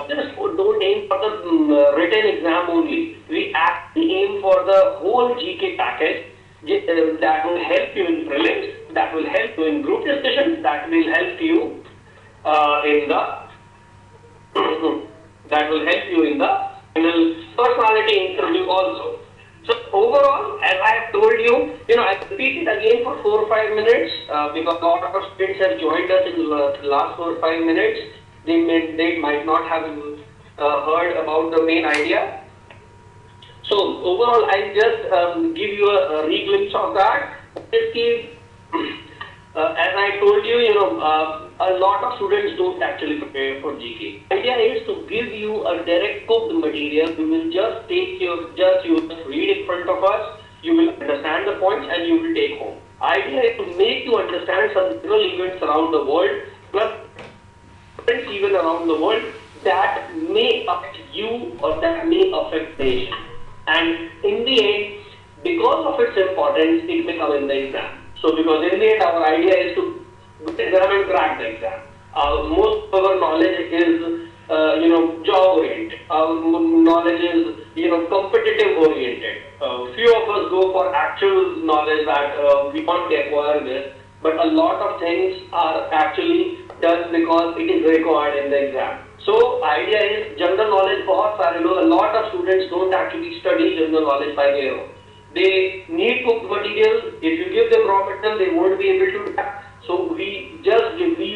just don't aim for the written exam only. We actually aim for the whole GK package that will help you in prelims, that will help you in group discussions, that will help you in the that will help you in the final personality interview also. So overall, as I have told you, I repeat it again for 4 or 5 minutes because a lot of our students have joined us in the last 4 or 5 minutes. They might not have heard about the main idea. So overall, I'll just give you a re-glimpse of that. As I told you, a lot of students don't actually prepare for GK. The idea is to give you a direct cooked material. You will just read in front of us. You will understand the points and you will take home. Idea is to make you understand some real events around the world, plus events even around the world that may affect you or that may affect the nation. And in the end, because of its importance, it may come in the exam. So because in the end, our idea is to exam and crack the exam. Most of our knowledge is, job oriented. Our knowledge is, competitive oriented. Few of us go for actual knowledge that we want to acquire this, but a lot of things are actually done because it is required in the exam. So idea is general knowledge. A lot of students don't actually study general knowledge by their own. They need cooked material. If you give them raw material, they won't be able to do that. So we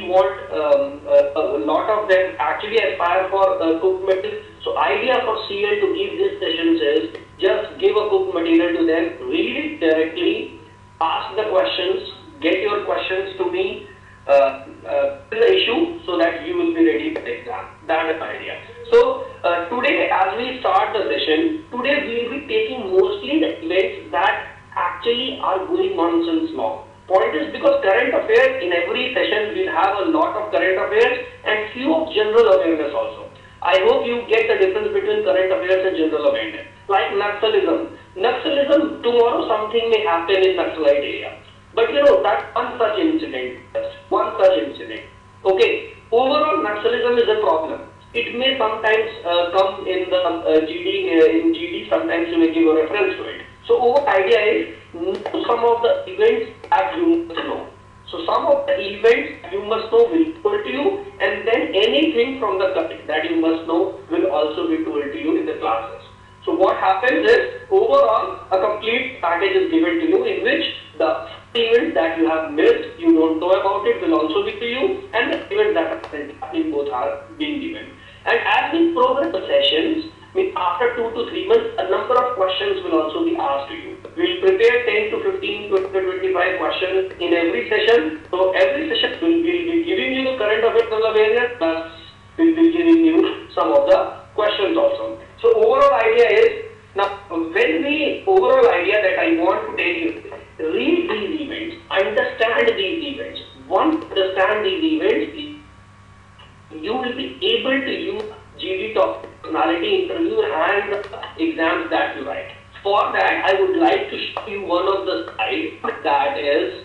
want a lot of them actually aspire for cooked material. So idea for CL to give these sessions is just give a cooked material to them, read it directly, ask the questions, get your questions to me, the issue so that you will be ready for the exam. That is the idea. So today, as we start the session, today we will be taking mostly the events that actually are going on since long. Point is because current affairs, in every session we will have a lot of current affairs and few of general awareness also. I hope you get the difference between current affairs and general awareness. Like Naxalism. Naxalism, tomorrow something may happen in Naxalite area. But that's one such incident. Okay, overall Naxalism is a problem. It may sometimes come in the GD, sometimes you may give a reference to it. So overall idea is some of the events that you must know. So some of the events you must know will be told to you, and then anything from the topic that you must know will also be told to you in the classes. So what happens is, overall, a complete package is given to you in which the events that you have missed, you don't know about it, will also be to you, and the events that are happening, both are being given. And as we progress the sessions, after 2 to 3 months, a number of questions will also be asked to you. We'll prepare 10 to 15 to 25 questions in every session. So every session will be giving you current affairs awareness, plus we'll be giving you some of the questions also. So overall idea is, now overall idea that I want to tell you, read these events, understand these events. Once you understand these events, you will be able to use GD topic, personality interview and exams that you write. For that, I would like to show you one of the slides that is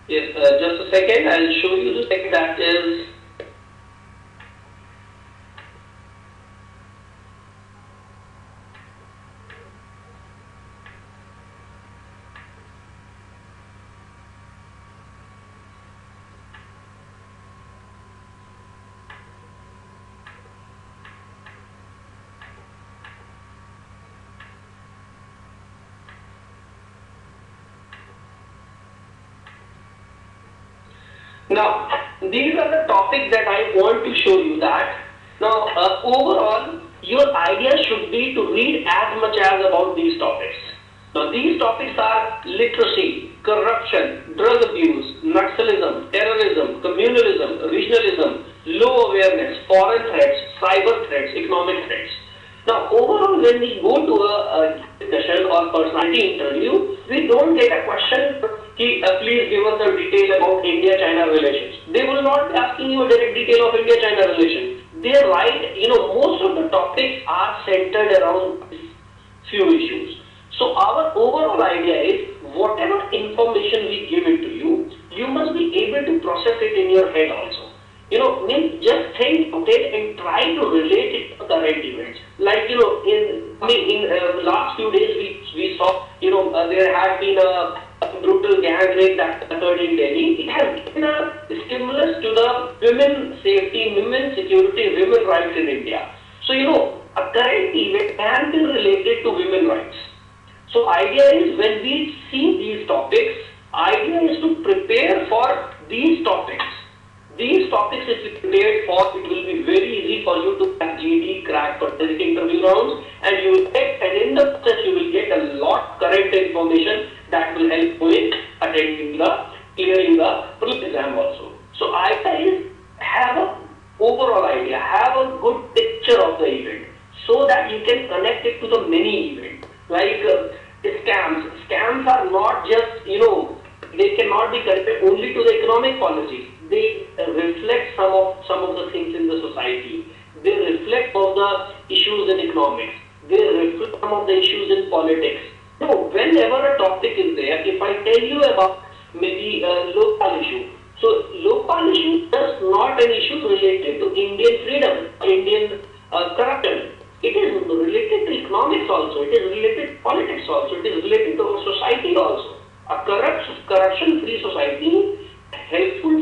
yes, just a second, I'll show you the thing that is now, these are the topics that I want to show you that. Now, overall, your idea should be to read as much as about these topics. Now, these topics are literacy, corruption, drug abuse, Naxalism, terrorism, communalism, regionalism, low awareness, foreign threats, cyber threats, economic threats. Now, overall, when we go to a discussion or personality interview, we don't get a question please give us the detail about India-China relations. They will not be asking you a direct detail of India-China relations. They write, most of the topics are centered around few issues. So our overall idea is whatever information we give it to you, you must be able to process it in your head also. Just think of it and try to relate it to current events. Like, in last few days we saw, there had been a brutal gang rape that occurred in Delhi. It has been a stimulus to the women safety, women security, women rights in India. So, a current event can be related to women rights. So, idea is when we see these topics, idea is to prepare for these topics. These topics, if you prepare for, it will be very easy for you to crack GD, crack public interview rounds, and you will get, and in the process, you will get a lot current information that will help you in attending clearing the prelims exam also. So, idea is have a overall idea, have a good picture of the event, so that you can connect it to the many events. Like scams. Scams are not just, they cannot be connected only to the economic policies. They reflect some of the things in the society. They reflect all the issues in economics. They reflect some of the issues in politics. Whenever a topic is there, if I tell you about maybe a local issue, so local issue is not an issue related to Indian freedom, Indian corruption. It is related to economics also. It is related to politics also. It is related to our society also. A corruption-free society helpful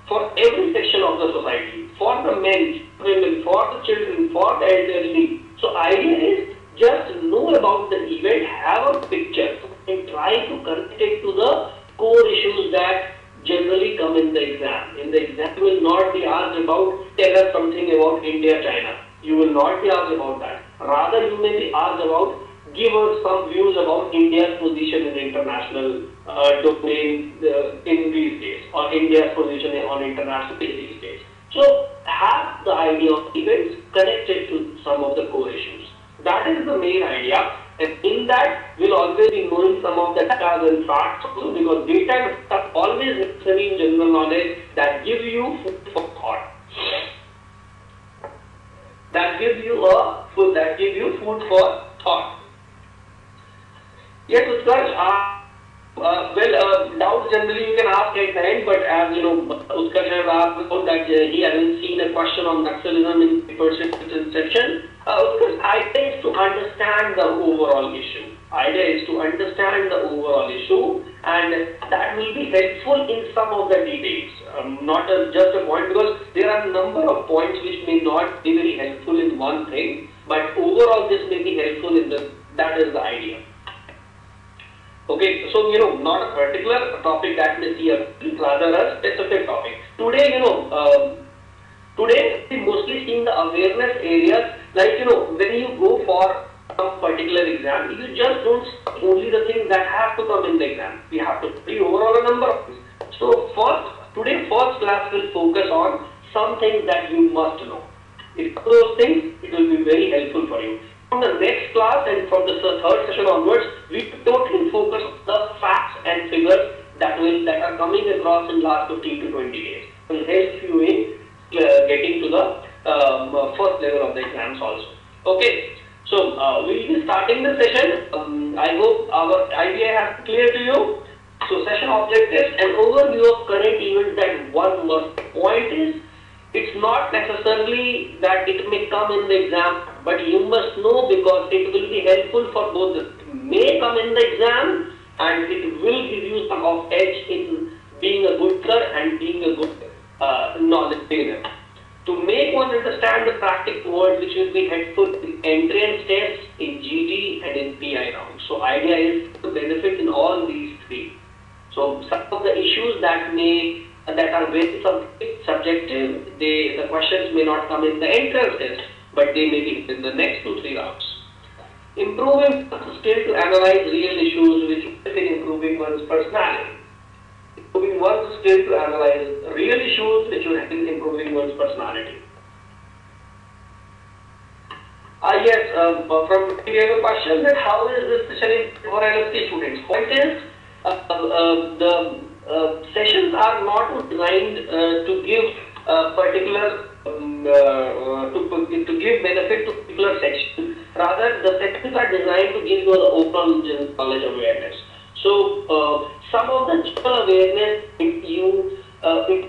for every section of the society, for the men, women, for the children, for the elderly. So idea is just know about the event, have a picture, and try to connect it to the core issues that generally come in the exam. In the exam, you will not be asked about, tell us something about India-China. You will not be asked about that. Rather, you may be asked about, give us some views about India's position in international domain in these days, or India's position on international these days. So, have the idea of events connected to some of the core issues. That is the main idea, and in that, we'll always be knowing some of the data and facts also, because data are always necessary in general knowledge that give you food for thought. That give you food for thought. Yes, Utkarsh, doubts generally you can ask at the end, but as Utkarsh has asked before that he hasn't seen a question on Naxalism in the persistence section. Utkarsh, idea is to understand the overall issue. And that will be helpful in some of the details, not just a point, because there are a number of points which may not be very helpful in one thing, but overall this may be helpful in that is the idea. Okay, so not a particular topic that may see rather a specific topic. Today, today we mostly seeing the awareness areas, like when you go for some particular exam, you just don't see only the things that have to come in the exam. We have to see overall a number of things. So today first class will focus on some things that you must know. If those things, it will be very helpful for you. From the next class and from the third session onwards, we totally focus on the facts and figures that are coming across in last 15 to 20 days. It will help you in getting to the first level of the exams also. Okay, so we will be starting the session. I hope our idea has clear to you. So session objectives and overview of current events that one must point is, it's not necessarily that it may come in the exam, but you must know because it will be helpful for both. It may come in the exam and it will give you some of edge in being a good sir and being a good knowledge trainer. To make one understand the practical words which will be helpful in entrance tests, in GD and in PI round. So idea is to benefit in all these three. So some of the issues that are very subjective, the questions may not come in the entrance test, but they may be in the next 2-3 rounds. Improving skill to analyze real issues which help in improving one's personality. Improving one's skill to analyze real issues which will help in improving one's personality. Yes, from we have a question that how is this session for LSK students? Point is, the sessions are not designed to give particular to give benefit to particular section. Rather, the sessions are designed to give you the overall general knowledge awareness. So, some of the general awareness it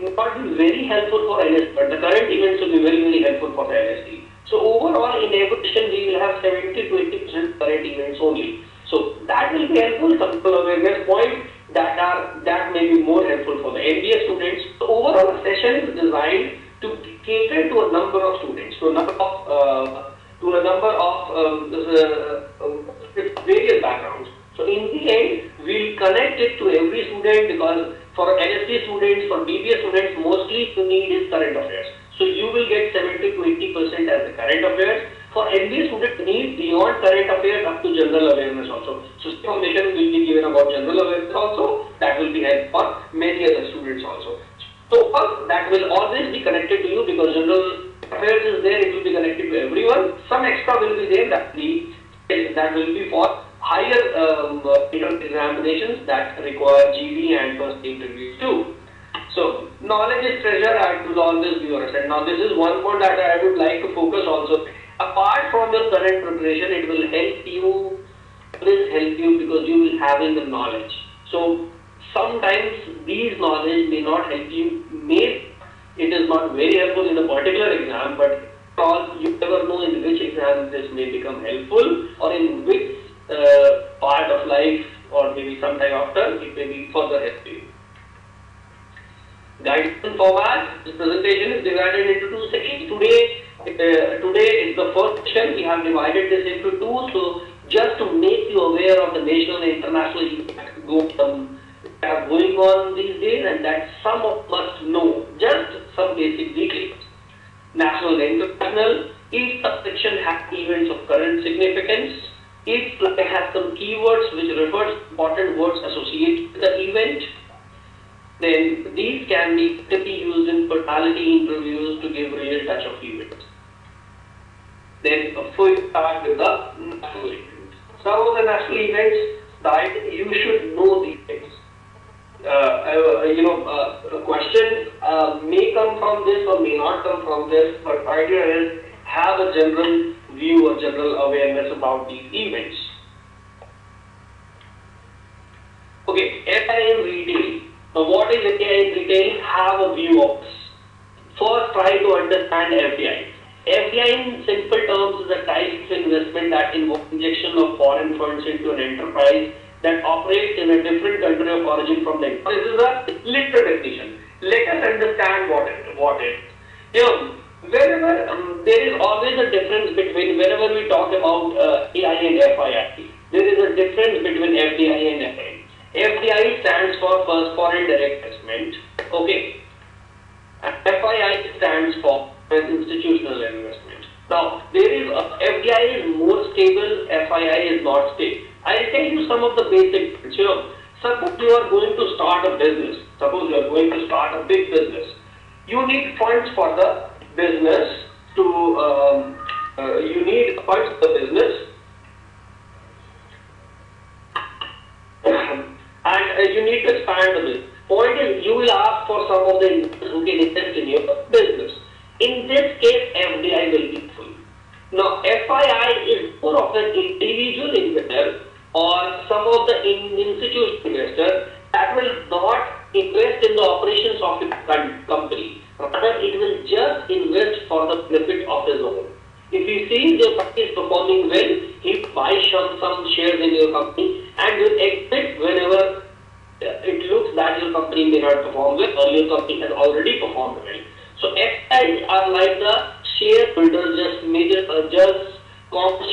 will not be very helpful for LSD, but the current events will be very helpful for the LSD. So overall, in every session, we will have 70 to 80% current events only. So that will be helpful. Some awareness points that may be more helpful for the MBA students. So overall, the session is designed to cater to a number of students, to a number of various backgrounds. So in the end, we'll connect it to every student, because for LSD students, for BBA students, mostly you need is current affairs. So you will get 70 to 80% as the current affairs. For MBA students, need beyond current affairs up to general awareness also. So information will be given about general awareness also. That will be helpful for many other students also. So that will always be connected to you, because general affairs is there. It will be connected to everyone. Some extra will be there that will be for higher examinations that require GB and first interviews too. So knowledge is treasure, and will always be yours. And now this is one point that I would like to focus also. Apart from your current preparation, it will help you, because you will having the knowledge. So sometimes these knowledge may not help you. It is not very helpful in a particular exam, but you never know in which exam this may become helpful, or in which part of life, or maybe sometime after, it may be further helpful. Guidance format. This presentation is divided into two sections. Today is the first session. We have divided this into two. So just to make you aware of the national and international events that are going on these days, and that some of must know just some basic details. National and international. Each subsection has events of current significance. Each slide has some keywords which refers to important words associated with the event. Then these can be used in personality interviews to give real touch of events. Then we start with the national events. Some of the national events that you should know these things. A question may come from this or may not come from this, but idea is have a general view or general awareness about these events. Okay, FII in retail. Now what is FDI in retail? Have a view of this. First, try to understand FDI. FDI in simple terms is a type of investment that involves injection of foreign funds into an enterprise that operates in a different country of origin from them. This is a literal definition. Let us understand what it is. Wherever there is always a difference between, whenever we talk about AI and FII, there is a difference between FDI and FII. FDI stands for First Foreign Direct Investment, okay, and FII stands for Institutional Investment. Now, there is FDI is more stable, FII is not stable. I'll tell you some of the basic things. Suppose you are going to start a business. Suppose you are going to start a big business. You need funds for the business you need funds for the business and you need to expand the business. Point is, you will ask for some of the investors who can invest in your business. In this case, FDI will be full. Now, FII is more of an individual investor or some of the institutional investors that will not invest in the operations of the company. Rather, it will just invest for the benefit of his own. If he sees your company is performing well, he buys some shares in your company and will exit whenever it looks that your company may not perform well or your company has already performed well. So FIs are like the shareholders, just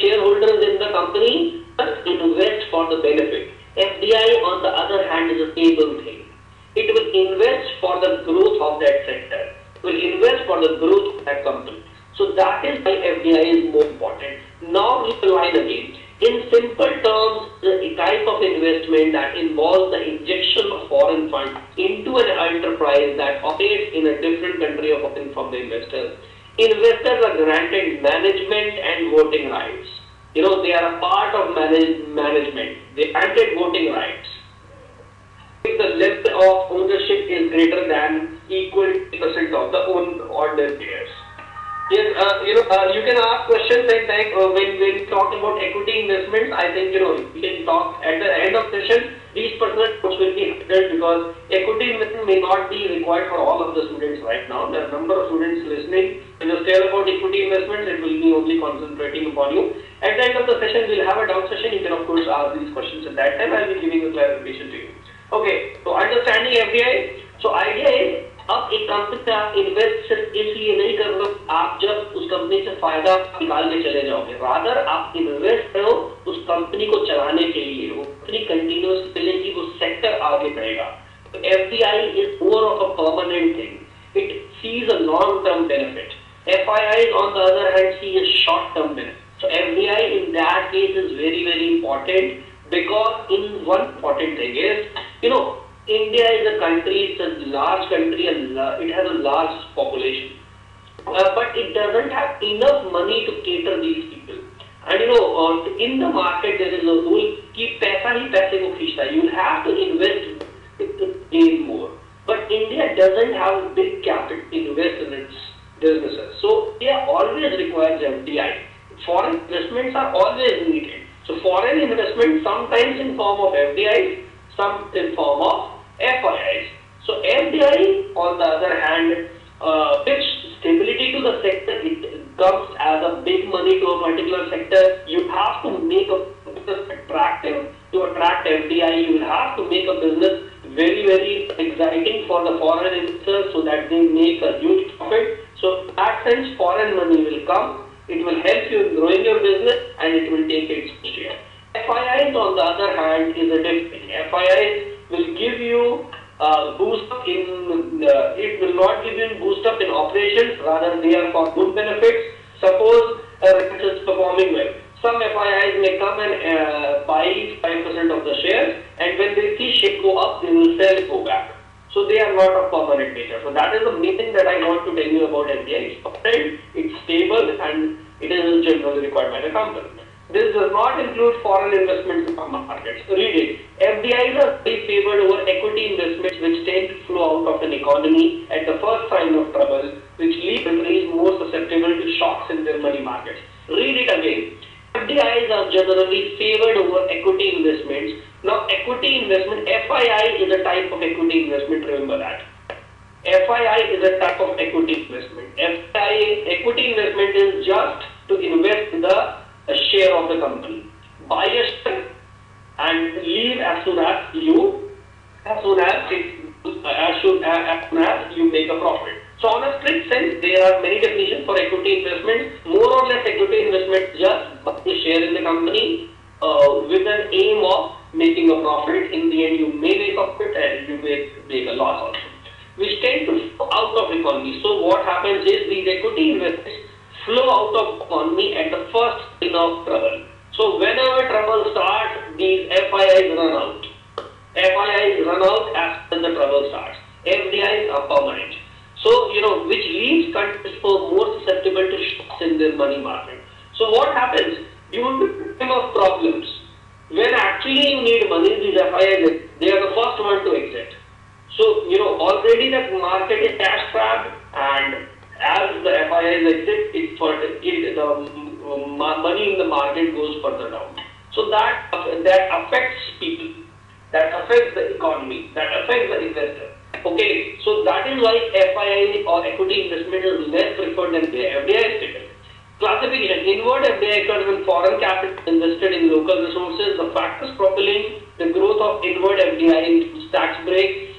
shareholders in the company, but invest for the benefit. FDI, on the other hand, is a stable thing. It will invest for the growth of that sector. It will invest for the growth of that company. So that is why FDI is more important. Now we will line again. In simple terms, the type of investment that involves the injection of foreign funds into an enterprise that operates in a different country of origin from the investors. Investors are granted management and voting rights. They are a part of management. They are granted voting rights. level of ownership is greater than equal to percent of the owned ordinary shares. Yes, you can ask questions like when we talk about equity investments. I think we can talk at the end of session. These personal notes will be handled because equity investment may not be required for all of the students right now. There are a number of students listening. When you tell about equity investments, it will be only concentrating upon you. At the end of the session, we'll have a doubt session. You can of course ask these questions at that time. I'll be giving a clarification to you. Okay, so understanding FDI. So idea is अब एक company का invest सिर्फ इसलिए नहीं कर रहे हो आप जब उस कंपनी से फायदा निकाल के चले जाओगे, रादर आप इन्वेस्ट करो उस कंपनी को चलाने के लिए, वो कंपनी कंटिन्यूअस चलेगी, वो सेक्टर आगे बढ़ेगा. तो FDI is more of a permanent thing. It sees a long term benefit. FIIs on the other hand see a short term benefit. So FDI in that case is very very important because in one important thing is India is a country, it's a large country and it has a large population. But it doesn't have enough money to cater these people. And in the market there is a rule कि पैसा ही पैसे को खींचता है. You have to invest to gain more. But India doesn't have a big capital to invest in its businesses. So India always requires FDI. Foreign investments are always needed. So foreign investment sometimes in form of FDI, some in form of FIIs. So FDI on the other hand gives stability to the sector. It comes as a big money to a particular sector. You have to make a business attractive. To attract FDI, you will have to make a business very very exciting for the foreign investors so that they make a huge profit. So in that sense foreign money will come. It will help you in growing your business and it will take its share. FIIs on the other hand is a different thing. FIIs will give you boost up in it will not give you boost up in operations, rather they are for good benefits. Suppose it is performing well, some FIIs may come and buy 5% of the shares, and when they see share go up they will sell it go back. So they are not of permanent nature. So that is the main thing that I want to tell you about FDI. It's permanent, it's stable and it is generally required by the company. This does not include foreign investments in markets. Read it. FDIs are very favored over equity investments which tend to flow out of an economy at the first sign of trouble, which leave countries more susceptible to shocks in their money markets. Read it again. FDIs are generally favored over equity investments. Now equity investment, FII is a type of equity investment, remember that. FII is a type of equity investment. Equity investment is just to invest in a share of the company. Buy a share and leave as soon as you make a profit. So on a strict sense, there are many definitions for equity investment. More or less equity investment just buy a share in the company with an aim of making a profit. In the end you may make a profit and you may make a loss also, which tend to flow out of economy. So what happens is these equity investments flow out of economy at the first sign of trouble. So whenever trouble starts, these FIIs run out. FIIs run out as when the trouble starts. FDIs are permanent. So which leaves countries more susceptible to shocks in their money market. So what happens? Due to time of problems, when actually you need money, these FIIs, they are the first one to exit. So already the market is cash strapped, and as the FIIs exit, the money in the market goes further down. So that affects people, that affects the economy, that affects the investor. Okay, so that is why FII or equity investment is less preferred than the FDI status. Classification: inward FDI occurs when foreign capital invested in local resources. The factors propelling the growth of inward FDI include tax breaks,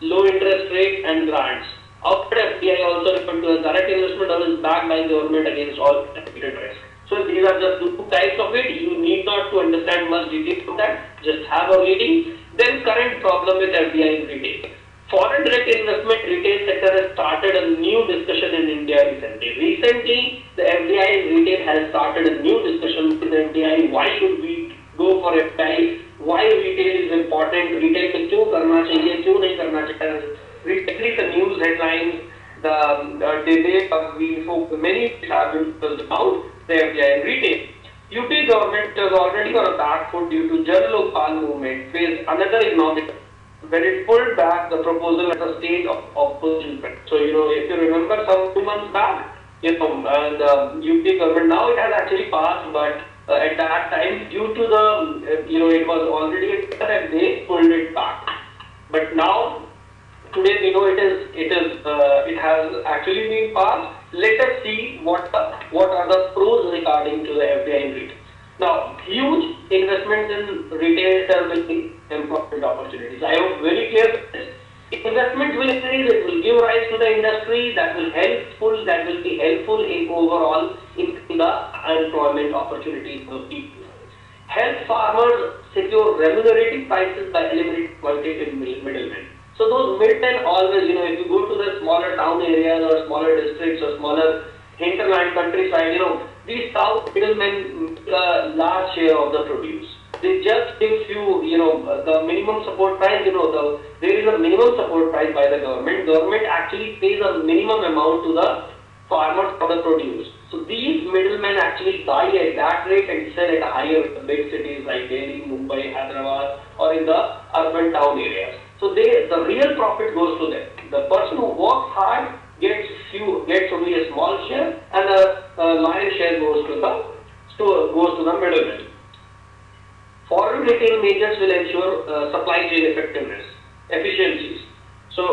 low interest rates, and grants. Outward FDI, also referred to as direct investment, is backed by government against all calculated risk. So these are just two types of it. You need not to understand much detail from that. Just have a reading. Then current problem with FDI in retail. Foreign direct investment retail sector has started a new discussion in India recently. Recently, the FDI in retail has started a new discussion with FDI. Why should we go for FDI? Why retail is important? Retail में क्यों करना चाहिए? क्यों नहीं करना चाहिए? Recently, the news headlines, the debate many have been about the FDI in retail. UP government has already got a back foot due to Jan Lokpal movement, faced another economic when it pulled back the proposal at the stage of opposition. So, if you remember some 2 months back, the UP government, now it has actually passed, but at that time, due to the, it was already and they pulled it back. But now, today we know it has actually been passed. Let us see what are the pros regarding to the FDI in retail. Now, huge investments in retail will be employment opportunities. I hope very clear this. Investments will increase, it will give rise to the industry that will be helpful in overall in the employment opportunities of people. Help farmers secure remunerative prices by eliminating qualitative middlemen. So those middlemen always, if you go to the smaller town areas or smaller districts or smaller hinterland countryside, these south middlemen make a large share of the produce. They just give you, the minimum support price, there is a minimum support price by the government. Government actually pays a minimum amount to the farmers for the produce. So these middlemen actually buy at that rate and sell at a higher big cities like Delhi, Mumbai, Hyderabad, or in the urban town areas. So the real profit goes to them. The person who works hard gets only a small share, and the lion's share goes to the middlemen. Foreign retail measures will ensure supply chain efficiencies. So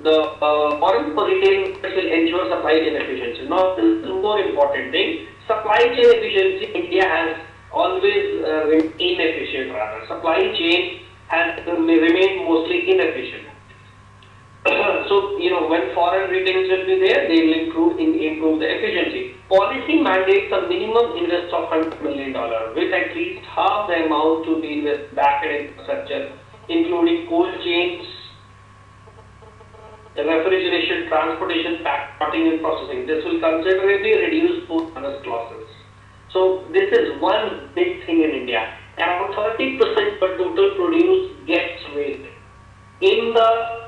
the foreign retail will ensure supply chain efficiency. Now, this is a more important thing. Supply chain efficiency, India has always been inefficient rather. Supply chain has remained mostly inefficient. So, when foreign retailers will be there, they will improve the efficiency. Policy mandates a minimum invest of $100 million, with at least half the amount to be invested back in infrastructure, including cold chains, the refrigeration, transportation, packaging and processing. This will considerably reduce food bonus clauses. So this is one big thing in India. Around 30% of total produce gets wasted in the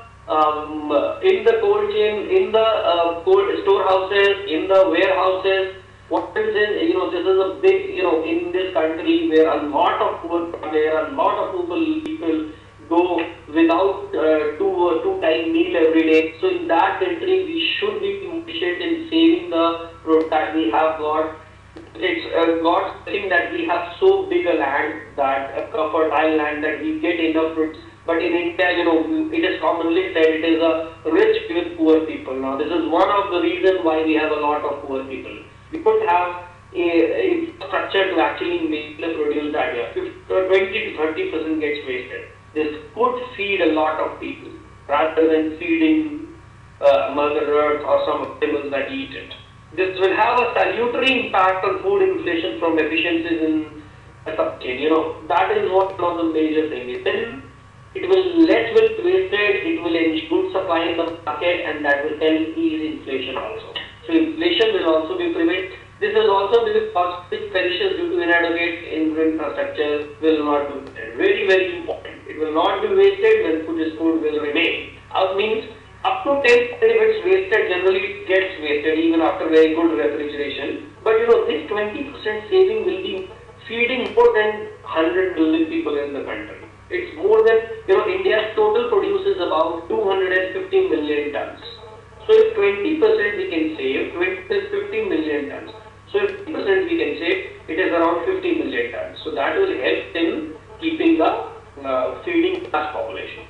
cold chain, in the cold storehouses, in the warehouses. What is this? This is a big, in this country where a lot of people go without two-time meal every day. So in that country, we should be efficient in saving the fruit that we have got. It's not something that we have so big a land, that a fertile land, that we get enough fruits. But in India, it is commonly said it is a rich with poor people. Now, this is one of the reasons why we have a lot of poor people. We could have a structure to actually make the produce that year. 20 to 30% gets wasted. This could feed a lot of people rather than feeding Mother Earth or some animals that eat it. This will have a salutary impact on food inflation from efficiencies in the supply chain. That is one of the major things. Then it will less will be wasted, it will ensure supply in the market, and that will help ease inflation also. So inflation will also be prevented. This is also because which perishes due to inadequate infrastructure will not be wasted. Very, very important. It will not be wasted when food will remain. That means up to 10% if it's wasted, generally it gets wasted even after very good refrigeration. But this 20% saving will be feeding more than 100 million people in the country. It's more than, India's total produces about 250 million tons. So if 20% we can save, 50 million tons. So if 50% we can save, it is around 50 million tons. So that will help in keeping the feeding mass population.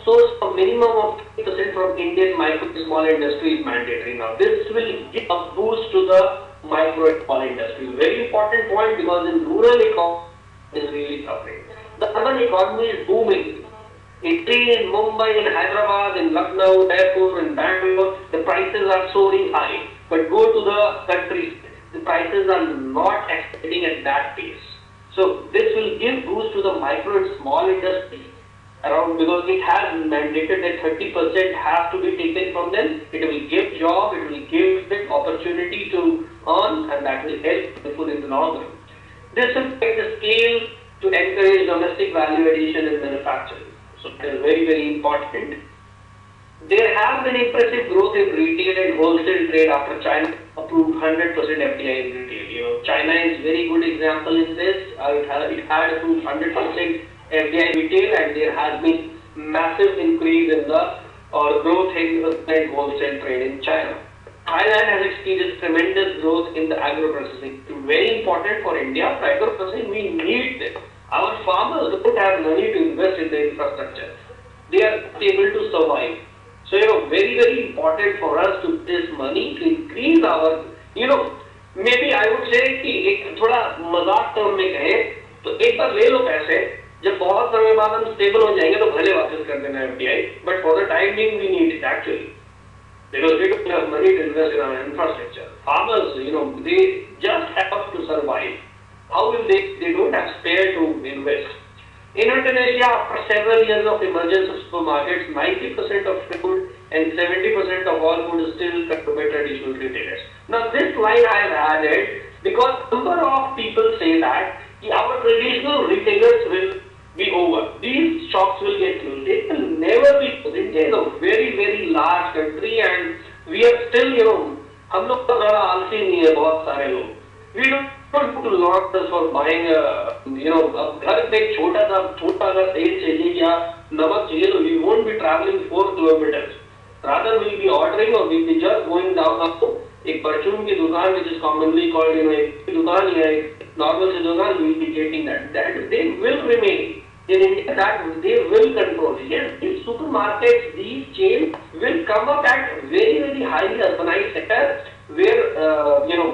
So a minimum of 50% from Indian micro and small industry is mandatory now. This will give a boost to the micro and small industry. Very important point, because in rural economy is really suffering. The urban economy is booming. In Mumbai, in Hyderabad, in Lucknow, Jaipur, in Bangalore, the prices are soaring high. But go to the countries, the prices are not escalating at that pace. So this will give boost to the micro and small industry around, because it has mandated that 30% has to be taken from them. It will give job, it will give them opportunity to earn, and that will help people in the long run. This will make the scale to encourage domestic value addition in manufacturing. So it is very, very important. There has been impressive growth in retail and wholesale trade after China approved 100% FDI in retail. China is very good example in this. It had approved 100% FDI retail, and there has been massive increase in the growth in wholesale trade in China. Thailand has experienced tremendous growth in the agro-processing. It's very important for India. For agro-processing, we need this. Our farmers don't have money to invest in the infrastructure. They are able to survive. So, very, very important for us to this money to increase our, maybe I would say कि एक थोड़ा मजाक term में कहे तो एक बार ले लो पैसे, जब बहुत समय बाद हम स्टेबल हो जाएंगे तो भले वापस कर देना FDI, but for the time being we need it actually. Because we don't have money to invest in our infrastructure. Farmers, they just have to survive. How will they? They don't have spare to invest. In Indonesia, after several years of emergence of supermarkets, 90% of food and 70% of all food is still controlled by traditional retailers. Now, this line I have added because number of people say that our traditional retailers will be over. These shops will get closed. They will never be closed. India is a very, very large country, and we are still, हम लोग तो ज़्यादा आलसी नहीं है बहुत सारे लोग. We don't to lot for buying अब घर पे छोटा सा तेल चाहिए या नमक चाहिए तो we won't be traveling 4 kilometers. Rather we'll be ordering or we'll be just going down आपको एक परचून की दुकान which is commonly called एक दुकान या एक normal सी दुकान we'll be getting that they will remain in India, that they will control. Yes, these supermarkets, these chains will come up at very, very highly urbanized sectors where,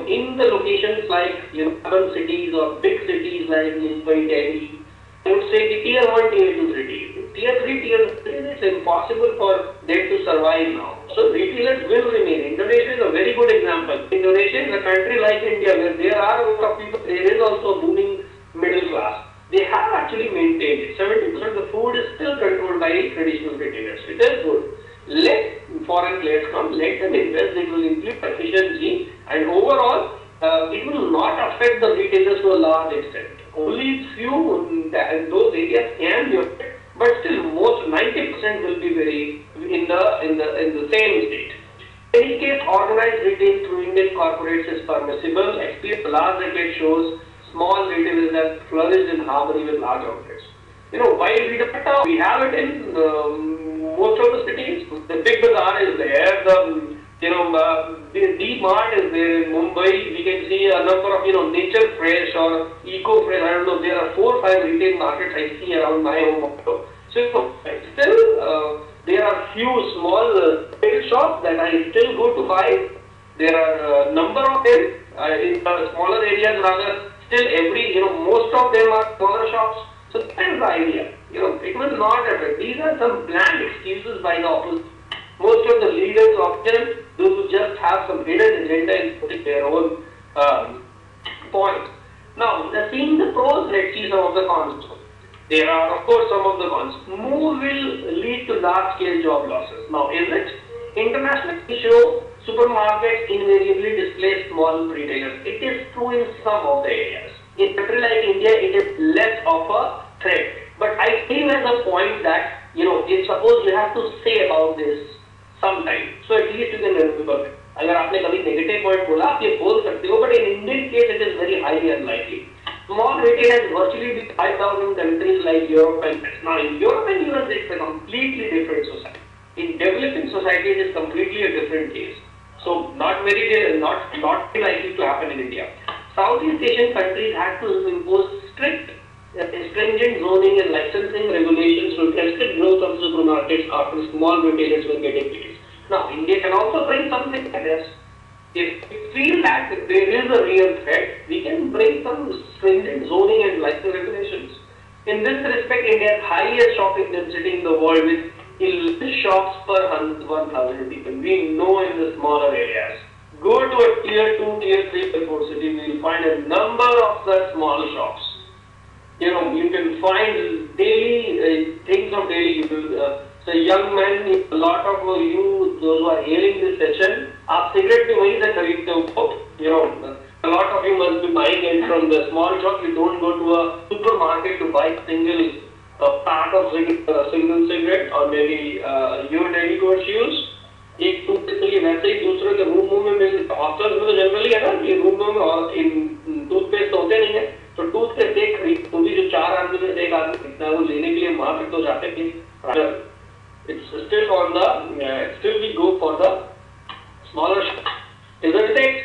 in the locations like, urban cities or big cities like Mumbai, Delhi, I would say the tier 1, tier 2 cities. Tier 3, tier 3, it's impossible for them to survive now. So retailers will remain. Indonesia is a very good example. Indonesia is a country like India where there are a lot of people, there is also a booming middle class. They have actually maintained it. 70% of the food is still controlled by traditional retailers. It is good. Let foreign players come, let them invest, they will improve efficiency, and overall, it will not affect the retailers to a large extent. Only few in those areas can be affected, but still most 90% will be very in the same state. In any case, organized retail through Indian corporates is permissible. Experience the last decade shows small retailers have flourished in harmony with large outlets. While we have it in most of the cities, the big bazaar is there, the D-Mart is there in Mumbai. We can see a number of, Nature Fresh or Eco Fresh. I don't know, there are 4 or 5 retail markets I see around my home. So still, there are few small retail shops that I still go to buy. There are a number of them in the smaller areas rather. Still most of them are smaller shops. So that is the idea. It will not affect. These are some bland excuses by the opposition. Most of the leaders of them, those who just have some hidden agenda and putting their own point. Now, seeing the pros, let's see some of the cons. There are, of course, some of the cons. Move will lead to large-scale job losses. Now, is it? Internationally show supermarkets invariably displace small retailers. It is true in some of the areas. In a country like India, it is less of a threat. But I think as a point that, if suppose you have to say about this sometime, so at least you can remember. अगर आपने कभी negative point बोला, आप ये बोल सकते हो, but in Indian case, it is very highly unlikely. Small retail has virtually been wiped out in countries like Europe and US. Now, in Europe and US, it's a completely different society. In developing society, it is completely a different case. So, not very likely to happen in India. Southeast Asian countries had to impose stringent zoning and licensing regulations to restrict growth of supermarkets after small retailers were getting placed. Now, India can also bring something like this. If we feel that there is a real threat, we can bring some stringent zoning and licensing regulations. In this respect, India has highest shopping density in the world with 11 shops per 1,000 people. We know in the smaller areas. Go to a tier 2, tier 3 airport city, we will find a number of such small shops. You can find daily things of daily use. So young men, a lot of you, those who are hearing this session, आप cigarette भी वहीं से खरीदते हो. A lot of you must be buying it from the small shop. You don't go to a supermarket to buy single a pack of single cigarette और maybe your daily course use एक toothpaste के लिए वैसे ही दूसरे के room में मिल hostels में तो जनरली है ना कि रूम में और इन टूथपेस्ट होते नहीं है तो टूथपेस्ट एक खरीद पूरी जो 4 आदमी में से एक आदमी खरीदता है वो लेने के लिए वहां पे तो जाते हैं it's still on the still we go for the smaller shop, isn't it?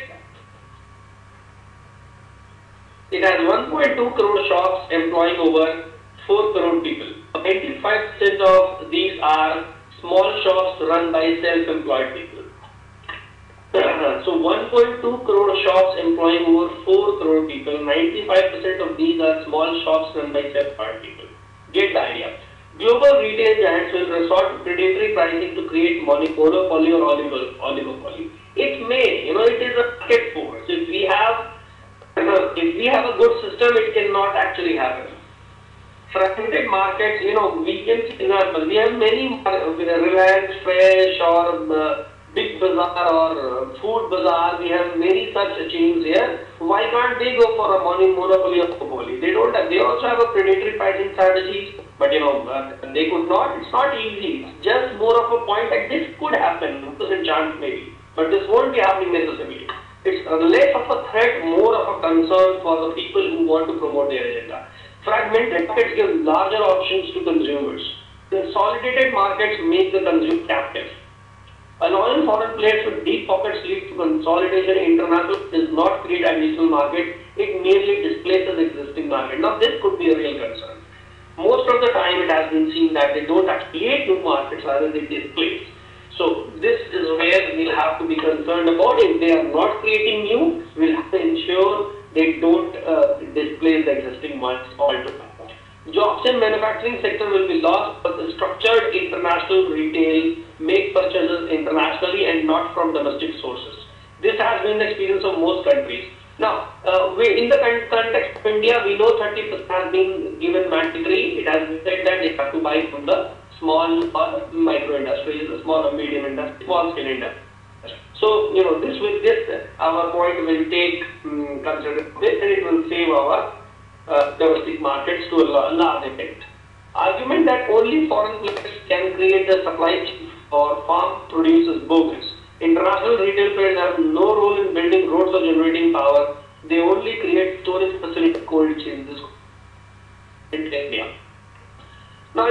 It has 1.2 crore shops employing over 4 crore people. 85% of these are small shops run by self-employed people. So 1.2 crore shops employing over 4 crore people. 95% of these are small shops run by self-employed people. Get the idea. Global retail giants will resort to predatory pricing to create monopoly or oligopoly. It may, it is a market force. If we have a good system, it cannot actually happen. Fragmented markets, we can see example. We have many Reliance Fresh or Big Bazaar or Food Bazaar. We have many such chains here. Why can't they go for a monopoly or monopoly? They don't have. They also have a predatory pricing strategy, but they could not. It's not easy. It's just more of a point that this could happen. 1% chance maybe, but this won't be happening necessarily. It's less of a threat, more of a concern for the people who want to promote their agenda. Fragmented markets give larger options to consumers. Consolidated markets make the consumer captive. Allowing foreign players with deep pockets leads to consolidation. International does not create additional market, it merely displaces existing market. Now this could be a real concern. Most of the time it has been seen that they don't actually create new markets, rather they displace. So this is where we'll have to be concerned about. If they are not creating new, we'll have to ensure they don't displace the existing ones altogether. Jobs in manufacturing sector will be lost, but the structured international retail make purchases internationally and not from domestic sources. This has been the experience of most countries. Now, in the context of India, we know 30% has been given mandatory. It has been said that they have to buy from the small or micro industries, the small or medium industry, small scale industry. So, our point will take consideration and it will save our domestic markets to a large extent. Argument that only foreign players can create the supply chain for farm produce is bogus. International retail players have no role in building roads or generating power. They only create storage facility, cold chains. In India. Now,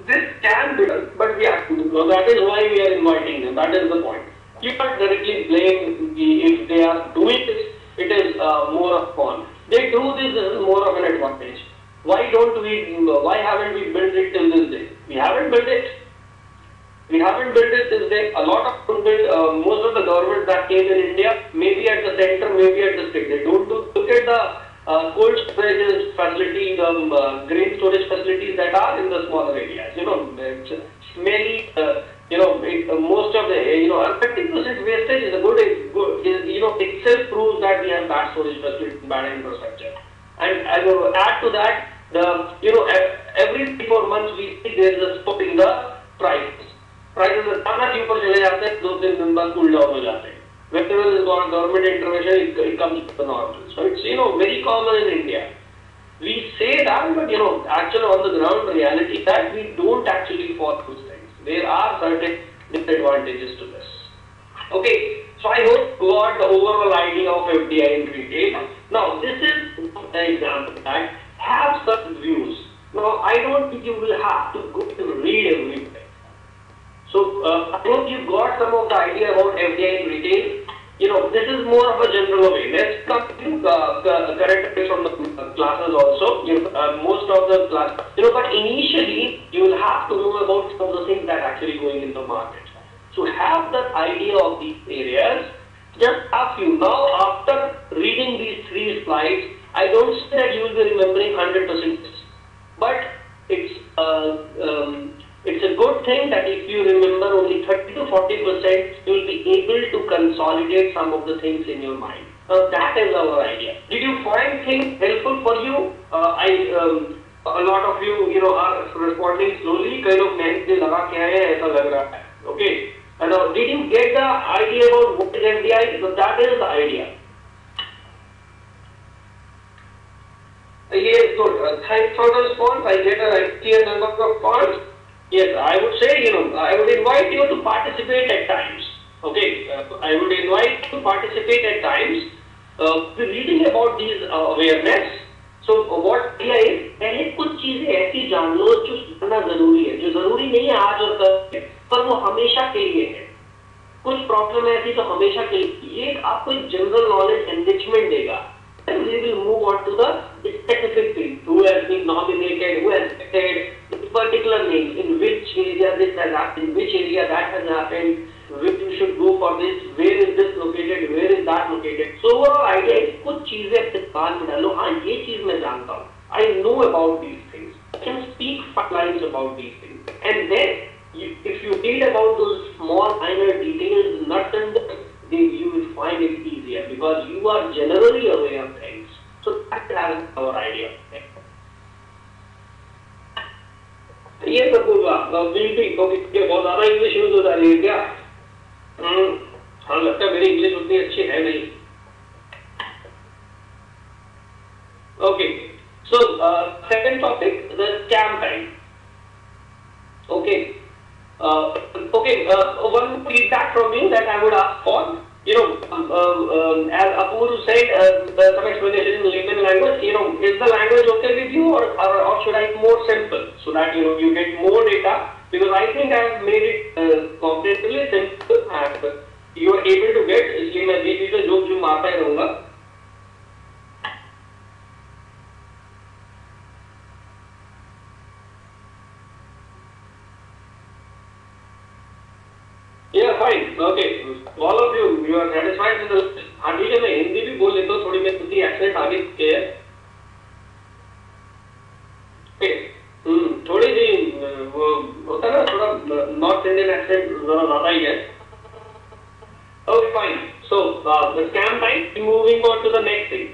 this can be done, but we have to do so. That is why we are inviting them. That is the point. You can't directly blame if they are doing this. It is more of fun. They do this as more of an advantage. Why haven't we built it till this day? We haven't built it. We haven't built it this day. A lot of most of the governments that came in India, maybe at the center, maybe at the state. They don't look at the cold storage facilities, grain storage facilities that are in the smaller areas. It's smelly. Most of the 30% wastage is a good. Itself proves that we have bad storage facilities, bad infrastructure. And I will add to that, every 3-4 months we see there is a spot in the prices. Prices अचानक ऊपर चले जाते हैं, 2-3 दिन बाद cool down हो जाते हैं. Whenever there is government intervention, it comes to normal. So it's very common in India. We say that, but actually on the ground reality that we don't actually follow those things. There are certain disadvantages to this. Okay, so I hope you got the overall idea of FDI in retail. Now this is an example that have certain views. Now I don't think you will have to go to read everything. So I hope you got some of the idea about FDI in retail. This is more of a general awareness. Come to current affairs from the classes also. Most of the class, but initially you will have to know about some of the things that are actually going in the market. So have the idea of these areas. Just ask you now after reading these 3 slides, I don't say that you will be remembering 100%, but it's a good thing that if you remember only 30 to 40%, you will be able to consolidate some of the things in your mind. That is our idea. Did you find things helpful for you? A lot of you, are responding slowly. Kind of मेहनत लगा के आए हैं ऐसा लग रहा है. Okay. And now, did you get the idea about what is FDI? So that is the idea. Yes, good. thanks for the response. I get a clear number of points. Yes, I would say, I would invite you to participate at times. Okay, I would invite you to participate at times. We're reading about these awareness. So what idea is, पहले कुछ चीजें ऐसी जान लो जो जानना जरूरी है, जो जरूरी नहीं है आज और कल, पर वो हमेशा के लिए है. कुछ प्रॉब्लम ऐसी तो हमेशा के लिए, ये आपको एक जनरल नॉलेज एनरिचमेंट देगा. Then we will move on to the specific thing. Who has been nominated, who has acted, in particular names, in which area this has happened, which area that has happened, which you should go for this, where is this located, where is that located. So overall idea is कुछ चीजें अपने कान में डालो. हाँ, ये चीज मैं जानता हूँ. I know about these things. I can speak 5 lines about these things. And then, if you read about those small minor details, nuts and bolts, you will find it easier because you are generally aware of things. So that is our idea. ये सब होगा. बहुत ज़्यादा English use हो जा रही है क्या? हाँ, लगता है मेरी इंग्लिश उतनी अच्छी है नहीं. Okay, so second topic, the scam time. Okay. One feedback from you that I would ask for, as Apurva said, some explanation in layman language, is the language okay with you or should I be more simple so that, you get more data? Because I think I have made it comprehensively simple and you are able to get, इसलिए मैं बीच में joke जो मारता ही रहूँगा. Yeah, fine. Okay. All of you are satisfied with the. हाँ ठीक है, मैं हिंदी भी बोल लेता हूँ, थोड़ी मैं खुद ही एक्सेंट आगे के है. Okay. थोड़ी सी वो होता है ना, थोड़ा नॉर्थ इंडियन एक्सेंट ज़रा ज़्यादा ही है. Okay, fine. So the scam time. Moving on to the next thing.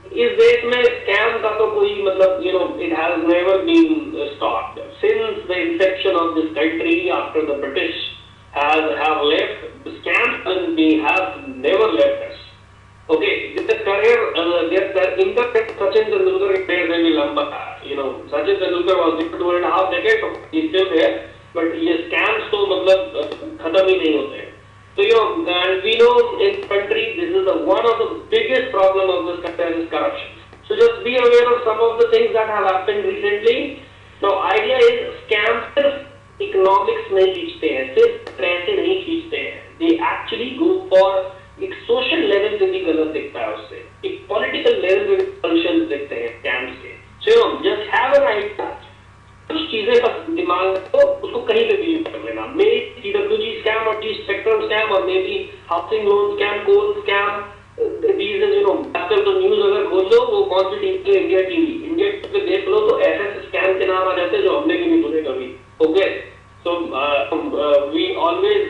इस देश में scam का तो कोई मतलब it has never been stopped since the inception of this country after the British have left. The scams have never left us. Okay, the career, the impact that Sachin Tendulkar career very lamba. Sachin Tendulkar was there 2.5 decades. He's still there, but ये scams तो मतलब खत्म ही नहीं होते. So and we know in country this is one of the biggest problem of this country is corruption. So just be aware of some of the things that have happened recently. Now idea is scams सिर्फ economics नहीं खींचते हैं, सिर्फ पैसे नहीं खींचते हैं. They actually go for एक social level पे भी गलत दिखता है उससे, एक political level पे भी solutions दिखते हैं scams के. So just have an idea. कुछ चीजें बस दिमाग को उसको कहीं पे भी यूज कर लेना. Maybe CWG scam or T-Spectrum scam or maybe housing loan scam, coal scam. These is आजकल तो न्यूज अगर खोल लो वो कौन सी टीवी है, इंडिया पे देख लो तो ऐसे स्कैम के नाम आ जाते हैं जो हमने भी नहीं सुने कभी. Okay, so we always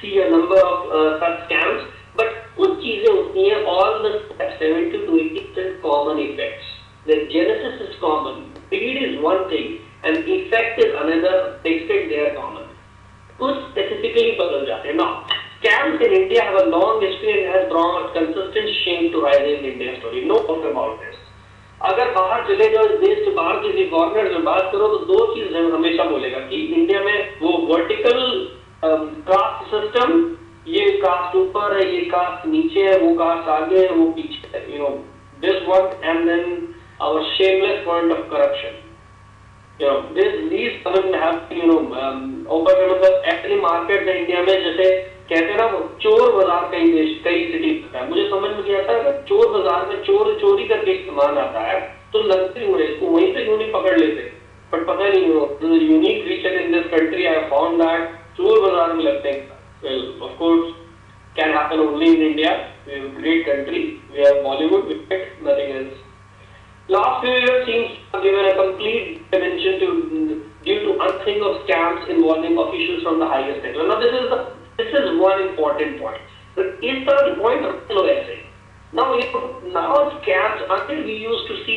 see a number of such scams, but कुछ चीजें होती हैं, all the 70 to 80% common effects. The genesis is common, speed is one thing, and effect is another. The extent they are common. कुछ specifically बदल जाते हैं. Now, scams in India have a long history and has brought consistent shame to rise in Indian story. No doubt about this. अगर बाहर चले जाओ, देश से बाहर किसी गवर्नर से बात करो तो दो चीज हमेशा बोलेगा कि इंडिया में वो वर्टिकल कास्ट सिस्टम, ये कास्ट ऊपर है, ये कास्ट नीचे है, वो कास्ट आगे है, वो पीछे है. This one and then our shameless point of corruption. These have open actually markets in India में जैसे कहते हैं ना वो चोर बाजार कई सिटी है. मुझे समझ में नहीं आता है चोर बाजार में चोरी करके सामान आता है तो लगते हुए इसको वहीं पे क्यों नहीं पकड़ लेते. बट पता नहीं unique feature in this country I found that चोर बाजार में लगते हैं. Well of course can happen only in India. We have a great country, we have Bollywood, we have nothing else. Last few years seems given a complete dimension due to unthinking of scams involving officials from the highest level. Now this is one important point. But is the point of ऐसे? Now scams, until we used to see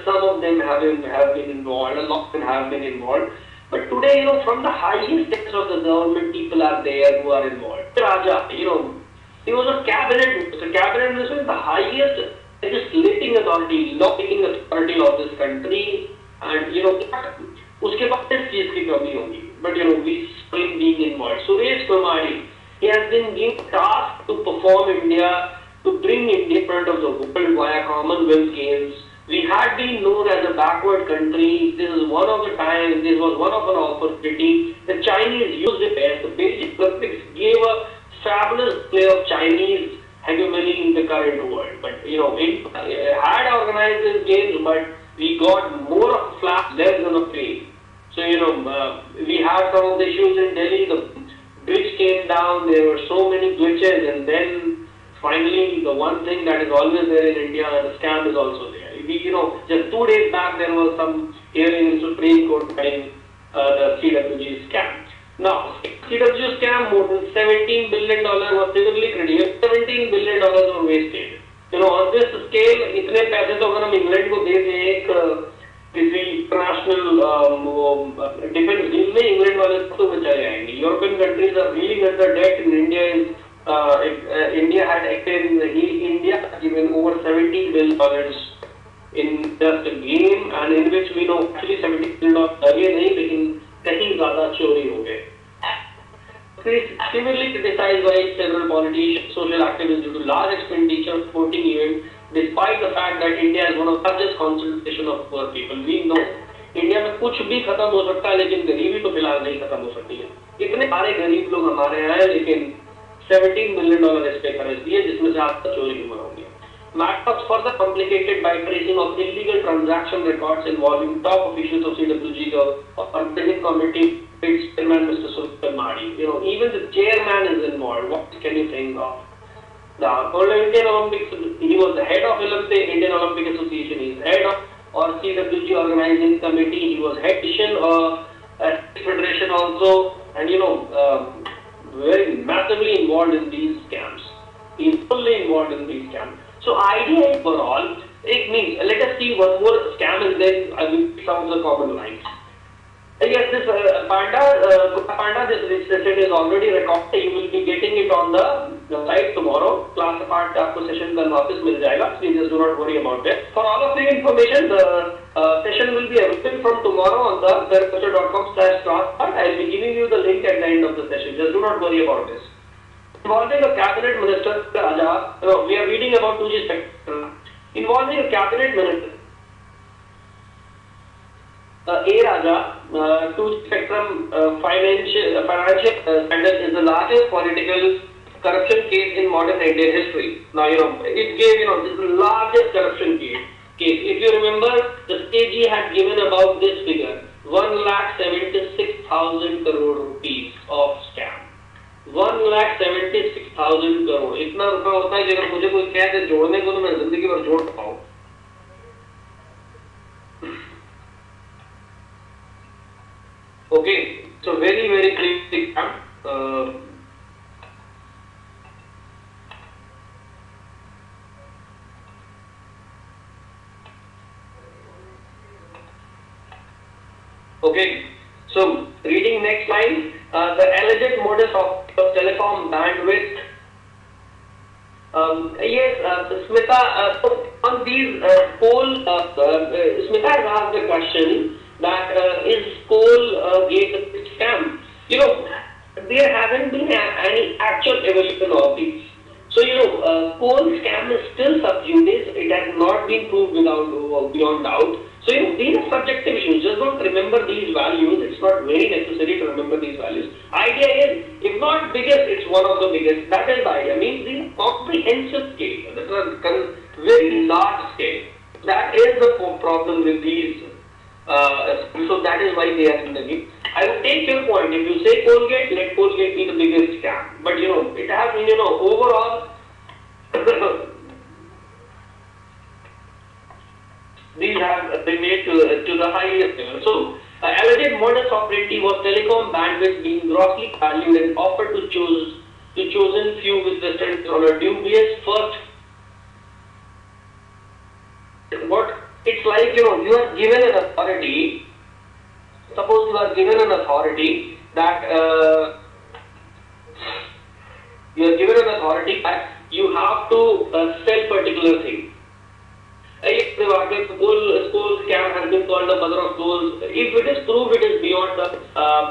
some of them have been involved, a lot of them have been involved. But today, from the highest steps of the government, people are there who are involved. Raja, he was a cabinet minister. Cabinet minister is the highest legislating authority, law-making authority of this country, and उसके बाद इस चीज की कमी होगी. But we still being involved. Suresh Kumari, he has been given task to perform India, to bring India in front of the world via Commonwealth Games. We had been known as a backward country. This is one of the times. This was one of an opportunity. The Chinese used it best. The Beijing Olympics gave a fabulous play of Chinese hegemony in the current world. But it had organized this games, but we got more of a flap less than a play. So we had some of the issues in Delhi. The bridge came down. There were so many glitches, and then finally the one thing that is always there in India, the scam is also there. Just 2 days back there was some hearing in Supreme Court regarding the CWG scam. Now, CWG scam, more than $17 billion was severely credited. $17 billion were wasted. On this scale, इतने पैसे तो अगर हम England को दे दें एक किसी international defence deal में, इंग्लैंड वाले तो बचाए जाएंगे. European countries are reeling at the date in India. India had India given over $70 billion in just a game, and in which we know actually $70 billion लगे नहीं, लेकिन कहीं ज़्यादा चोरी हो गए. Severely criticized by several politicians, social activists due to large expenditure of sporting events, despite the fact that India is one of the largest concentration of poor people. We know India में कुछ भी खत्म हो सकता है, लेकिन गरीबी तो फिलहाल नहीं खत्म हो सकती है. इतने सारे गरीब लोग हमारे यहाँ हैं, लेकिन $17 billion इस पे खर्च दिए, जिसमें से आपका चोरी भी होगी. Matters further complicated by tracing of illegal transaction records involving top officials of CWG or organizing committee. Its chairman, Mr. Suresh Kumari. Even the chairman is involved. What can you think of? The Indian Olympics, he was the head of Indian Olympic Association. He is head of CWG organizing committee. He was head at federation also, and very massively involved in these scams. He is fully involved in these scams. So idea overall, it means let us see one more scam, and then I will some of the common lines. Yes, this Panda, this session is already recorded. You will be getting it on the site tomorrow. Class part आपको session का वापस मिल जाएगा. Please just do not worry about it. For all of the information, the session will be available from tomorrow on the theculture.com/class part. I will be giving you the link at the end of the session. Just do not worry about this. Involving a cabinet minister, we are reading about 2G spectrum. Involving a cabinet minister. A. Raja, 2G spectrum financial scandal is the largest political corruption case in modern Indian history. Now, it gave, this is the largest corruption case. If you remember, the AG had given about this figure, 1,76,000 crore rupees of scam. 1,76,000 crore. इतना रुपया होता है कि अगर मुझे कोई कहे थे जोड़ने को, तो मैं जिंदगी भर जोड़ पाऊँ. Okay, so very crazy scam. Okay, so reading next line, the alleged modus of telecom bandwidth. Yes, Smita, on these poll, Smita has asked a question that is coal gate a scam. There haven't been any actual evolution of these. So, coal scam is still sub judice. It has not been proved beyond doubt. So, these are subjective issues. Just don't remember these values. It's not very necessary to remember these values. Idea is, if not biggest, it's one of the biggest. That is the idea. Means these comprehensive scale. That is very large scale. That is the problem with these. So that is why they are in the game. I will take your point. If you say Colgate, let Colgate be the biggest scam. But it has been, overall, these have been made to the highest level. So, alleged modus operandi was telecom bandwidth being grossly valued and offered to chosen few with the on a dubious first. What? It's like, you are given an authority. Suppose you are given an authority that you have to sell particular thing. the whole scam has been called the mother of those. If it is proved, it is beyond the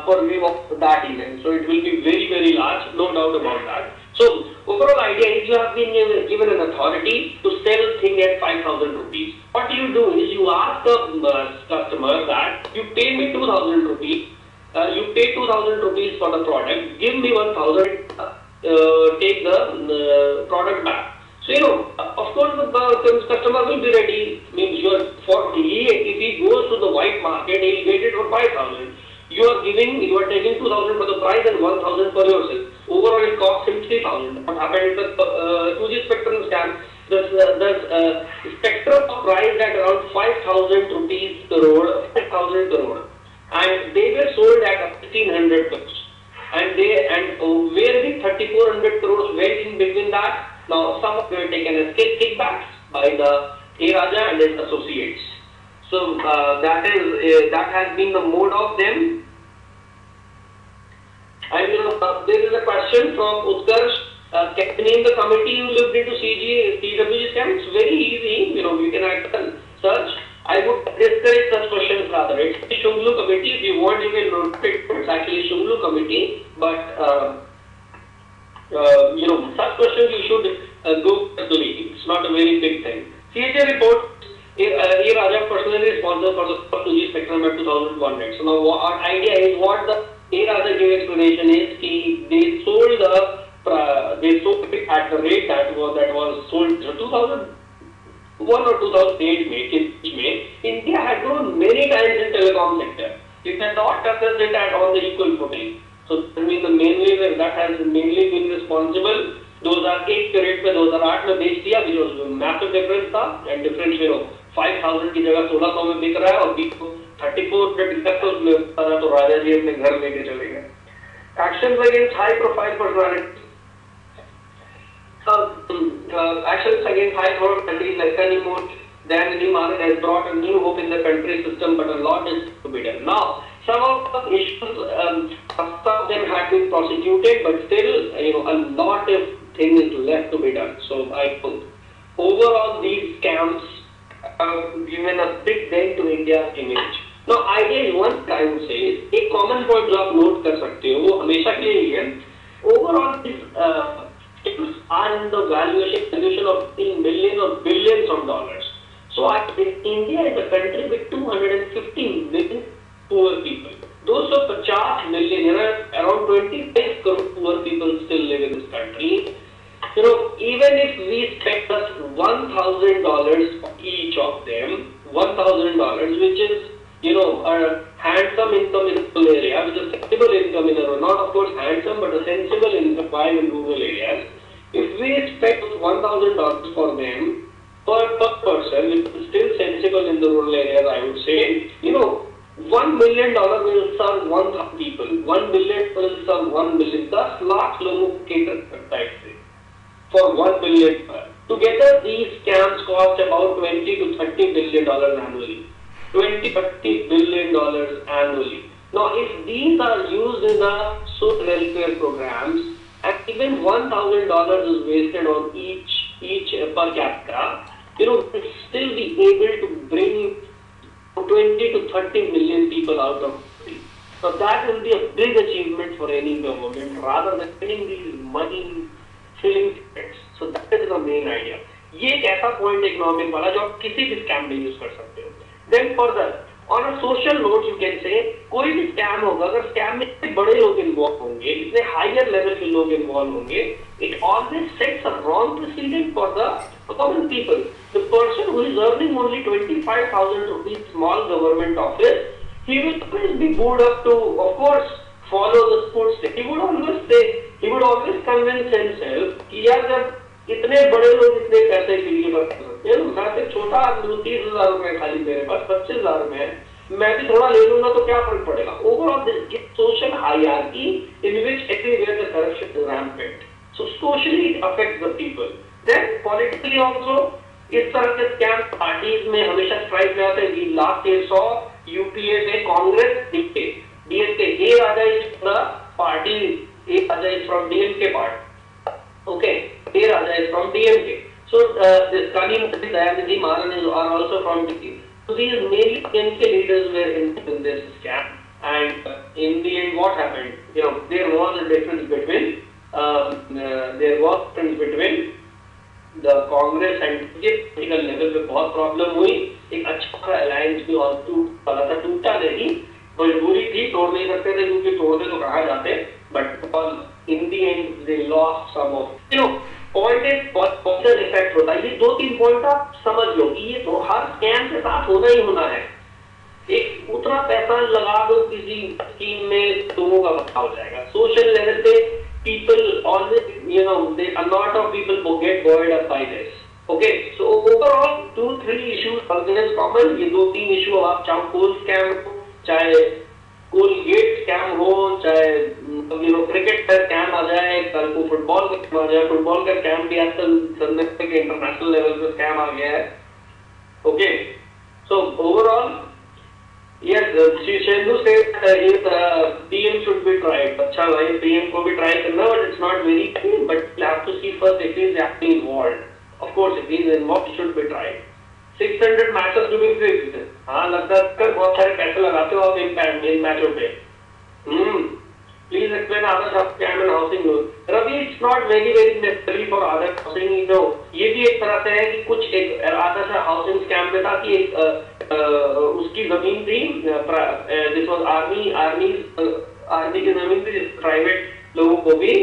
purview of that event. So it will be very, very large, no doubt about that. So overall idea is you have been given an authority to sell thing at 5,000 rupees. What you do is you ask the customer that you pay me 2,000 rupees. You pay 2,000 rupees for the product. Give me 1,000. Take the product back. So, of course, the customer will be ready. Means if he goes to the white market, he will get it for 5,000. You are taking 2,000 for the price and 1,000 for yourself. Overall, it costs him 3,000. What happened is the 2G spectrum scam. The spectrum priced at around 5,000 rupees crore, 5,000 crore, and they were sold at 1,500 crores. And where the 3,400 crores went in between that. Now, some of them were taken as kickbacks by the A Raja and his associates. So that has been the mode of them. And there is a question from Utkarsh. Can you name the committee you looked into CWG scam? It's very easy. You can actually search. I would discourage such questions rather. It's the Shunglu committee. If you want, you can note it. It's actually Shunglu committee. But such questions you should go personally. It's not a very big thing. CHA report. A Raja personally responsible for the 2G spectrum at 2,100. So now our idea is what the A Raja gave explanation is they sold it at the rate that was sold 2001 or 2008 May. India had grown many times in telecom sector. It had not assessed it on the equal footing. So that has mainly been responsible. Those are 8 crore पे 2008 में बेच दिया, which was massive difference था, and difference 5,000 की जगह 1,600 में बिक रहा है और 34 पे बिकता है उसमें तो राजा जी अपने घर लेके चले गए. Actions against high profile personalities. Actions against high profile personalities like Kanimut, Dan Liman has brought a new hope in the country system, but a lot is to be done. Now, some of the issues, some of them have been prosecuted, but still, a lot of things is left to be done. So I think overall these scams have given a big dent to India's image. Now, idea is one time says, a common point जो आप note कर सकते हो, वो हमेशा के लिए ही है. Overall, these scams are in the valuation of millions or billions of dollars. So I think India is a country with 215 million poor people. Those of 50 million, around 25 crore poor people still live in this country. Even if we spend just $1,000 for each of them, $1,000, which is, a handsome income in rural area, which is a sensible income in a, not of course handsome, but a sensible income in rural areas. If we spend $1,000 for them per person, which is still sensible in the rural areas, I would say, $1 million will serve 1,000 people. $1 billion will serve 1 million. 10 lakh लोगों को cater करता है इससे. For 1 billion. Together, these scams cost about $20 to $30 billion annually. $20-30 billion annually. Now, if these are used in the social welfare programs, and even $1,000 is wasted on each per capita, we'll still be able to bring 20 to 30 million people out of poverty. So that will be a big achievement for any government rather than getting these money filling tickets. So that is the main idea. ये एक ऐसा point economic वाला जो आप किसी भी scam में use कर सकते हो. Then further, on a social note, you can say कोई भी scam होगा, अगर scam में इतने बड़े लोग involved होंगे, इतने higher level के लोग involved होंगे, it always sets a wrong precedent for the common people. The person who is earning only 25,000 rupees small government office, he will always be good up to, of course, follow the sports. He would always convince himself कि यार जब इतने बड़े लोग इतने पैसे के लिए बात करते हैं, मैं से छोटा आदमी 30,000 रुपए खाली मेरे पास 25,000 में है, मैं भी थोड़ा ले लूंगा तो क्या फर्क पड़ेगा. Overall, this social hierarchy in which everywhere the corruption is rampant. So socially it affects the people. Then politically also, इस तरह के स्कैम पार्टीज में हमेशा स्ट्राइक में आते हैं. We last year saw UPA में Congress DMK. A Raja is the party. A Raja is from DMK part. Okay, A Raja is from DMK. So this Kani Mukti, Dayanidhi Maran are also from DK. So these mainly PMK leaders were in this scam. And in the end, what happened? You know, there was a difference between the Congress and political level पे बहुत problem हुई. एक अच्छा सा alliance भी और टूटा नहीं. मजबूरी थी, तोड़ नहीं सकते थे क्योंकि तोड़ते तो कहाँ जाते. But in the end, they lost some of. You know, point एक पॉजिटिव इफेक्ट होता है. ये 2-3 पॉइंट आप समझ लो कि ये तो हर स्कैम के साथ होना ही होना है. एक उतना पैसा लगा दो किसी स्कीम में, लोगों का भला हो जाएगा. सोशल लेवल पे people always, you know, a lot of people get buoyed up by this. Okay, so overall 2-3 issues always common. ये 2-3 इशू आप चाहे कोल स्कैम हो, चाहे कोलगेट स्कैम हो, चाहे क्रिकेट का स्कैम आ जाए, कल को फुटबॉल का स्कैम आ जाए. फुटबॉल का स्कैम भी आजकल संदर्भ के इंटरनेशनल लेवल पे स्कैम आ गया है. Okay, so overall yes, Shendu said if PM should be tried. अच्छा भाई, PM को भी try करना, but it's not very clear. But you have to see first if he is actually involved. Of course, if he is involved, it should be tried. 600 matches to be fixed. हाँ, लगता है बहुत सारे पैसे लगाते हो आप इन मैचों पे. Please explain other scam and housing loan. Ravi, it's not very necessary for other housing. No, ये भी एक तरह से है कि कुछ एक other housing scam में था कि एक उसकी जमीन थी. This was आर्मी की जमीन थी, प्राइवेट लोगों को भी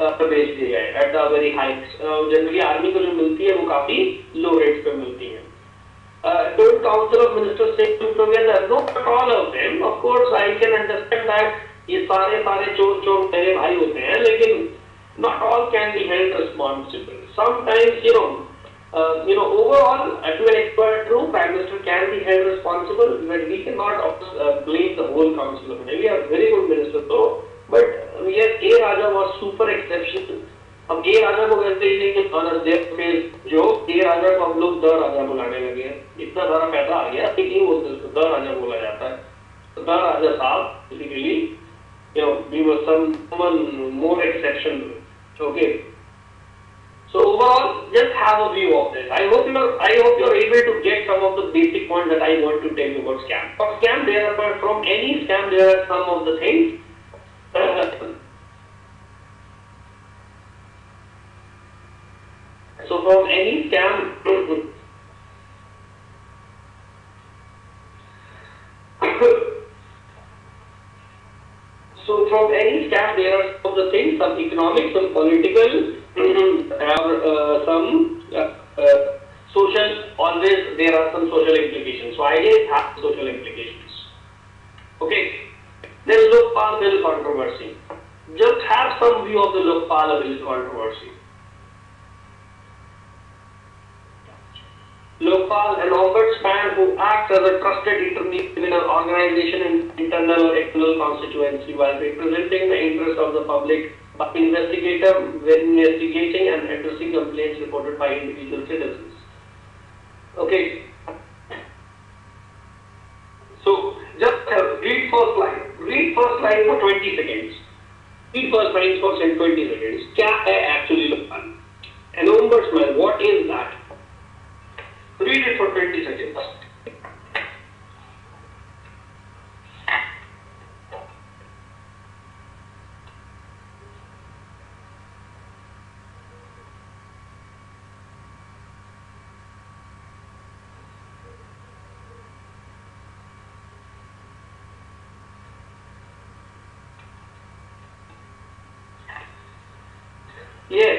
बेच दिया है at the very high. Generally army को जो मिलती है वो काफी लो रेट्स पे मिलती है. Don't Council of Ministers say together? No, not all of them. Of course, I can understand that. ये सारे चोर मेरे भाई होते हैं, लेकिन not all can be held responsible. Sometimes, overall, to an expert, true, Prime Minister can be held responsible, but we cannot blame the whole Council of India. We are very good ministers, though, but yes, A. Raja was super exceptional. अब A. Raja को कहते हैं कि जो A. Raja को हम लोग the राजा बुलाने लगे, इतना सारा पैसा आ गया, लेकिन वो द राजा बोला जाता है. तो द राजा साहब basically, we were someone more exceptional. Okay. So overall, just have a view of this. I hope you're able to get some of the basic points that I want to tell you about scam. For scam, from any scam, there are some of the things. So from any scam, there are some of the things, some economic, some political, some social. Always there are some social implications. So ideas have social implications. Okay. Then Lokpal bill controversy. Just have some view of the Lokpal bill controversy. Lokpal, an ombudsman who acts as a trusted intermediary in an organization in internal or external constituency while representing the interests of the public by investigating and addressing complaints reported by individual citizens. Okay. So, just read first line. Read first line for 20 seconds. Read first line for 20 seconds. क्या है actually Lokpal? An ombudsman, what is that? Read it for 20 seconds. Yes.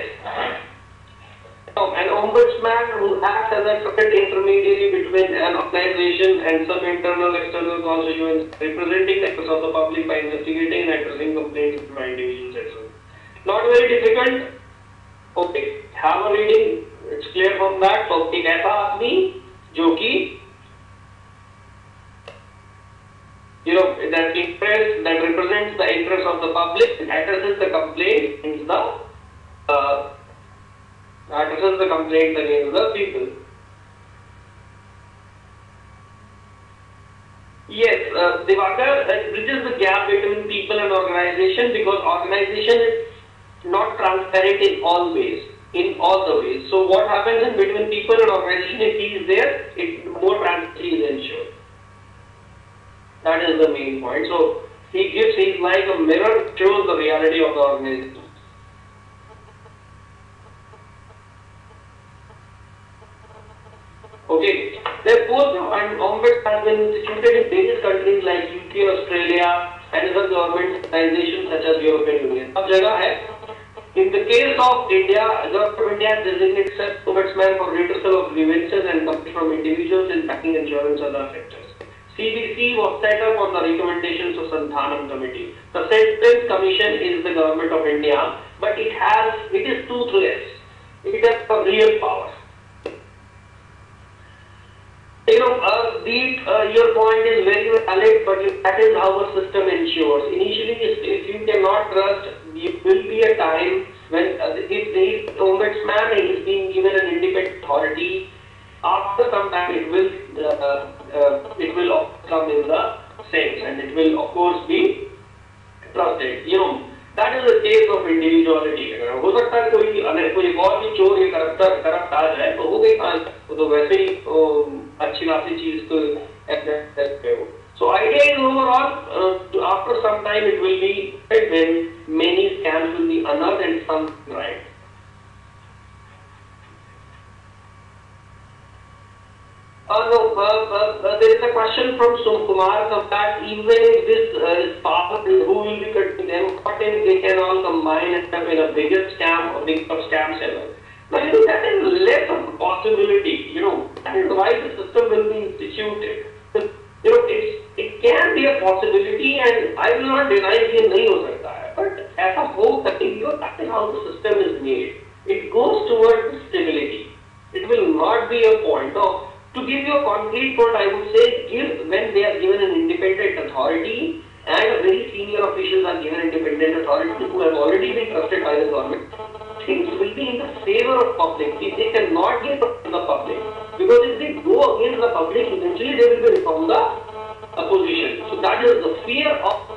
An ombudsman who acts as a trusted intermediary between an organization and some internal external constituents, representing the interests of the public by investigating and addressing complaints by individuals, etc. Not very difficult. Okay, have a reading. It's clear from that. So, एक ऐसा आदमी जो कि that represents the interests of the public, addresses the complaint against the people. Yes, Divakar, it bridges the gap between people and organization because organization is not transparent in all ways. in all the ways. So what happens in between people and organization, if he is there, more transparency is ensured. That is the main point. So he's like a mirror, shows the reality of the organization. Okay, therefore, and ombuds have been instituted in various countries like UK, Australia, and other government organizations such as European Union. अब जगह है. In the case of India, the government of India has designated such ombudsman for redressal of grievances and complaints from individuals in banking, insurance, and other sectors. CBC was set up on the recommendations of Santhanam Committee. The Citizens Commission is the government of India, but it is toothless. It has a real power. Your point is very valid, but that is how a system ensures. Initially, if you cannot trust, there will be a time when if the ombudsman is being given an independent authority, after some time it will come in the sense, and it will of course be trusted. That is the case of individuality. हो सकता है कोई और भी चोर या corrupt आ जाए तो हो गई वो तो वैसे ही अच्छी खासी चीज तो हो. So idea is overall after some time it will be when many scams will be unearthed and some right. There is a question from Kumar that even if this is powerful, who will be cutting them? What if they can all combine and have in a bigger scam or bigger scam seller? Now, that is less of a possibility. That is why the system will be instituted. It can be a possibility, and I will not deny it नहीं हो सकता है. But ऐसा हो सकेगा, that is how the system is made. It goes towards stability. It will not be a point of. To give you a concrete point, I would say when they are given an independent authority and very senior officials are given independent authority who have already been trusted by the government, things will be in the favor of public. They cannot get from the public, because if they go against the public, eventually they will be from the opposition. So that is the fear of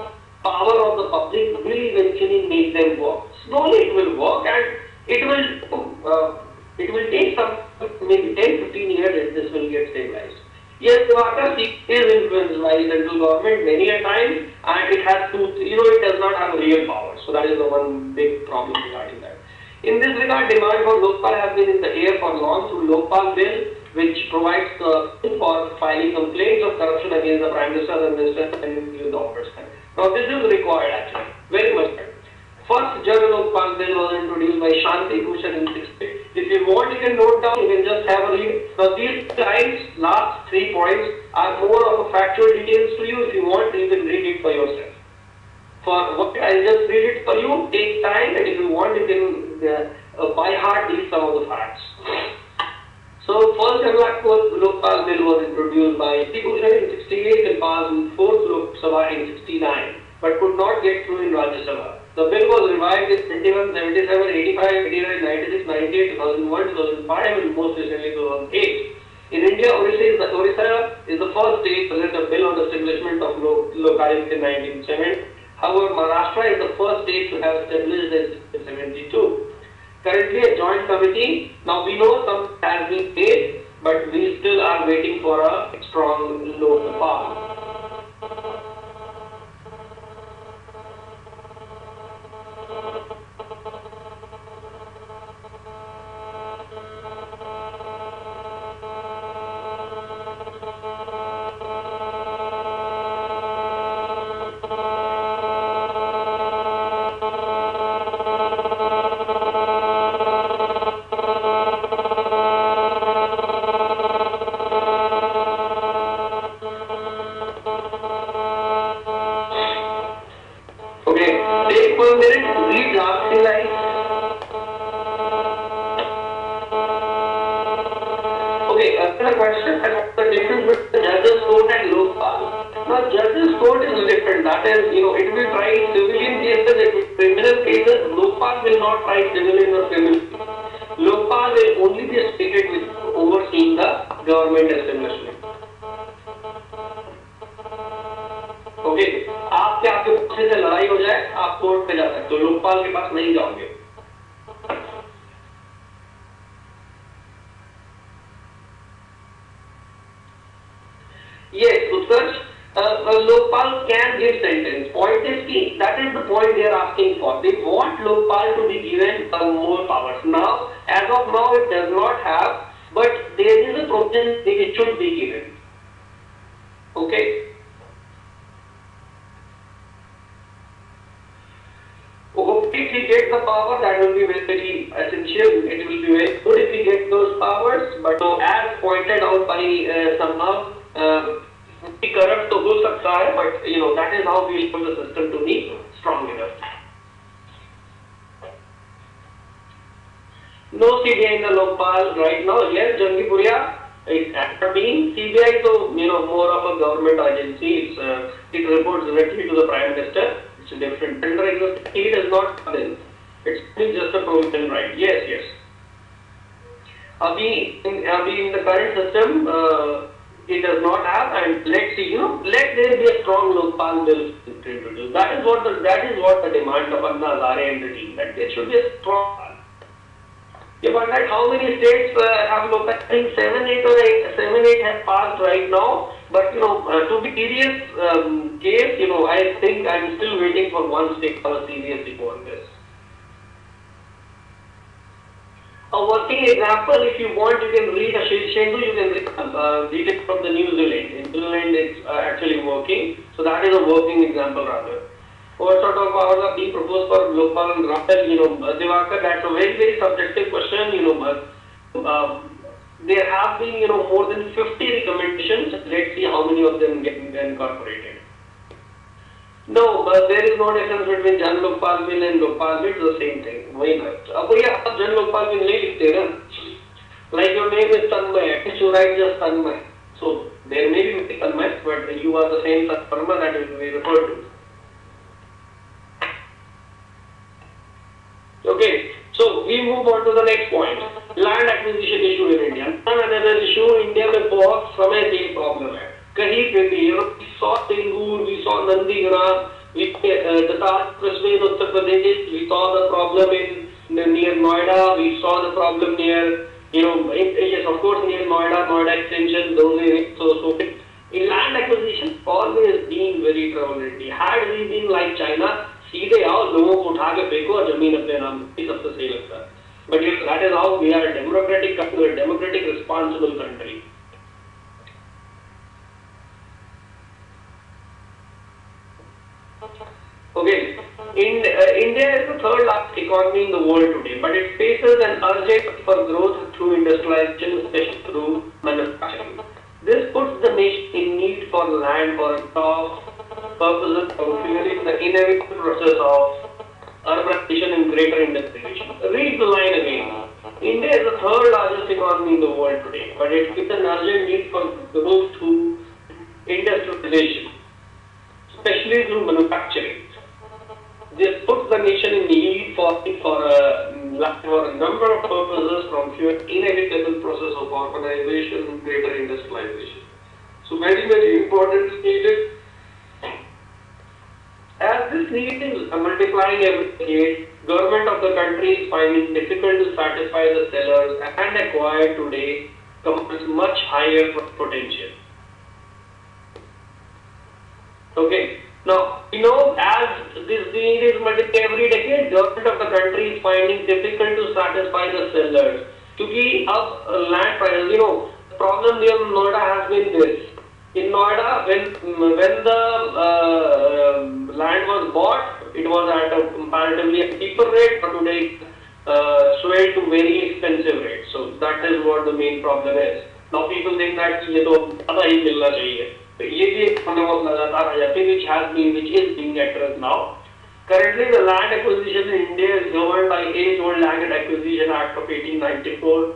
power of the public will eventually make them work. Slowly it will work, and it will take some maybe 10-15 years that this will get stabilized. Yes, Diwakar is influenced by the central government many a time, and it has to, it does not have real power. So that is the one big problem regarding that. In this regard, demand for Lokpal has been in the air for long through Lokpal Bill, which provides for filing complaints of corruption against the Prime Minister and Minister and the Ombudsman. Now this is required actually, very much. First Jal Lokpal Bill was introduced by Shanti Bhushan in 60. If you want, you can note down, you can just have a read. Now these lines, last 3 points, are more of a factual details to you. If you want, you can read it for yourself. For what I'll just read it for you, take time, and if you want, you can by heart these some of the facts. So first Lokpal Bill was introduced by Shanti Bhushan in 68 and passed in 4th Lok Sabha in 69, but could not get through in Rajya Sabha. The bill was revised in 21, 77, 85, 89, 96, 98, 2001, 2005, and most recently 2008. In India, Orissa is the first state to present a bill on the establishment of locality in 1970. However, Maharashtra is the first state to have established it in 1972. Currently, a joint committee. Now we know some has been made, but we still are waiting for a strong local power. Yes, Utkarsh, Lokpal can give sentence. Point is key. That is the point they are asking for. They want Lokpal to be given more powers. Now, as of now, it does not have, but there is a provision it should be given. Okay. If we get the power, that will be very essential. It will be very good if we get those powers. But as pointed out by somehow, corrupt to हो सकता है, but that is how we want the system to be strong enough. No CBI in the Lokpal right now. Yes, Jangipuria. It's after being CBI, so more of a government agency. It reports directly to the Prime Minister. It's a different tender existing. He does not come in. It's just a provision right. Yes, yes. Abhi in the current system, it does not have, and let's see, let there be a strong Lokpal bill introduced. That is what the demand of Anna Hazare and the team, that there should be a strong. You wonder how many states have Lokpal? I think 7, 8 have passed right now. But to be serious case, I think I'm still waiting for one state for a serious report on this. A working example, if you want, you can read Shendu, you can read it from the New Zealand. In New Zealand, it's actually working. So that is a working example rather. What sort of powers are being proposed for Lokpal and Rahul? Divakar, that's a very, very subjective question. There have been, more than 50 recommendations. Let's see how many of them get incorporated. No, but there is no difference between Jan Lokpal bill and Lokpal bill. It's the same thing. Why not? Ab Jan Lokpal bill nahi likhte na. Like your name is Tanmay, you write just Tanmay. So there may be Tanmay, but you are the same Tanmay that will be referred to. Okay, so we move on to the next point. Land acquisition issue in India. Another issue, India में बहुत समय से ये problem है. कहीं पे भी, we saw Singur, we saw Nandigram, the Taj Expressway in Uttar Pradesh, we saw the problem near Noida, we saw the problem near, yes, of course, near Noida extension, those areas. So in land acquisition, always been very trouble. Had we been like China, सीधे आओ लोगों को उठा के फेंको और जमीन अपने नाम पे सबसे सही लगता है. But yes, that is how we are a democratic country, a democratic responsible country. Okay, India is the third largest economy in the world today, but it faces an urgent for growth through industrialization, especially through manufacturing. This puts the nation in need for land for jobs purposes of fueling the inevitable process of urbanization and greater industrialization. Read the line again. India is the third largest economy in the world today, but it faces an urgent need for growth through industrialization, especially through manufacturing. This puts the nation in need for a number of purposes, from inevitable process of urbanization and greater industrialization. So very, very important is needed. As this need is multiplying every decade, government of the country is finding it difficult to satisfy the sellers and acquire today commands much higher potential. Okay. Now, as this need is multiplying every decade, government of the country is finding difficult to satisfy the sellers. Because अब land prices, the problem near Noida has been this. In Noida, when the land was bought, it was at a comparatively cheaper rate, but today swelled to very expensive rates. So that is what the main problem is. Now people think that ये तो ज़्यादा ही मिलना चाहिए. ये भी एक बहुत लगातार आ जाती है, which is being addressed now. Currently, the land acquisition in India is governed by Age-Old Land Acquisition Act of 1894,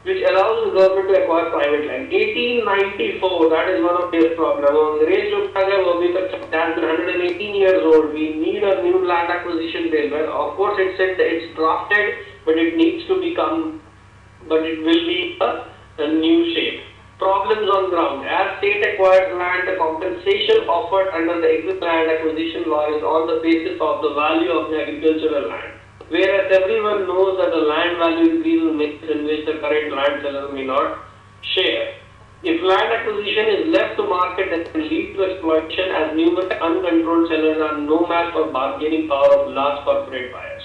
which allows the government to acquire private land. 1894, that is one of their problems. Race has been 118 years old. We need a new land acquisition bill. Well, of course, it's drafted, but it needs to become, but it will be a new shape. Problems on ground. As state acquires land, the compensation offered under the existing land acquisition law is on the basis of the value of the agricultural land. Whereas everyone knows that the land value increases in which the current land seller may not share. If land acquisition is left to market, that can lead to exploitation as numerous uncontrolled sellers are no match for bargaining power of large corporate buyers.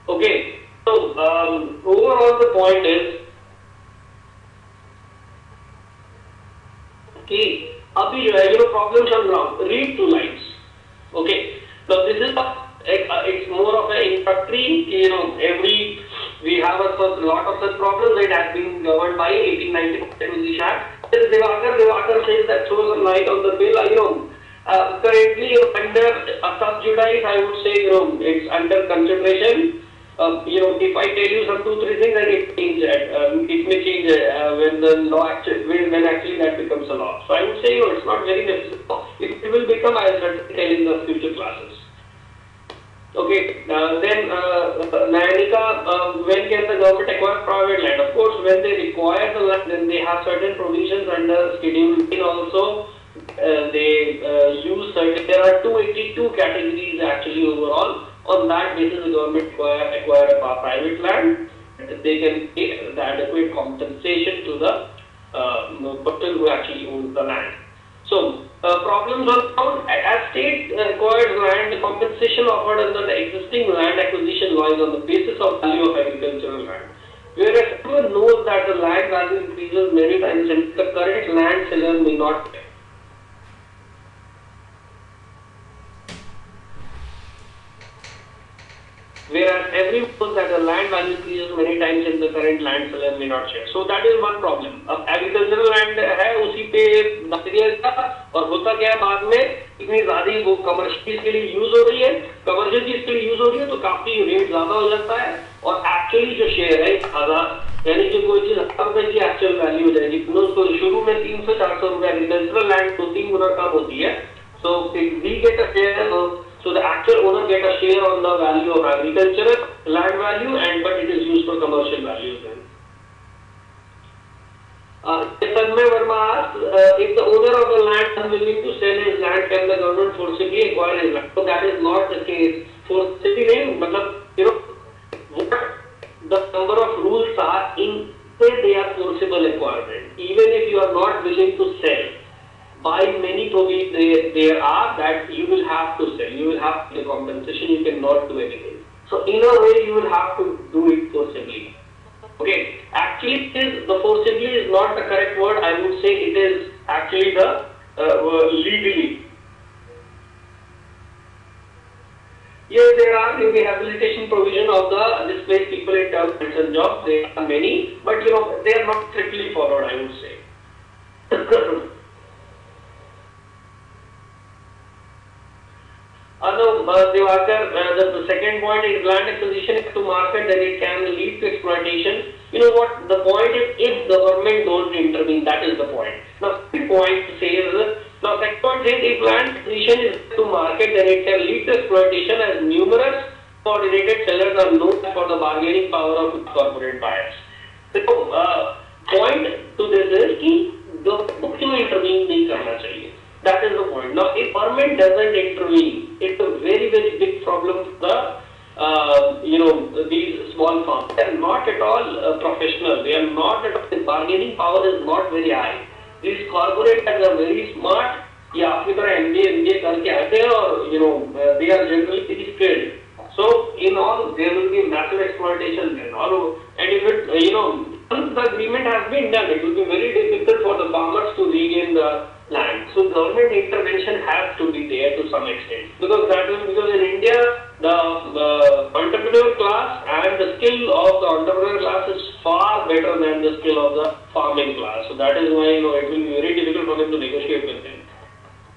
Okay, so overall the point is कि अभी जो है problems on ground, read two lines. Okay, so this is it's more of an introductory. We have a lot of such problems. It has been governed by 1894 Acquisition Act. Devakar says that throws some light on the bill. Currently under a sub judice, I would say it's under consideration. If I tell you some 2-3 things, then it may change when the law when actually that becomes a law. So I would say it's not very necessary. It will become, I'll tell in the future classes. Okay, then Nayanika, when can the government acquire private land? Of course, when they require the land, then they have certain provisions under Schedule 9 also. They use certain, there are 282 categories actually overall. On that basis, the government acquire a private land. They can pay the adequate compensation to the person who actually owns the land. So, problems are found as state acquires land, the compensation offered under the existing land acquisition law is on the basis of value of agricultural land. Whereas everyone knows that the land value increases many times and the current land seller may not. Whereas everyone knows that the land value increases many times and the current land seller may not share. So that is one problem. अब agricultural land है उसी पे material का और होता क्या है बाद में इतनी ज़्यादा वो commercial चीज़ के लिए use हो रही है, commercial चीज़ के लिए use हो रही है तो काफी rate ज़्यादा हो जाता है और actually जो share है ज़्यादा यानी कि कोई चीज़ 1000 रुपए की actual value हो जाएगी उसको शुरू में 300-400 रुपए agricultural land 2-3 गुना कम होती है. So we get a share. So the actual owner get a share on the value of agricultural land value, but it is used for commercial values then. Tanmay Verma asked, if the owner of the land is willing to sell his land, can the government forcibly acquire his land? So that is not the case. Forcibly, what the number of rules are in they are forcible acquirement. Even if you are not willing to sell, by many provisions there are that you will have to sell, you will have the compensation, you cannot do anything. So in a way you will have to do it forcibly. Okay, actually the forcibly is not the correct word, I would say it is actually the legally. Yes, there are the rehabilitation provision of the displaced people in terms and jobs, there are many, but they are not strictly followed, I would say. The second point is land acquisition to market, then it can lead to exploitation. You know what? The point is if government don't intervene, that is the point. Now, second point says, if land acquisition is to market, then it can lead to exploitation as numerous coordinated sellers are known for the bargaining power of corporate buyers. So, point to this is कि government क्यों intervene नहीं करना चाहिए? That is the point. Now, if government doesn't intervene, it's a very, very big problem for the, these small farms. They are not at all professional. They are not at all, the bargaining power is not very high. These corporates are very smart. या आपकी तरह MBA करके आते हैं और they are generally very skilled. So, in all, there will be massive exploitation and all. And if it, once the agreement has been done, it will be very difficult for the farmers to regain the land. So government intervention has to be there to some extent because in India the entrepreneur class and the skill of the entrepreneur class is far better than the skill of the farming class. So that is why it will be very difficult for them to negotiate with them.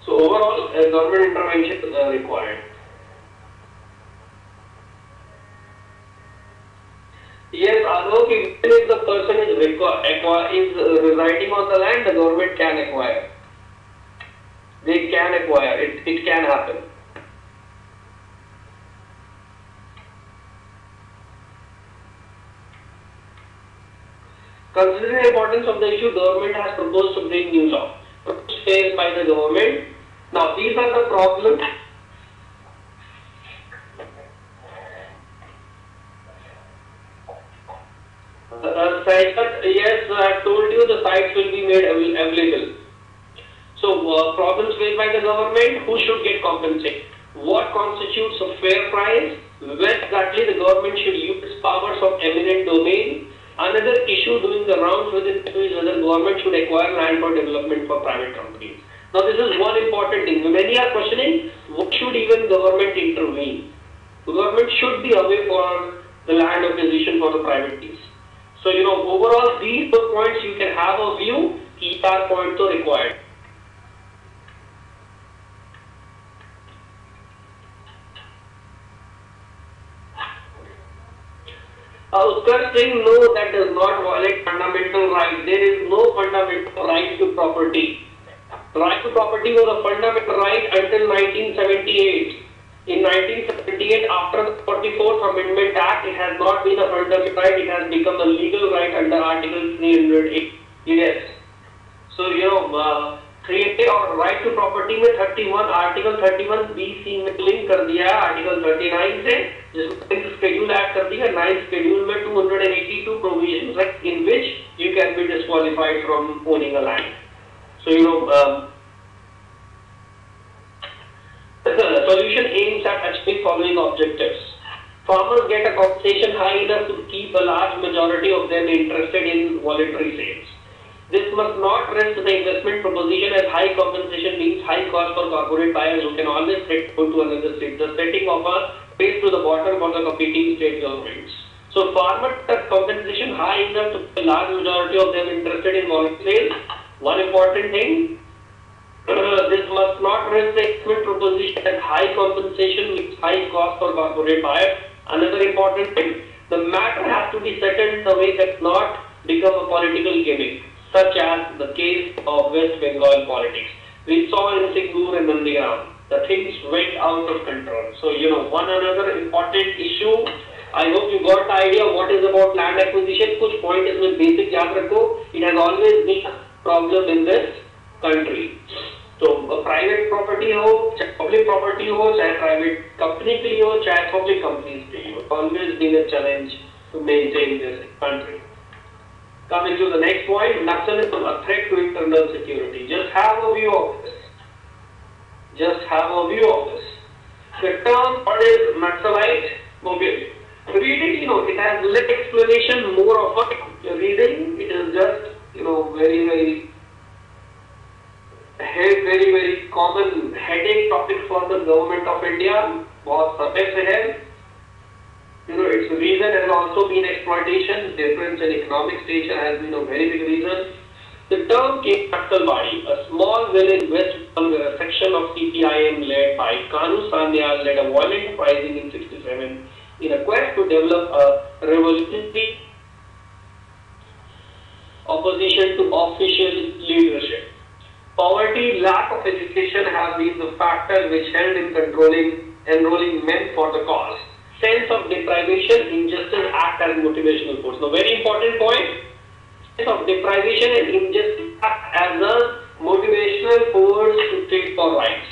So overall, government intervention is required. Yes, although if the person is residing on the land, the government can acquire. They can acquire, it can happen. Considering the importance of the issue, government has proposed to bring new law. Faced by the government. Now these are the problems. Such Yes, I have told you the sites will be made available. So, problems faced by the government, who should get compensated? What constitutes a fair price? When exactly the government should use its powers of eminent domain? Another issue doing the rounds within is whether government should acquire land for development for private companies. Now, this is one important thing. Many are questioning, what should even government intervene? The government should be away for the land acquisition for the private piece. So, overall, these 2 points you can have a view, each are points are required. Utkarsh Singh, no, that does not violate fundamental right. There is no fundamental right to property. Right to property was a fundamental right until 1978. In 1978, after the 44th Amendment Act, it has not been a fundamental right, it has become a legal right under Article 308. Yes. So, created और right to property में 31 article 31B में link कर दिया है article 39 से, जिसमें schedule add कर दिया 9th schedule में 282 provisions in which you can be disqualified from owning a land. So the solution aims at achieving following objectives. Farmers get a compensation high enough to keep a large majority of them interested in voluntary sales. This must not rest the investment proposition, as high compensation means high cost for corporate buyers who can always go to another state, the setting of a race to the bottom for the competing state governments. So farmers get compensation high enough to keep a large majority of them interested in voluntary sales. One important thing, this must not rest the investment proposition, as high compensation means high cost for corporate buyers. Another important thing, the matter has to be settled in a way that not become a political gimmick, such as the case of West Bengal politics. We saw in Singur and Nandigram, the things went out of control. So, one another important issue. I hope you got the idea what is about land acquisition. Kuch point is with basic yaad rakho. It has always been a problem in this country. So, private property ho, public property ho, chahe private company ke liye ho, chahe public companies ke liye ho. Always been a challenge to maintain this country. Coming to the next point, Naxalism, a threat to internal security. Just have a view of this. Just have a view of this. The term, what is Naxalite? Okay. Reading, it has less explanation, more of a reading. It is just, very common headache topic for the government of India. बहुत समय से है. Its reason has also been exploitation. Difference in economic stature has been a very big reason. The term came Naxalbari, a small village in West Bengal where a section of CPIM led by Kanu Sanyal led a violent uprising in 1967 in a quest to develop a revolutionary opposition to official leadership. Poverty, lack of education have been the factor which held in enrolling men for the cause. Sense of deprivation, injustice act as motivational force. Now, very important point. Sense of deprivation and injustice act as a motivational force to fight for rights.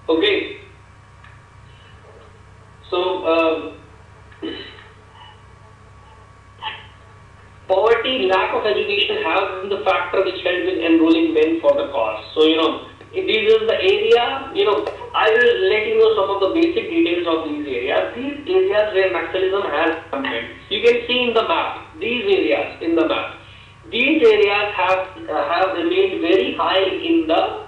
Okay. So, poverty, lack of education have been the factor which helped in enrolling men for the cause. So, this is the area, I will let you know some of the basic details of these areas. These areas where Naxalism has happened, you can see in the map, these areas in the map. These areas have remained very high in the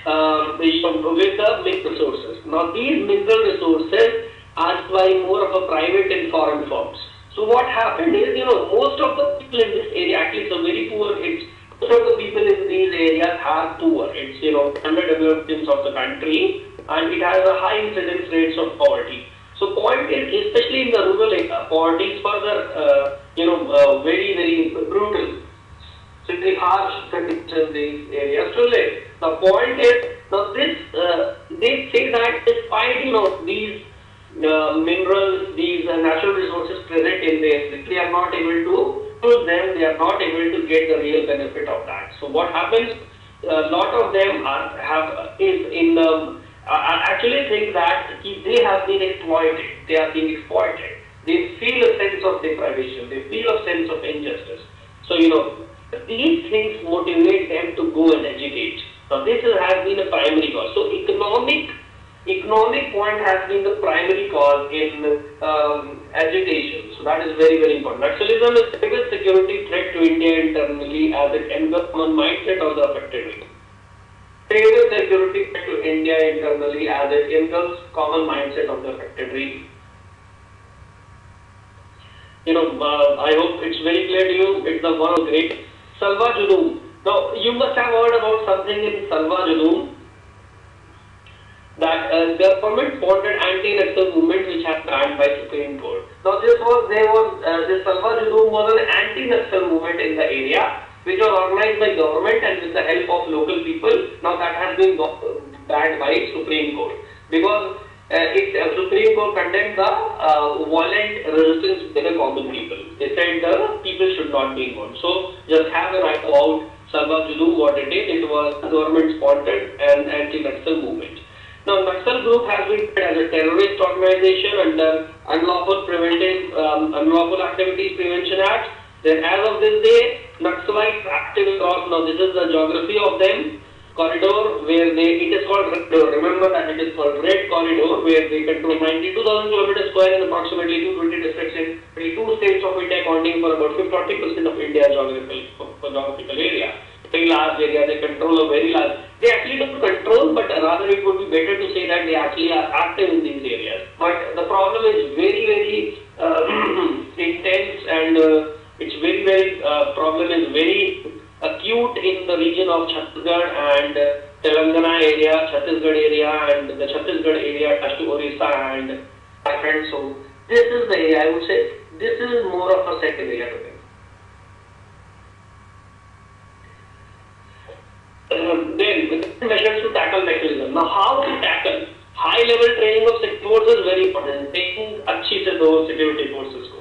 with the mineral resources. Now, these mineral resources are by more of a private and foreign firms. So, what happened is, most of the people in this area, at least the very poor, most of the people in these areas are poor. It's, underdeveloped regions of the country, and it has a high incidence rates of poverty. So, point is, especially in the rural area, poverty is further, very, very brutal. So, very harsh conditions in these areas to live. The point is, now this, they say that despite, these minerals, these natural resources present in this, they are not able to use them, they are not able to get the real benefit of that. So what happens, a lot of them actually think that they have been exploited. they are being exploited. They feel a sense of deprivation. They feel a sense of injustice. So, these things motivate them to go and agitate. Now, this has been a primary cause. So, economic point has been the primary cause in agitation. So, that is very, very important. Naxalism is the biggest security threat to India internally as it engulfs common mindset of the affected region. Biggest security threat to India internally as it engulfs common mindset of the affected region. I hope it's very clear to you. It's the one of great Salwa Judum. Now, you must have heard about something in Salwa Judum, that the government sponsored anti-Naxal movement which has banned by Supreme Court. Now, this Salwa Judum was an anti-Naxal movement in the area, which was organized by government and with the help of local people. Now, that has been banned by Supreme Court because Supreme Court condemned the violent resistance by the common people. They said the people should not be involved. So, just have a right about Salwa Judum, what it is. It was government-sponsored and anti-Naxal movement. Now, Naxal group has been treated as a terrorist organization under Unlawful Activities Prevention Act. Then, as of this day, Naxalites active across. Now, this is the geography of them. Corridor where it is called Red Corridor. Remember that it is called Red Corridor, where they control 92,000 kilometers square in approximately 220 districts in 22 states of India, accounting for about 40% of India's geographical area. Very large area, they control a very large. They actually don't control, but rather it would be better to say that they actually are active in these areas. But the problem is very, very intense, and it's very, very problem is very acute in the region of Chhattisgarh and Telangana area, Chhattisgarh area, and the Chhattisgarh area touched to Orissa and Jharkhand. So this is the area, I would say, this is more of a second area to them. Then measures to tackle Naxalism. Now, how to tackle? High-level training of security forces is very important. Taking अच्छी से दो security forces को.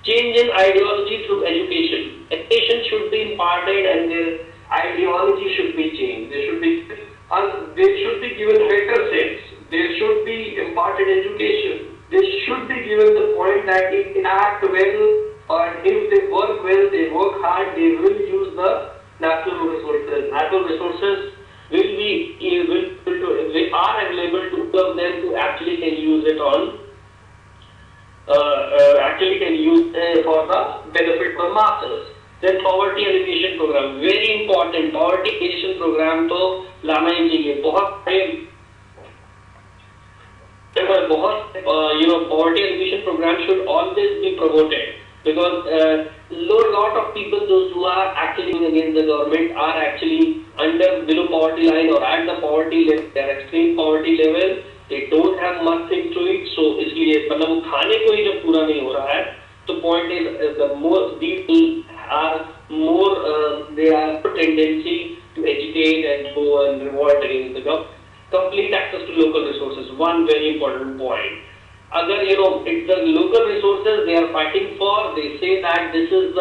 Change in ideology through education. Education should be imparted and their ideology should be changed. They should be given better sense. There should be imparted education. They should be given the point that if they act well or if they work well, they work hard, they will use the natural resources. Natural resources are available to all of them to actually can use it on for the benefit of masses. Then poverty alleviation program, very important. Poverty alleviation program तो लाना ही चाहिए. Poverty alleviation program should always be promoted because lot of people, those who are actually against the government, are actually below poverty line or at the poverty level. They are extreme poverty level. They don't have much things to eat. So इसलिए मतलब वो खाने को ही जब पूरा नहीं हो रहा है, the point is the more these people are more they have a tendency to agitate and go and revolt against the government. Complete access to local resources, one very important point. Agar it's the local resources they are fighting for, they say that this is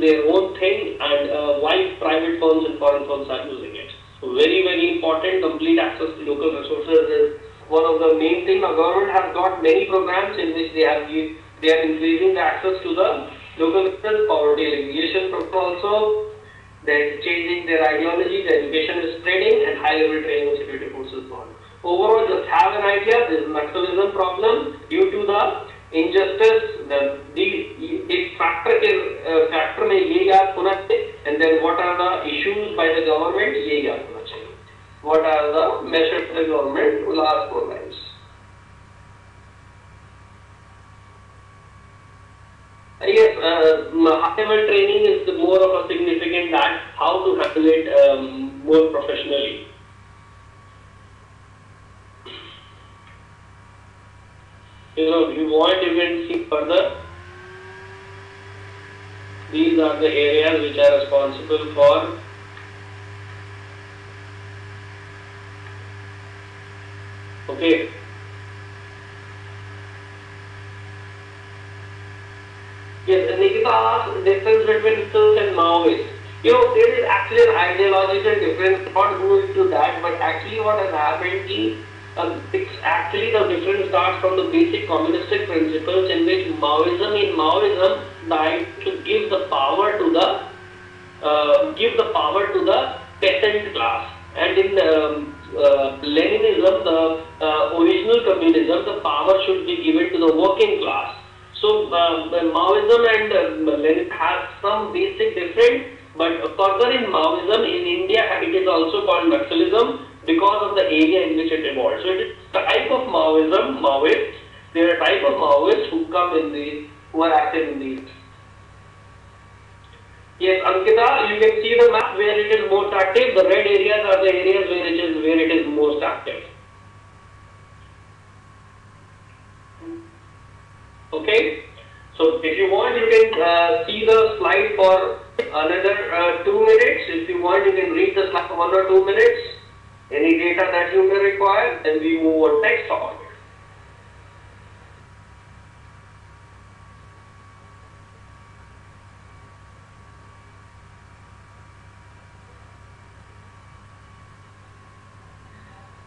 their own thing, and why private firms and foreign firms are using it. So very, very important. Complete access to local resources is one of the main things. The government has got many programs in which they are increasing the access to the local resources. Poverty alleviation program also. Then changing their ideology, the education is spreading, and high level training of security forces on. Overall, just have an idea. This is Naxalism problem due to the injustice. This factor में ये याद होना चाहिए. And then what are the issues by the government? ये याद होना चाहिए. What are the measures by the government? Last 4 lines. Yes, high-level training is more of a significant that how to handle it more professionally. If you want, you can see further. These are the areas which are responsible for okay. Yes, Nikita asked difference between Naxals and Maoists. There is actually an ideological difference. Not go into that, but actually what has happened is It's actually the difference starts from the basic communistic principles in which Maoism tried to give the power to the peasant class, and in Leninism, the original communism, the power should be given to the working class. So Maoism and Lenin have some basic difference, but further in Maoism in India it is also called Naxalism because of the area in which it evolved. So it is a type of Maoism, Maoists. They are a type of Maoists who are active in these. Yes, Ankita, you can see the map where it is most active. The red areas are the areas where it is most active. Okay, so if you want, you can see the slide for another 2 minutes. If you want, you can read the slide for 1 or 2 minutes. Any data that you may require, then we move on next topic.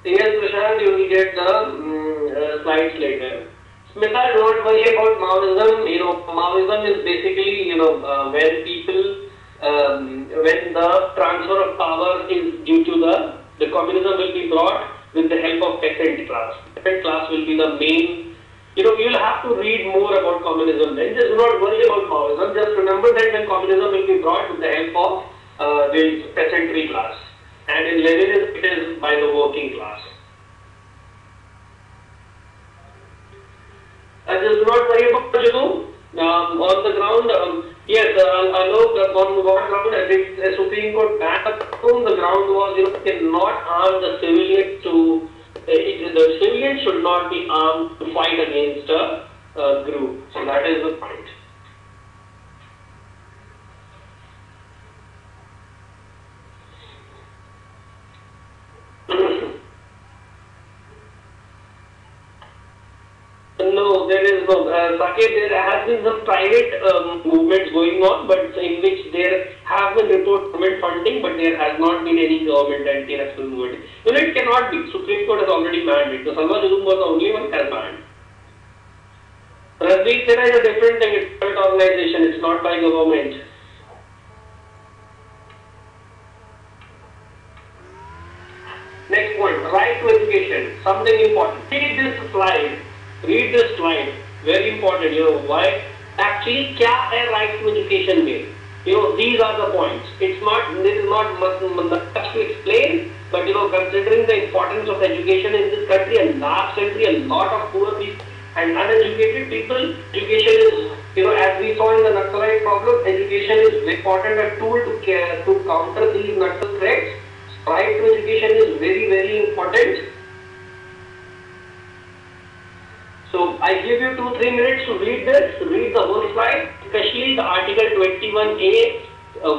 Yes, Prashant, you will get the slides later. Smita, don't worry about Maoism. Maoism is basically, when people, when the transfer of power is due to the communism will be brought with the help of peasant class. Peasant class will be the main, you'll have to read more about communism then. Just do not worry about Maoism. Just remember that when communism will be brought with the help of the peasantry class. And in Leninism, it is by the working class. Just do not worry about Janu. On the ground, yes, Alok, on what ground? The Supreme Court banned the ground was, cannot arm the civilians to, the civilians should not be armed to fight against a group. So that is the point. No, there is no. Saket, there has been some private movements going on, but in which there have been report government funding, but there has not been any government anti-national movement. It cannot be. Supreme Court has already banned it. The Salwa Judum was the only one that has banned. Ranveer Sena is a different thing. It's a private organization. It's not by government. Next point, right to education. Something important. Read this slide. Read this slide. Very important. Why? Actually, क्या है right to education में? These are the points. This is not much to explain, but considering the importance of education in this country, a large country, a lot of poor people and uneducated people, education is, as we saw in the Naxalite problem, education is very important, a tool to counter these Naxal threats. Right to education is very, very important. So I give you 2-3 minutes to read this, read the whole slide, especially the Article 21A,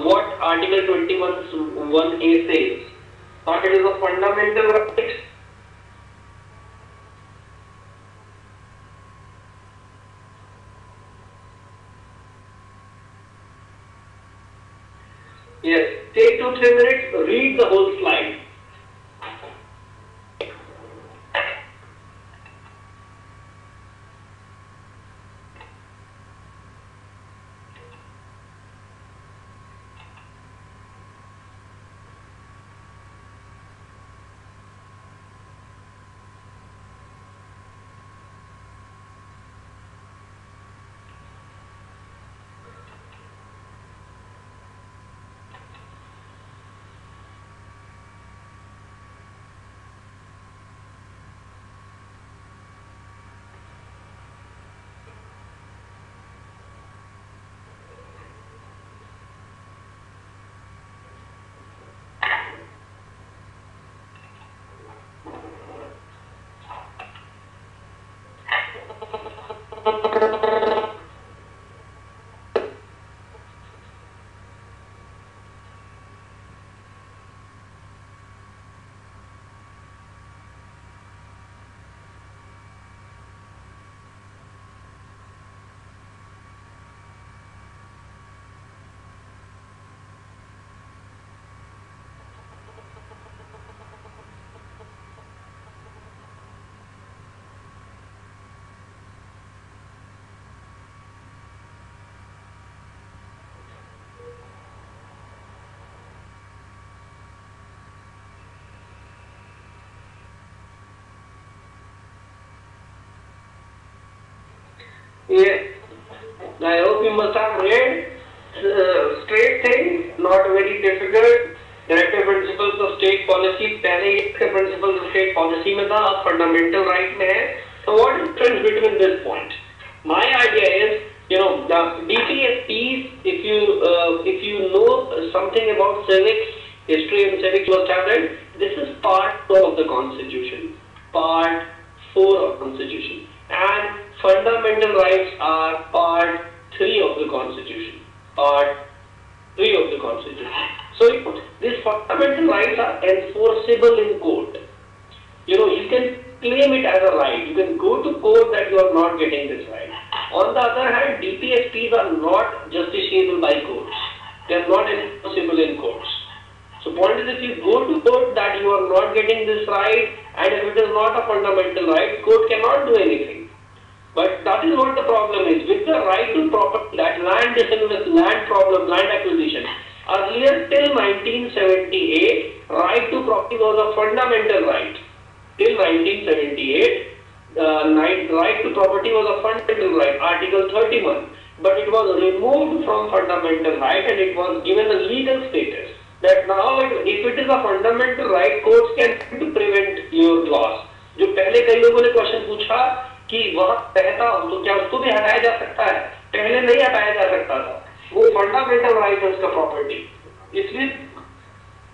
what Article 21A says. But it is a fundamental right. Yes, take 2-3 minutes, read the whole slide. Yeah, I hope you must have read straight thing, not very difficult. Directive principles of state policy. पहले ये principles of state policy में था, अब fundamental right में है. So what is the difference between this point? My idea is, the DPSPs. If you know something about civics, history and civics, you must have read. This is part 2 of the Constitution, part 4 of Constitution, and fundamental rights are part 3 of the Constitution. Part 3 of the Constitution. So these fundamental rights are enforceable in court. You can claim it as a right. You can go to court that you are not getting this right. On the other hand, DPSPs are not justiciable by courts. They are not enforceable in courts. So point is, if you go to court that you are not getting this right, and if it is not a fundamental right, court cannot do anything. But that is what the problem is. With the right to property, that land problem, land acquisition. Earlier till 1978, right to property was a fundamental right. Till 1978, right to property was a fundamental right, Article 31. But it was removed from fundamental right and it was given a legal status. That now, if it is a fundamental right, courts can prevent your loss. जो पहले कई लोगों ने question पूछा कि वह कहता हो तो क्या उसको भी हटाया जा सकता है? पहले नहीं हटाया जा सकता था. वो फंडामेंटल राइट है उसका प्रॉपर्टी. इसलिए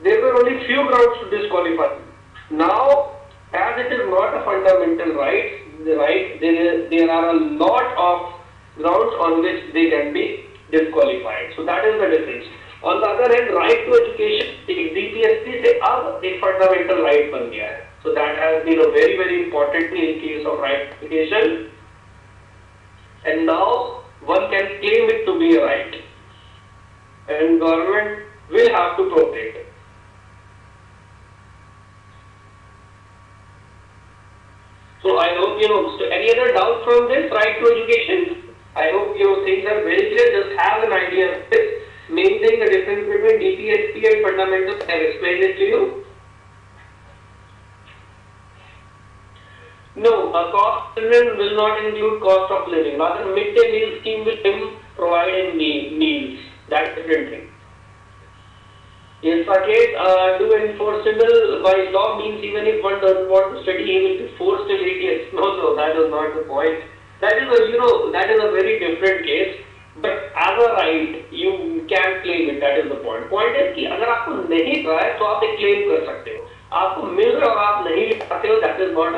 there were only few grounds to disqualify. Now, as it is not a fundamental right, there are a lot of grounds on which they can be disqualified. So that is the difference. On the other hand, right to education, DPSP से अब एक fundamental right बन गया है. So that has been a very, very important in case of right to education. And now one can claim it to be a right. And government will have to protect it. So I hope so any other doubt from this right to education? I hope things are very clear. Just have an idea of this. Main thing, the difference between DPSP and fundamentals, I have explained it to you. No, a cost of living will not include cost of living. Rather, midday meal scheme will provide in meals. That's a different thing. If a case do enforceable by law means even if one doesn't want to study, he will be forced till 8 years. No, that is not the point. That is a very different case. But as a right, you can claim it. That is the point. Point is कि अगर आपको नहीं पता है तो आप एक claim कर सकते हो. आपको मिल रहा है और आप नहीं पाते हो. That is not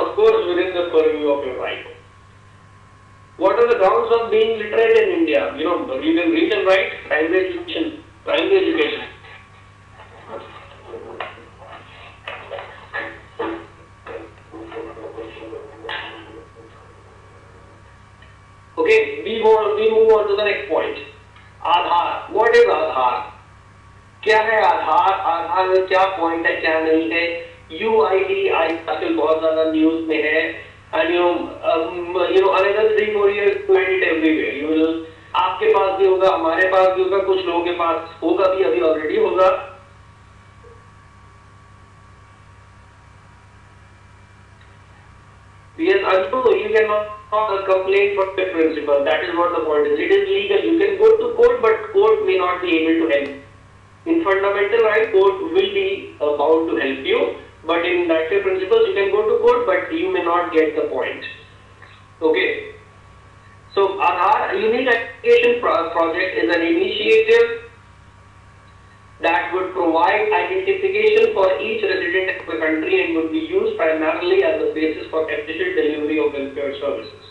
of course within the purview of your right. What are the grounds of being literate in India? You can read and write. Primary education. Okay, we move on to the next point. Aadhaar. What is Aadhaar? क्या है आधार? आधार में क्या point है, क्या नहीं है? UID आजकल बहुत ज्यादा न्यूज में है. And another 3-4 years you find it everywhere. आपके पास भी होगा, हमारे पास भी होगा, कुछ लोगों के पास होगा भी, अभी ऑलरेडी होगा. Yes, I know you cannot complain for the principle. That is what the point is. It is legal. You can go to court, but court may not be able to help. In fundamental right, court will be bound to help you. But in directive principles, you can go to court, but you may not get the point. Okay. So, Aadhaar Unique Identification Project is an initiative that would provide identification for each resident of the country and would be used primarily as a basis for efficient delivery of welfare services.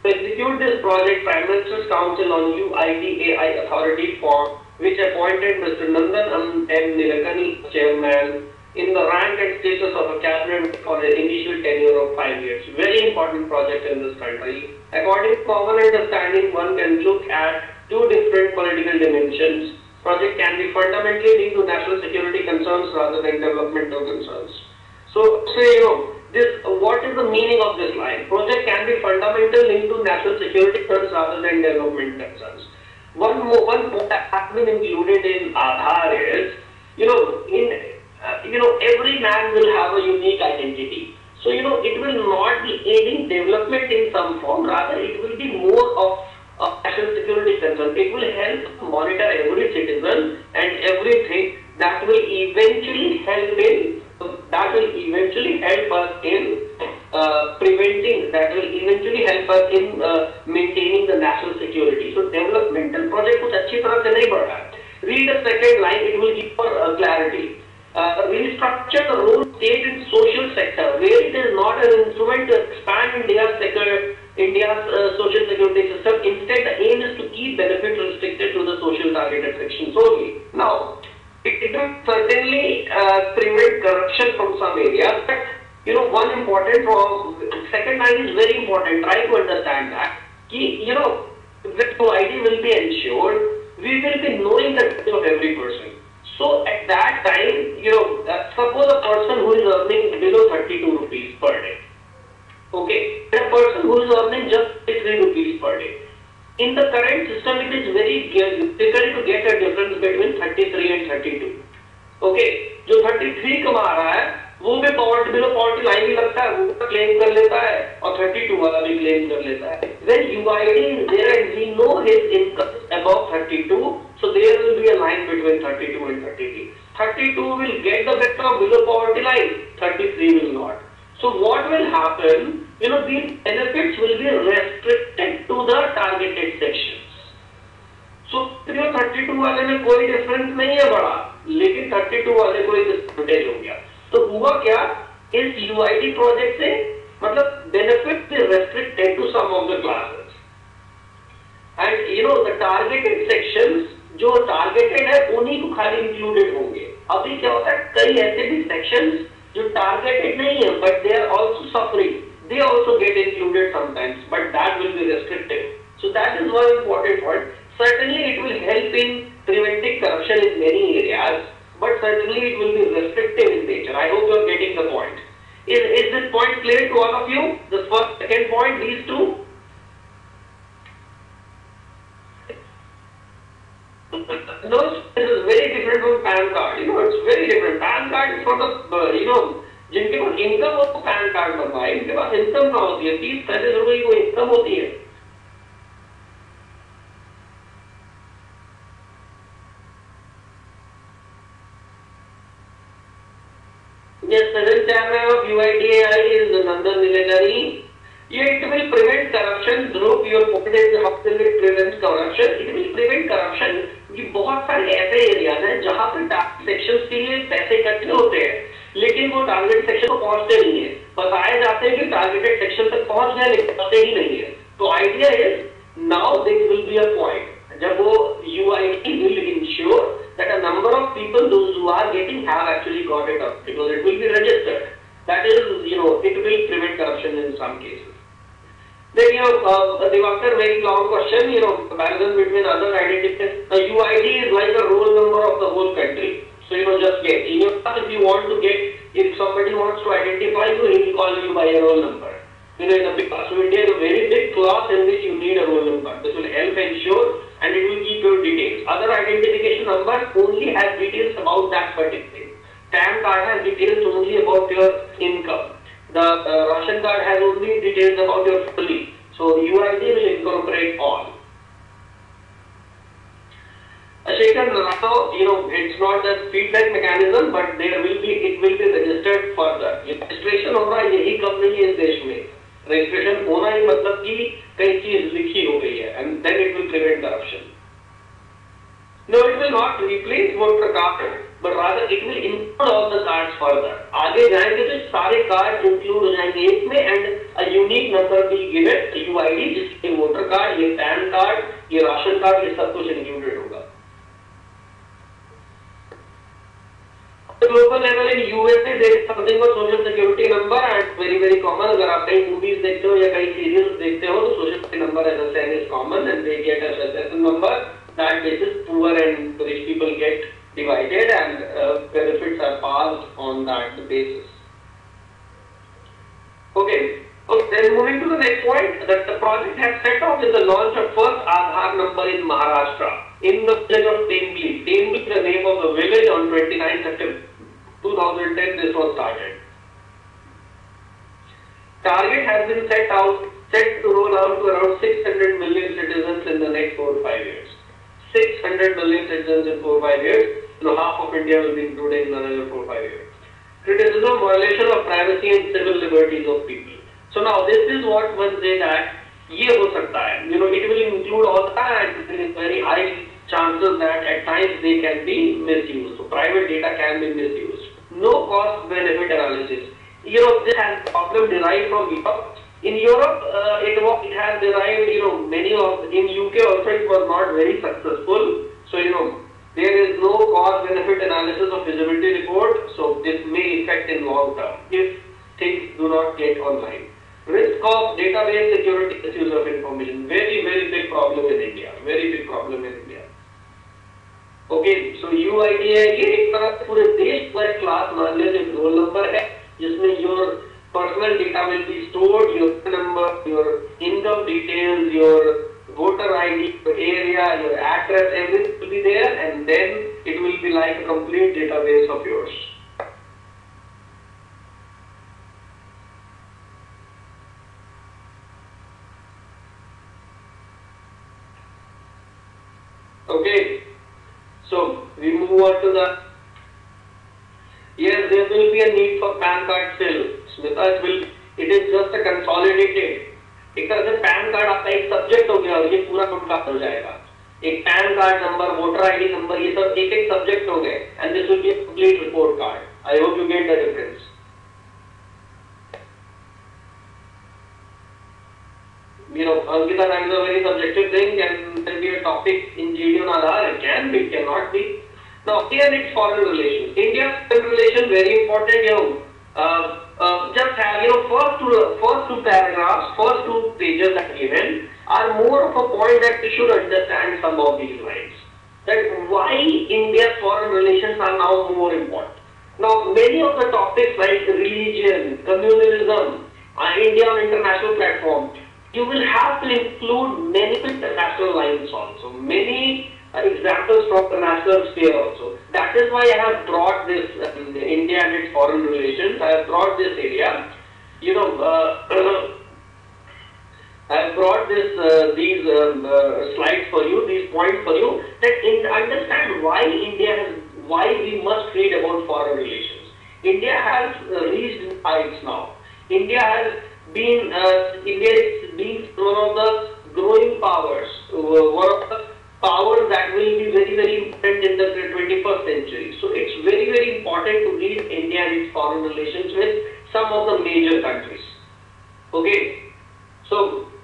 To execute this project, Prime Minister's Council on UIDAI Authority form, which appointed Mr. Nandan M. Nilekani as chairman in the rank and status of a cabinet for an initial tenure of 5 years. Very important project in this country. According to common understanding, one can look at two different political dimensions. Project can be fundamentally linked to national security concerns rather than developmental concerns. So, what is the meaning of this line? Project can be fundamentally linked to national security concerns rather than development concerns. One point that has been included in Aadhaar is, every man will have a unique identity. So, it will not be aiding development in some form, rather it will be more of national security concern. It will help monitor every citizen and everything that will eventually help us in preventing, that will eventually help us in maintaining the national security. So developmental project कुछ अच्छी तरह से नहीं बढ़ रहा है. Read the second line, it will give more clarity. Restructure the role of state and social sector, where it is not an instrument to expand India's social security system. Instead, the aim is to keep benefits restricted to the social targeted sections only. Now, it will certainly prevent corruption from some areas, but one important second line is very important. Try to understand that. The ID will be ensured. We will be knowing the details of every person. So at that time, suppose a person who is earning below 32 rupees per day. Okay, a person who is earning just 3 rupees per day. In the current system, it is very difficult to get a difference between 33 and 32. Okay, जो 33 कमा रहा है, वो भी below poverty line ही लगता है, वो claim कर लेता है, और 32 वाला भी claim कर लेता है. When UID is there and we know his income is above 32, so there will be a line between 32 and 33. 32 will get the benefit of below poverty line, 33 will not. So what will happen? These benefits will be restricted to the targeted sections. So 32 वाले में कोई difference नहीं है बड़ा, लेकिन 32 वाले को एक disadvantage हो गया. तो हुआ क्या? इस UID project से मतलब benefits is restricted to some of the classes. And the targeted sections जो targeted है उन्हीं को खाली included होंगे. अभी क्या होता है, कई ऐसे भी sections जो targeted नहीं है, but they are also suffering. They also get included sometimes, but that will be restricted. So that is one important point. Certainly it will help in preventing corruption in many areas, but certainly it will be restrictive in nature. I hope you are getting the point. Is this point clear to all of you? The first, second point, these two? No, this is very different from PAN card. It's very different. PAN card is for the, जिनके पास income हो तो pan card बनवाए. इनके पास income कहाँ होती है? 30-35 रुपए की कोई इनकम होती है? Yes, present chairman of UIDAI is Nandan Nilekani. It will prevent corruption. Dhruv, your point is how will it prevent corruption? It will prevent corruption. कि बहुत सारे ऐसे एरियाज हैं जहाँ पे टारगेट सेक्शंस के लिए पैसे इकट्ठे होते हैं, लेकिन वो टारगेट सेक्शन को पहुंचते नहीं है. बताए जाते हैं कि टारगेटेड सेक्शन तक पहुंच गए, लेकिन पहुंचते ही नहीं है. तो idea is now this will be a point जब वो UID will ensure that a number of people, those who are getting, have actually got it up, because it will be registered. That is, it will prevent corruption in some cases. Then, Divakar, very long question, comparison between other identities. The UID is like a roll number of the whole country. So, just get. In your class, if you want to get, if somebody wants to identify you, he will call you by a roll number. In a big class. So, India is a very big class in which you need a roll number. This will help ensure, and it will keep your details. Other identification numbers only have details about that particular thing. PAN card has details only about your income. The ration card has only details about your family. So UID will incorporate all. Shekhar, now it's not the feedback mechanism, but it will be registered further. Registration होगा यही कम नहीं है इस देश में. Registration होना ही मतलब कि कई चीज लिखी हो गई है, and then it will prevent corruption. No, it will not replace voter card, but rather it will include all the cards further. आगे जाएंगे तो सारे कार्ड इंक्लूड हो जाएंगे एक में, and a unique number will give it UID, जिसके voter card, ये पैन कार्ड, ये राशन कार्ड, ये सब कुछ इंक्लूडेड होगा. Global level in USA there is something called social security number, and very common. अगर आप कई movies देखते हो या कई serials देखते हो तो social security number SSN is common, and they get a SSN number. That basis poor and rich people get divided, and benefits are passed on that basis. Okay. Then moving to the next point, that the project has set off with the launch of first Aadhaar number in Maharashtra in the village of Tembli. Tembli is the name of the village. On 29 September 2010 this was started. Target has been set to roll out to around 600 million 300 million citizens in 4-5 years. Half of India will be included in another 4-5 years. Criticism, violation of privacy and civil liberties of people. So now this is what one say that ये हो सकता है. It will include all that, and there is very high chances that at times they can be misused. So private data can be misused. No cost benefit analysis. This has problem derived from Europe. In Europe, it has derived, many of, in UK also it was not very successful. So, there is no cost benefit analysis of feasibility report. So this may affect in long term if things do not get online. Risk of database security misuse of information. Very, very big problem in India. Very big problem in India. Okay, so UIDAI ये एक तरह से पूरे देश पर class मान लीजिए roll number है जिसमें your personal data will be stored, your number, your income details, your voter ID, your area, your address, everything will be there, and then it will be like a complete database of yours. Okay, so we move on to the, yes, there will be a need for PAN card still. Smita, it is just a consolidated. एक तरह से pan card आपका एक subject हो गया और ये पूरा कॉम्प्लेक्स हो जाएगा. एक pan card number, voter ID number, ये सब एक एक सब्जेक्ट हो गए, and this will be a complete report card. I hope you get the difference. Ankita, that is a very subjective thing. Can be a topic in GD on Aadhaar? It can be, it cannot be. Now, here it's foreign relations. India's foreign relations very important. Just have first two paragraphs, first two pages that are given are more of a point that we should understand some of these lines. That why India's foreign relations are now more important. Now, many of the topics like religion, communalism, India on international platform, you will have to include many international lines also, many examples from the national sphere also. That is why I have brought this India and its foreign relations. I have brought this area. I have brought these slides for you, these points for you, that understand why why we must read about foreign relations. India has reached heights now. India is being one of the growing powers, one of the powers that will be very, very important in the 21st century. So it's very, very important to read India and its foreign relations with some of the major countries. Okay, so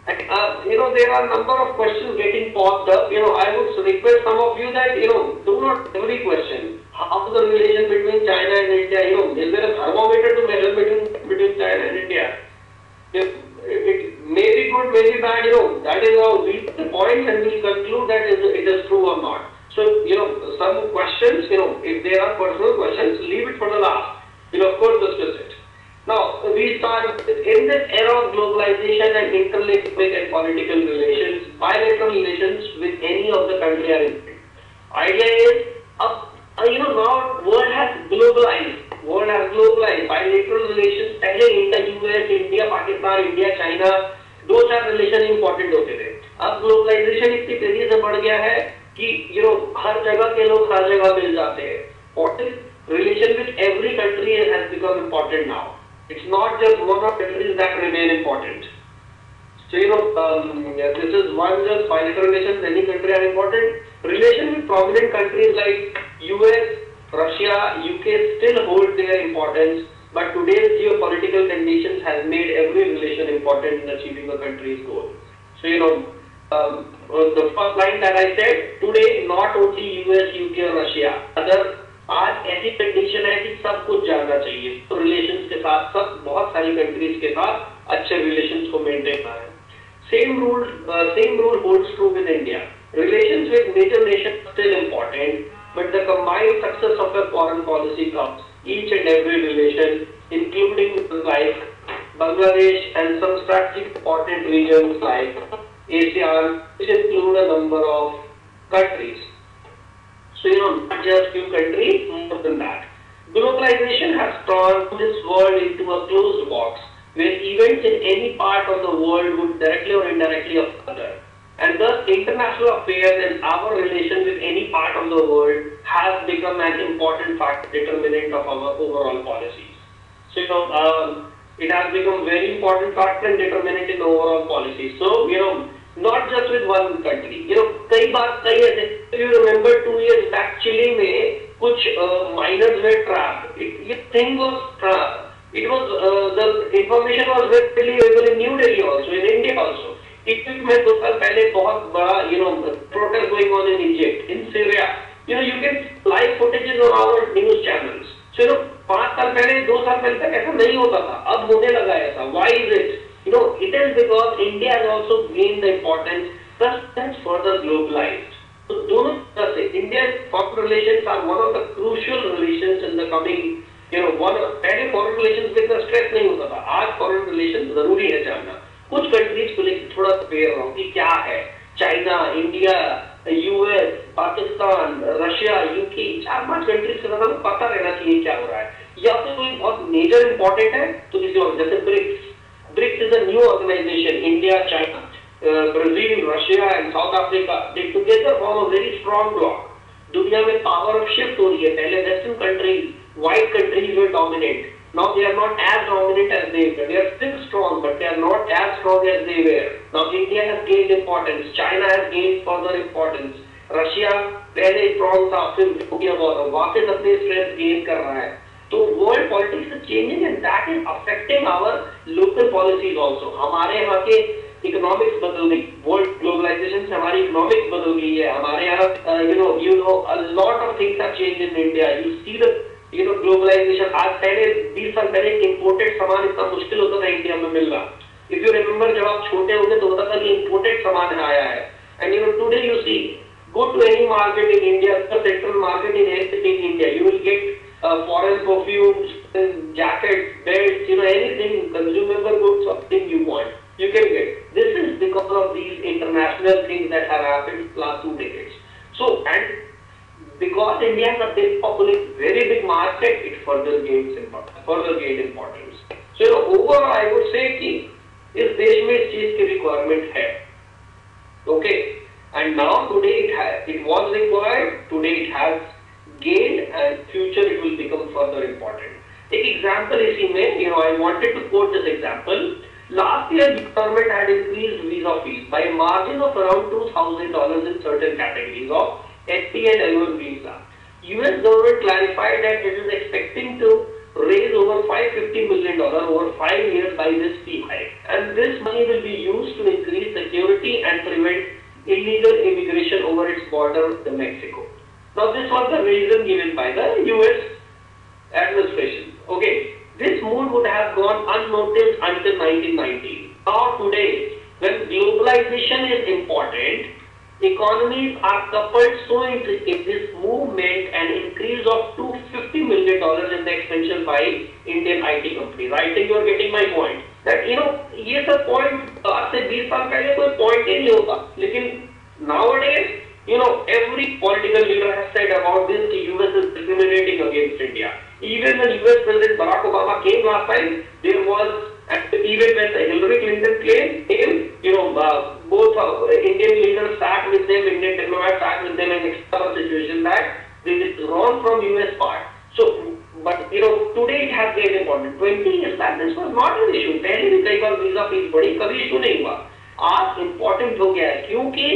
there are a number of questions getting popped up. I would request some of you that do not every question. How is the relation between China and India? Is there a thermometer to measure between China and India? It may be good, may be bad, that is how we the point, and we'll conclude that it is true or not. So, some questions, if there are personal questions, leave it for the last. We'll of course discuss it. Now, we start in this era of globalization and interlinked and political relations, bilateral relations with any of the country are important. Idea is, now world has globalized. Bilateral relations पहले US, India, Pakistan, India, China, दो चार relation important होते थे. अब globalisation इतनी तेजी से बढ़ गया है कि हर जगह के लोग हर जगह मिल जाते हैं. Relation with every country has become important now. It's not just one of the countries that remain important. So this is one just bilateral relations. Any country are important. Relation with prominent countries like US, Russia, UK still hold their importance, but today's geopolitical conditions has made every relation important in achieving a country's goal. So the first line that I said, today not only US, UK और Russia, आज ऐसी condition है कि सब कुछ जानना चाहिए. तो रिलेशंस के साथ सब बहुत सारी कंट्रीज के साथ अच्छे रिलेशंस को मेंटेन करना है. Same rule holds true with India. Relations with major nations are still important, but the combined success of a foreign policy comes each and every relation, including like Bangladesh and some strategically important regions like ASEAN, which include a number of countries. So not just few countries, more than that. Globalization has turned this world into a closed box, where events in any part of the world would directly or indirectly affect other, and thus international affairs and our relation with any part of the world has become an important factor determinant of our overall policies. So, it has become very important factor and determinant in overall policy. So, not just with one country. कई बार कई ऐसे, if you remember 2 years back, Chile में कुछ miners were trapped. This thing was trapped. It was the information was readily available in New Delhi also, in India also. Egypt में 2 साल पहले बहुत बड़ा protest going on in Egypt, in Syria. You get live footages on our news channels. So 5 साल पहले 2 साल पहले तक ऐसा नहीं होता था, अब होने लगा ऐसा. Why is it? It is because India has also gained the importance, thus that's further globalized. So दोनों तरह से India's foreign relations are one of the crucial relations in the coming, पहले foreign relations में इतना stress नहीं होता था, आज foreign relations जरूरी है जानना. कुछ countries को लेकर थोड़ा aware रहो कि क्या है, China, India, US, Pakistan, Russia, UK, 4-5 countries का हमें पता रहना चाहिए क्या हो रहा है. या फिर कोई बहुत मेजर इंपॉर्टेंट है तो किसी और, जैसे BRICS. BRICS is a new organization. India, China, Brazil, Russia and South Africa, they together form a very strong bloc. दुनिया में power of shift हो रही है. पहले Western countries, white countries were dominant. Now they are not as dominant as they were. They are still strong, but they are not as strong as they were. Now India has gained importance. China has gained further importance. Russia पहले strong था, फिर हो गया बहुत, वापस अपने strength gain कर रहा है. तो world politics is changing and that is affecting our local policies also. हमारे यहाँ के economics बदल गई, world globalization से हमारी economics बदल गई है. हमारे यहाँ a lot of things have changed in India. You see the globalization. आज पहले 20 साल पहले imported सामान इतना मुश्किल होता था इंडिया में मिलना. If you remember जब आप छोटे होंगे तो होता था कि imported सामान आया है. And today you see, go to any market in India, the central market in India, you will get foreign perfumes, jackets, belts, anything, consumable goods, something you want, you can get. This is because of these international things that have happened last 2 decades. So, and because India has a big population, very big market, it further gained importance. So, overall, I would say कि इस देश में इस चीज की requirement है. Okay, and now today it was required. Today it has gained and future it will become further important. Take example इसी में, I wanted to quote this example. Last year the government had increased visa fees by a margin of around $2,000 in certain categories of SP and L1 visa. US government clarified that it is expecting to raise over $550 million over 5 years by this fee hike, and this money will be used to increase security and prevent illegal immigration over its border to Mexico. Now this was the reason given by the US administration. Okay, this move would have gone unnoticed until 1990. Now today, when globalization is important, economies are coupled so in this movement an increase of $250 million in the expansion by Indian IT companies. I think you are getting my point. That ये सब point आज से 20 साल पहले कोई point ही नहीं होता. लेकिन nowadays, every political leader has said about this, the US is discriminating against India. Even when US President Barack Obama came last time, there was, even when Hillary Clinton came, both Indian leaders sat with them, Indian diplomats sat with them and explained the situation that this is wrong from US part. So, but today it has gained importance. 20 years back this was not an issue. पहले भी कई बार visa fees बढ़ी, कभी issue नहीं हुआ. आज important हो गया है क्योंकि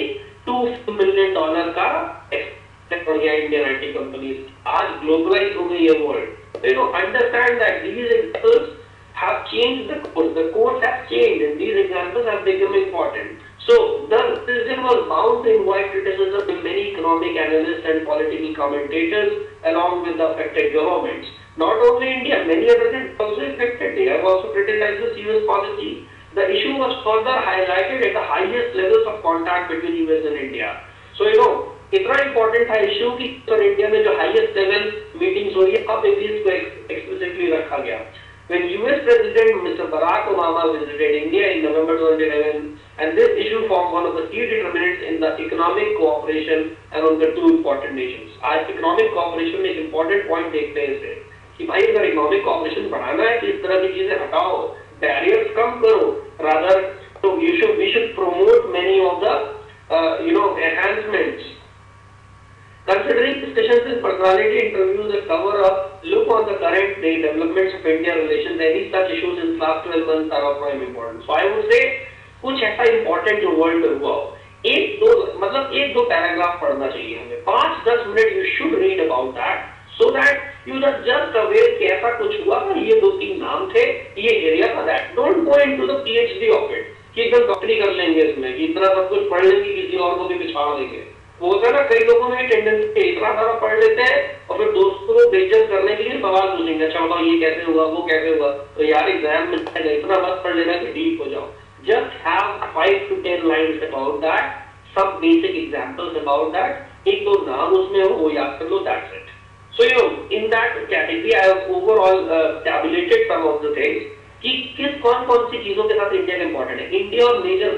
$2 million का एक्सपेक्ट हो गया इंडियन आईटी कंपनीज. आज ग्लोबलाइज हो गई है world. Understand that these examples have changed the course. The course has changed and these examples have become important. So the decision was bound to invite criticism in many economic analysts and political commentators along with the affected governments. Not only India, many other countries also affected. They have also criticized the US policy. The issue was further highlighted at the highest levels of contact between US and India. So इतना important था issue कि और India में जो highest level meetings हो रही है, अब इसको explicitly रखा गया. When US President Mr. Barack Obama visited India in November 2011, and this issue formed one of the key determinants in the economic cooperation among the two important nations. आज economic cooperation में एक important point देखते हैं इसे कि भाई अगर economic cooperation बढ़ाना है तो इस तरह की चीजें हटाओ, barriers कम करो, rather so we should promote many of the conversations and personality interviews that cover a look on the current day developments of India relations. Any such issues in last 12 months are of prime importance. So I would say कुछ ऐसा important जो world में हुआ हो, एक दो paragraph पढ़ना चाहिए हमें, 5-10 minute you should read about that so that you are just aware कि ऐसा कुछ हुआ, ये 2-3 नाम थे, ये एरिया था that. Don't go into the PhD of it कि एकदम डॉक्टरी कर लेंगे इसमें, कि इतना सब कुछ पढ़ लेंगे किसी और को भी पिछाड़ देंगे. वो होता है ना, कई लोगों में टेंडेंसी इतना सारा पढ़ लेते हैं और फिर दोस्तों को बेइज्जत करने के लिए सवाल पूछेंगे, अच्छा बताओ ये कैसे हुआ, वो कैसे हुआ. तो यार एग्जाम में इतना बस पढ़ लेना कि डीप हो जाओ. Just have 5 to 10 lines about that, some basic examples about that. एक दो नाम उसमें हो वो याद कर लो, that's it. So in that category I have overall tabulated some of the things कि कौन सी चीजों के साथ इंडिया इंपॉर्टेंट है. इंडिया और मेजर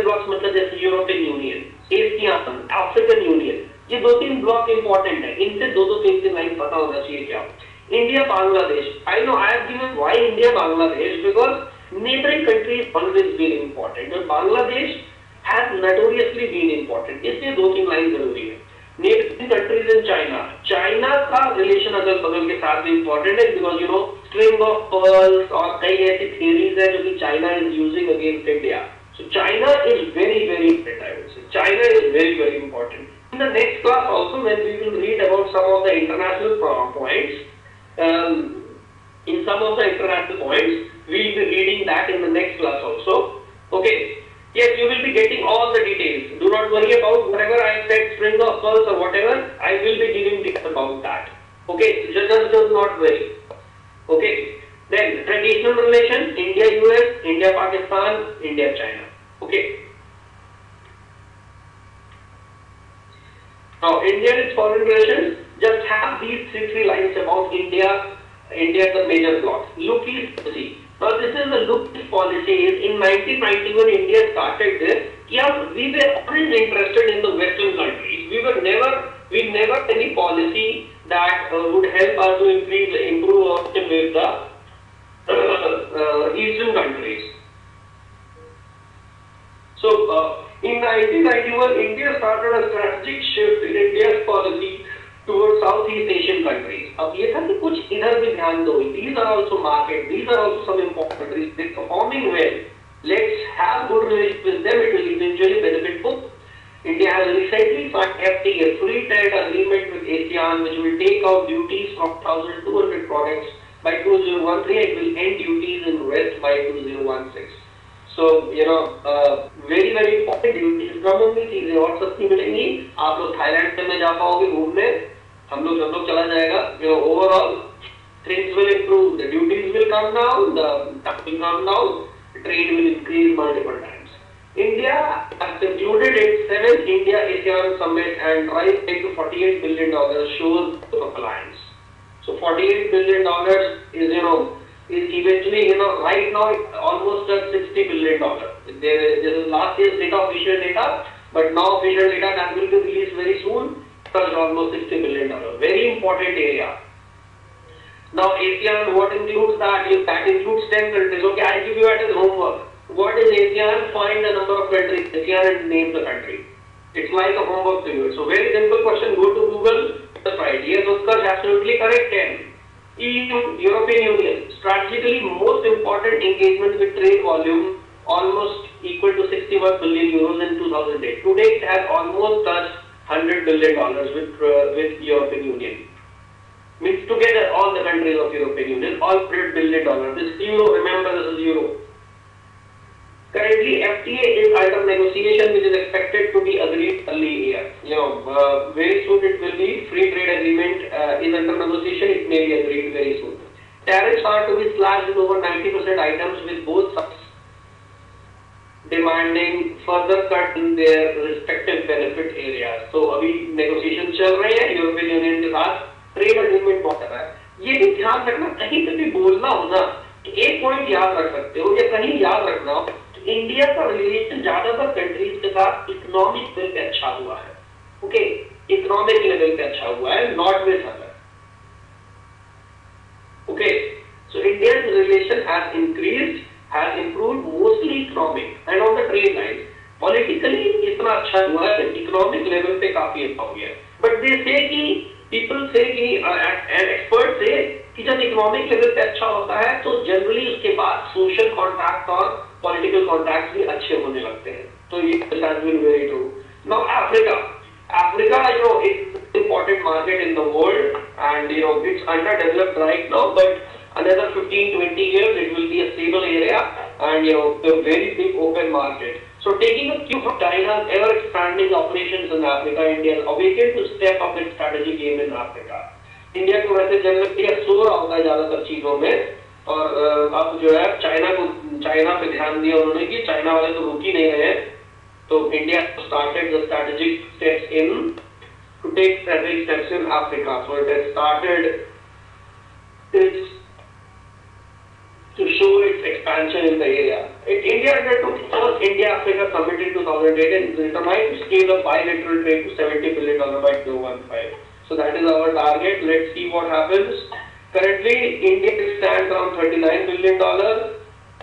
ब्लॉक्स मतलब जैसे European union, Asian, African union, ये 2-3 ब्लॉक इंपॉर्टेंट है. इनसे 2-3 लाइन पता होना चाहिए. क्या India Bangladesh, I know I have given why India Bangladesh because neighboring countries always been important and Bangladesh has notoriously been important. इसलिए 2-3 लाइन जरूरी है. Neighboring countries in China का रिलेशन अगल बगल के साथ भी important है because string of pearls और कई ऐसी theories है जो कि China is using against India. So China is very important, I would say. China is very important. In the next class also when we will read about some of the international points, in some of the international points, we will be reading that in the next class also. Okay. Yes, you will be getting all the details. Do not worry about whatever I have said, string of pearls or whatever. I will be giving details about that. Okay. Just not worry. Okay. Then traditional relations: India-US, India-Pakistan, India-China. Okay. Now, India and its foreign relations. Just have these three lines about India, the major blocks. Look East policy. Now, this is the look East policy. In 1991, India started this. Yeah, we were always interested in the Western countries. We never any policy that would help us to improve our with the Eastern countries. So, in 1991, India started a strategic shift in India's policy towards Southeast Asian countries. अब ये था कि कुछ इधर भी ध्यान दो. These are also market. These are also some important countries. They're performing well. Let's have good relations with them. It will eventually benefit both. India has recently signed FTA, free trade agreement with ASEAN, which will take out duties from 1,200 products by 2013. It will end duties in West by 2016. So very important duties. कम होंगी, चीजें और सस्ती मिलेंगी. आप लोग Thailand में जा पाओगे घूमने, हम लोग चला जाएगा. Overall things will improve. The duties will come down, the tax will come down, the trade will increase multiple times. India has concluded its 7th India-ASEAN Summit and raised it to $48 billion, shows the alliance. So $48 billion is eventually, right now almost at $60 billion. This is last year's data, official data, but now official data that will be released very soon, touched almost $60 billion. Very important area. Now ASEAN, what includes that? That includes 10 countries. Okay, I give you as homework. What is ASEAN? Find the number of countries ASEAN and name the country. It's like a homework to you. So very simple question. Go to Google. Right. Yes, Utkarsh, absolutely correct. 10. EU, European Union, strategically most important engagement with trade volume almost equal to 61 billion euros in 2008. Today it has almost touched $100 billion with European Union. Means together all the countries of European Union, all $100 billion. This euro, remember this is euro. Currently FTA is under negotiation, which is expected to be agreed early year. Very soon it will be. Free trade agreement is under negotiation. It may be agreed very soon. Tariffs are to be slashed in over 90% items, with both sides demanding further cut in their respective benefit areas. So अभी negotiation चल रहे हैं European union के साथ. Trade agreement बहुत कर रहा है. ये भी ध्यान रखना, कहीं पे भी बोलना हो ना तो एक पॉइंट याद रख सकते हो या कहीं याद रखना हो. इंडिया का रिलेशन ज्यादातर कंट्रीज के साथ इकोनॉमिक लेवल पे अच्छा हुआ है. ओके, इकोनॉमिक लेवल पे अच्छा हुआ है, not with other. Okay, so Indian relation has increased, has improved mostly economic and on the trade line. Politically इतना अच्छा हुआ है, इकोनॉमिक लेवल पे काफी अच्छा हो गया है. But they say कि people say कि and experts say कि जब इकोनॉमिक लेवल पे अच्छा होता है तो जनरली उसके बाद सोशल कॉन्टैक्ट और पॉलिटिकल कॉन्टैक्ट भी अच्छे होने लगते हैं. तो ये has been very true. Now Africa, is an important market in the world, and it's underdeveloped right now, but another 15-20 years it will be a stable area and a very big open market. So taking a cue from China's ever-expanding operations in Africa, India is awakened to step up its strategic game in Africa. India को वैसे generally सो रहा होता है ज्यादातर चीजों में, और अब जो है चाइना पे ध्यान दिया उन्होंने कि चाइना वाले तो रुक ही नहीं रहे. तो India started the strategic steps to take strategic steps in Africa. So it has started to show its expansion in the area. India undertook the first India-Africa Summit in 2008 and determined to scale up bilateral trade to $70 billion by 2015. So that is our target. Let's see what happens. Currently, India stands around $39 billion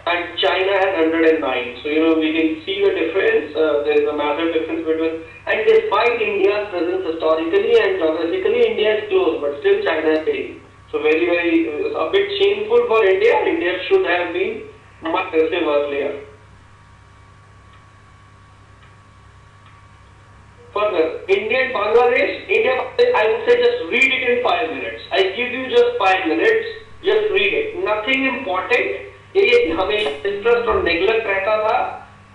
and China has 109. So we can see the difference. There is a massive difference between. And despite India's presence historically and geographically, India is close, but still China is big. So very, a bit shameful for India. India should have been much aggressive earlier. Further, India and Bangladesh, I would say just read it in 5 minutes. I give you just 5 minutes, just read it. Nothing important. ये हमें interest और neglect रहता था,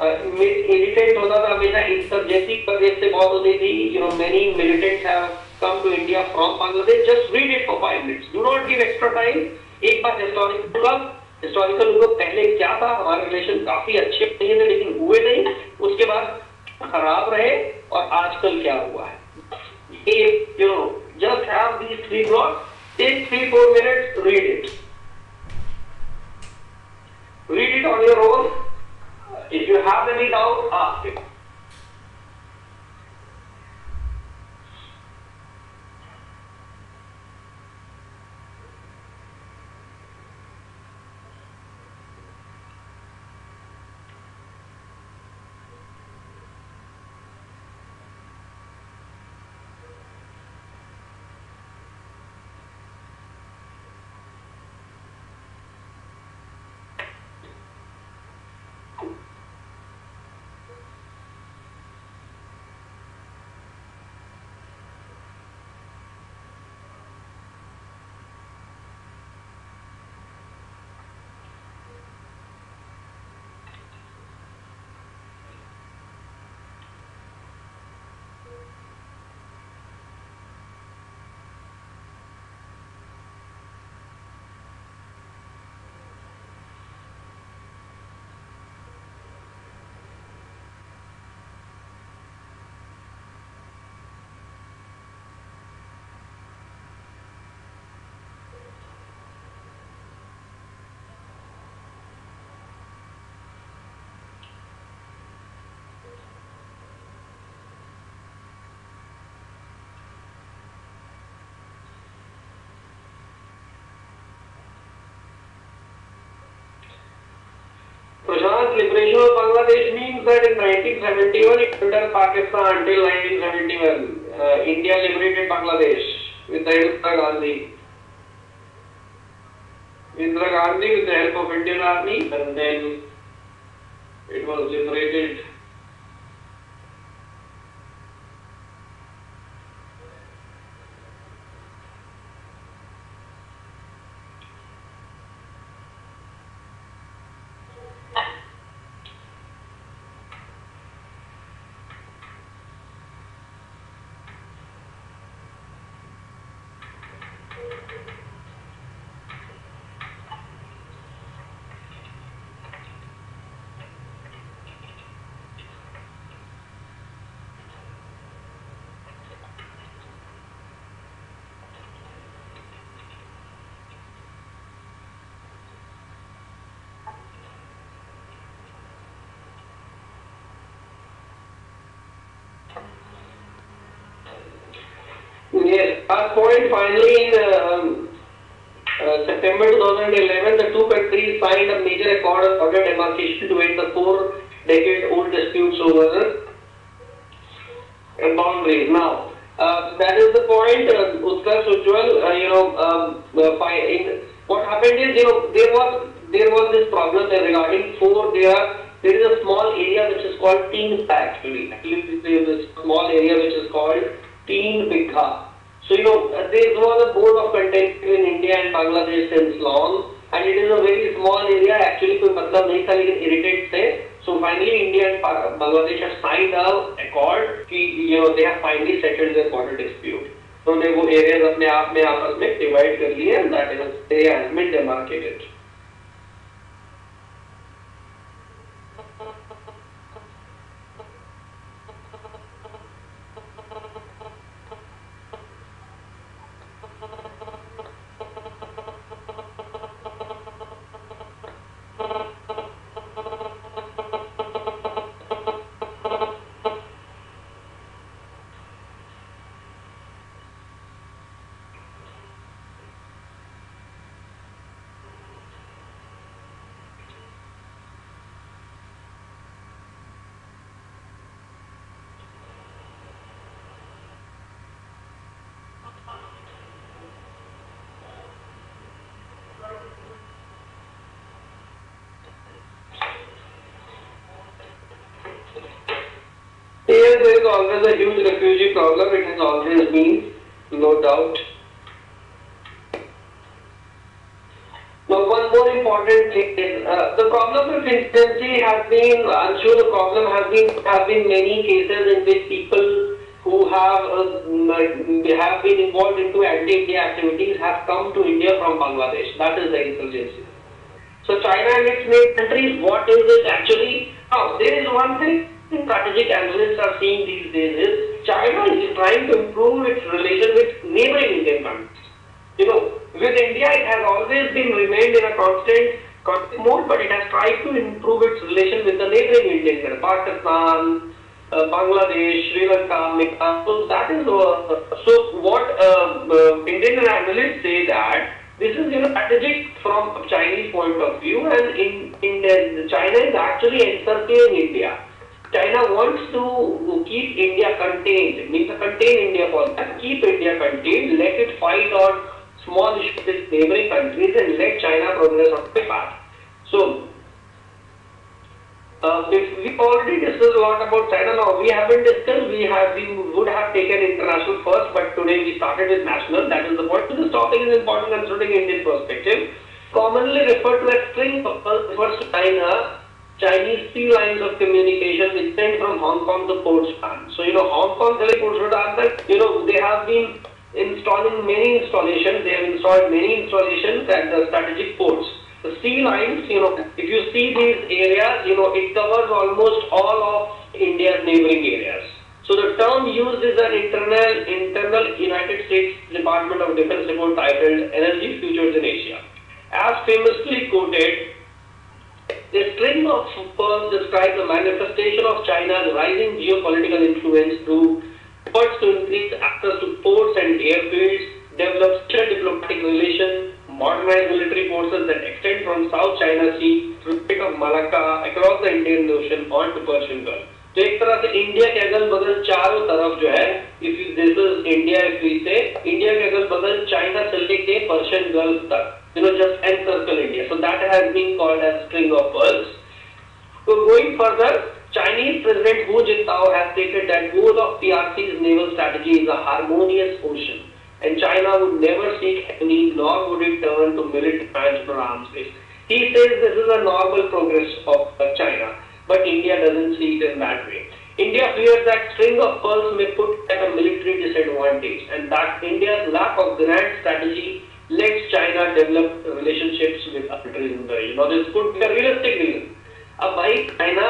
irritate होता था हमेशा. Insurgency प्रदेश से बहुत होती थी. Many militants have come to India from Bangladesh. Just read it for 5 minutes. Do not give extra time. एक बार हिस्टोरिकल लोग पहले क्या था, हमारे रिलेशन काफी अच्छे नहीं थे लेकिन हुए नहीं, उसके बाद खराब रहे, और आजकल क्या हुआ है. ये just have these 3 blocks. Take 3-4 minutes. Read it. Read it on your own. If you have any doubt, ask it. Prashant's liberation of Bangladesh means that in 1971 it under Pakistan until 1971. India liberated Bangladesh with the help of Gandhi. Indira Gandhi with the help of Indian Army, and then it was liberated. Yes, last point, finally in September 2011, the two countries signed a major accord of border demarcation to end the 4-decade-old disputes over boundaries. Now, That is the point, Utkarsh Ujjwal. What happened is, there was this problem regarding four. There is a small area which is called Teen actually. Actually, there is a small area which is called Teen Bigha. So there was a board of contention in India and Bangladesh since long, and it is a very small area. Actually, कोई मतलब नहीं था, लेकिन irritate थे. So finally, India and Bangladesh have signed an accord कि they have finally settled their border dispute. So they वो areas अपने आप में आपस में divide कर लिए, and that area has been demarcated. Here there is always a huge refugee problem. It has always been, no doubt. Now, one more important thing is the problem with infancy has been. I'm sure the problem have been many cases in which people who have been involved into anti-India activities have come to India from Bangladesh. That is the insurgency. So China and its neighboring countries, what is it actually? Now, there is one thing strategic analysts are seeing these days is China is trying to improve its relation with neighboring Indian countries. With India it has always been remained in a constant mode, but it has tried to improve its relation with the neighboring Indian countries, Pakistan, Bangladesh, Sri Lanka, Nepal. So that is so what Indian analysts say that this is strategic from a Chinese point of view, and in China is actually encircling India. China wants to keep India contained, means contain India for that, keep India contained, let it fight on small issues with neighboring countries and let China progress on the path. So, we already discussed a lot about China. Now, we haven't discussed, we would have taken international first, but today we started with national. That is the point. So this topic is important considering Indian perspective. Commonly referred to as string refers to Chinese sea lines of communication which send from Hong Kong to Port Sudan. So, Hong Kong, Port Sudan, they have been installing many installations. They have installed many installations at the strategic ports. The sea lines, if you see these areas, it covers almost all of India's neighboring areas. So the term used is an internal United States Department of Defense report titled Energy Futures in Asia. As famously quoted, a string of pearls describe the manifestation of China's rising geopolitical influence through efforts to increase access to ports and airfields, develop strong diplomatic relations, modernize military forces that extend from South China Sea to the Strait of Malacca across the Indian Ocean on to Persian Gulf. तो एक तरह से India के अगल बगल चारों तरफ जो है, if this is India, if we say India के अगल बगल चाइना से लेके पर्शियन गल्फ तक, just encircle India. So that has been called as string of pearls. So going further, Chinese President Hu Jintao has stated that goal of PRC's naval strategy is a harmonious ocean, and China would never seek any, nor would it turn to military expansion or arms race. He says this is a normal progress of China, but India doesn't see it in that way. India fears that string of pearls may put at a military disadvantage, and that India's lack of grand strategy lets China develop relationships with countries in the region. This could be a realistic reason. अब भाई China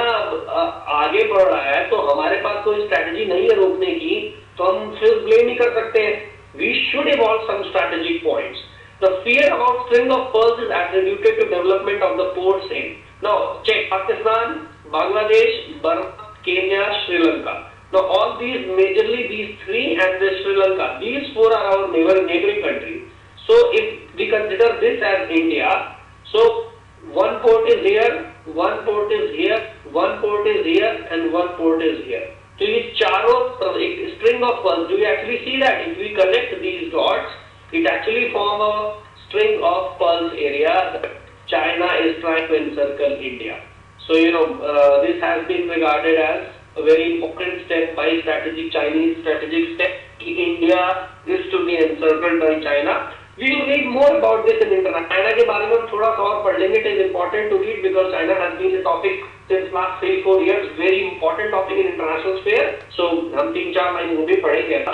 आगे बढ़ रहा है तो हमारे पास कोई strategy नहीं है रोकने की, तो हम सिर्फ ब्लेम नहीं कर सकते हैं. We should evolve some strategic points. The fear about string of pearls is attributed to development of the port chain. Now check Pakistan, Bangladesh, Burma, Kenya, Sri Lanka. Now all these, majorly these three and the Sri Lanka, these four are our neighboring countries. So if we consider this as India, so one port is here, one port is here, one port is here, and one port is here. So ये चारों एक string string of pulse. Do you actually see that? If we connect these dots, it actually form a string of pulse area that China is trying to encircle India. So, this has been regarded as a very important step by Chinese strategic step. India is to be encircled by China. We will read more about this in international. China के बारे में हम थोड़ा सा और पढ़ लेंगे. It is important to read because China has been a topic since last 3-4 years. Very important topic in international sphere. So हम 3-4 लाइन वो भी पढ़ेंगे.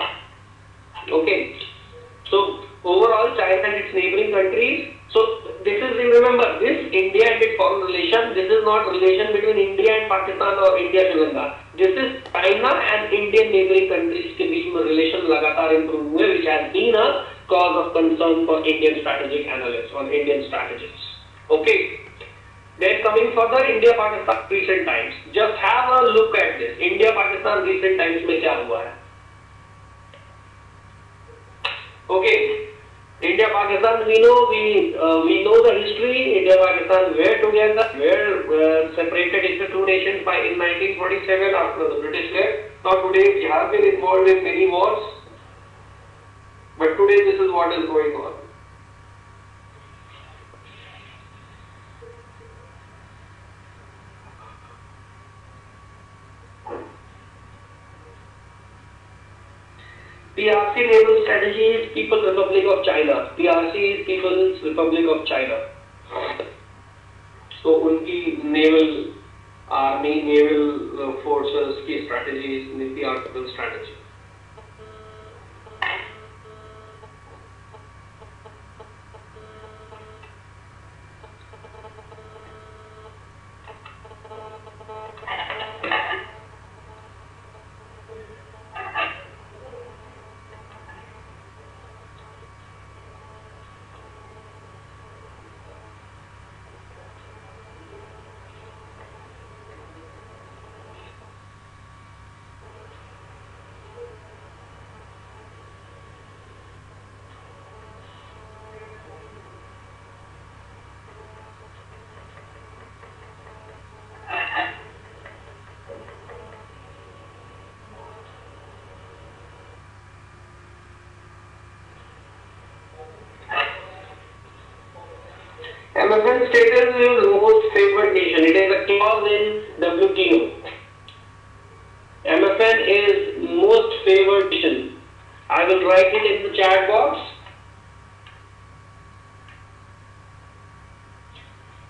Okay. So overall, China and its neighboring countries. So this is, remember, this India and its foreign relation. This is not relation between India and Pakistan or India Sri Lanka. This is China and Indian neighboring countries के बीच में relation लगातार improve हुए, which has been a cause of concern for Indian strategic analysts or Indian strategists. Okay. Then coming further, India-Pakistan recent times. Just have a look at this. India-Pakistan recent times में क्या हुआ है? Okay. India-Pakistan, we know the history. India-Pakistan were together, were separated into two nations in 1947 after the British left. Now today we have been involved in many wars, but today this is what is going on. PRC naval strategy is People's Republic of China. PRC is People's Republic of China. So उनकी naval army, naval forces की strategy is the article strategy. MFN status is most favored nation. It is a clause in WTO. MFN is most favored nation. I will write it in the chat box.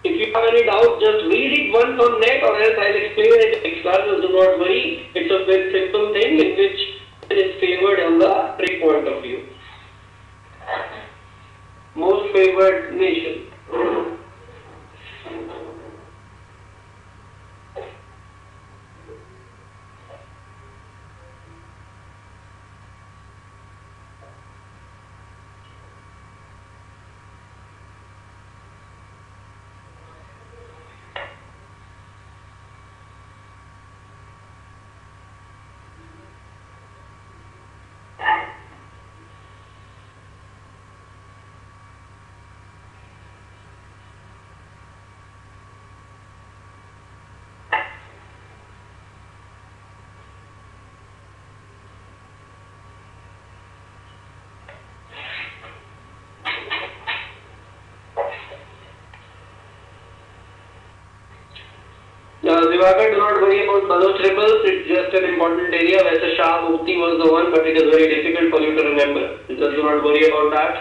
If you have any doubt, just read it once on net, or else I'll explain it in next class. Do not worry. It's a very simple thing in which it is favored on the trade point of view. Most favored nation. Divakar, do not worry about Baloch rebels. It's just an important area. Where Shah Mufti was the one, but it is very difficult for you to remember. Just do not worry about that.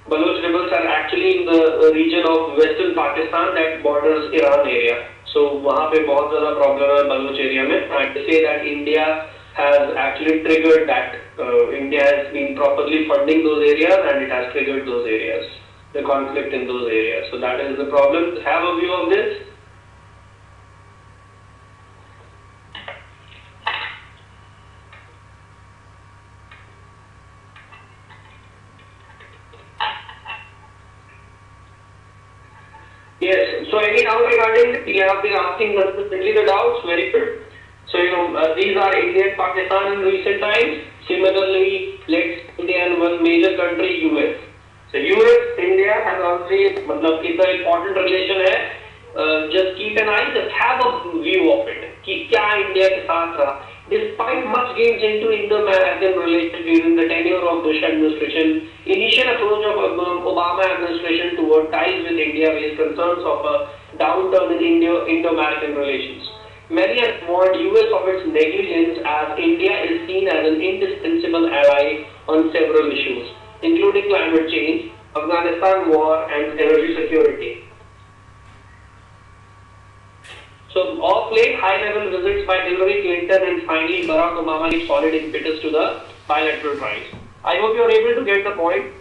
Baloch rebels are actually in the region of western Pakistan that borders Iran area. So वहाँ पे बहुत ज़्यादा problem है Baloch area में. I say that India has actually triggered that. India has been properly funding those areas and it has triggered those areas. The conflict in those areas. So that is the problem. Have a view of this. Yes. So any doubt regarding this? You have been asking consistently the doubts. Very good. So these are India and Pakistan in recent times. Similarly, let's India and one major country, US. So US, India has already, it's an important relation है. Just keep an eye, just have a view of it. कि क्या India के साथ रहा. Despite much gains into Indo-American relations during the tenure of Bush administration, initial approach of Obama administration toward ties with India raised concerns of a downturn in Indo-American relations. Many have warned US of its negligence as India is seen as an indispensable ally on several issues, including climate change, Afghanistan war, and energy security. So, of late, high-level visits by Hillary Clinton and finally Barack Obama gave solid impetus to the bilateral ties. I hope you are able to get the point.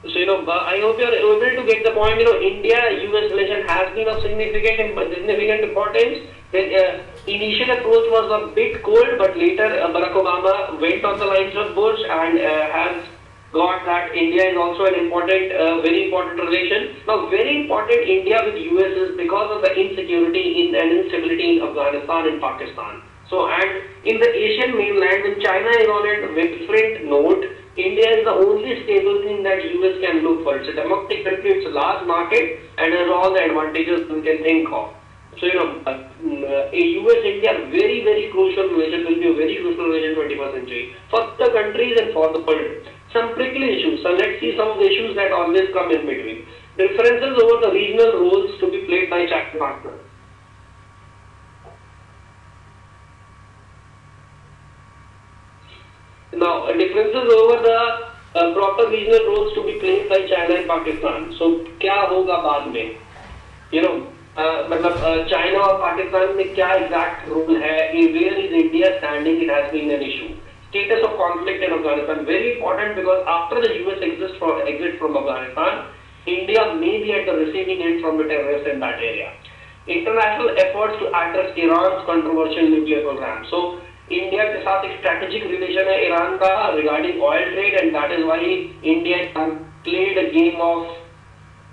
So, I hope you are able to get the point. India-US relation has been of significant importance. The initial approach was a bit cold, but later Barack Obama went on the lines of Bush and has got that India is also an important, very important relation. Now, very important India with US is because of the insecurity and instability in Afghanistan and Pakistan. So, and in the Asian mainland, when China is on a different note, India is the only stable thing that US can look for. It's a democratic country, it's a large market, and has all the advantages we can think of. So, a US-India very, very crucial relation will be a very crucial relation in 21st century for the countries and for the world. Some prickly issues. So let's see some of the issues that always come in between. Differences over the regional roles to be played by China partners. Now, differences over the proper regional roles to be played by China and Pakistan. So, क्या होगा बाद में? मतलब China और Pakistan में क्या exact role है? Where is India standing? It has been an issue. Status of conflict in Afghanistan, very important because after the US exit from Afghanistan, India may be at the receiving end from the terrorists in that area. International efforts to address Iran's controversial nuclear program. So, India के साथ एक strategic relation है Iran का regarding oil trade, and that is why India played a game of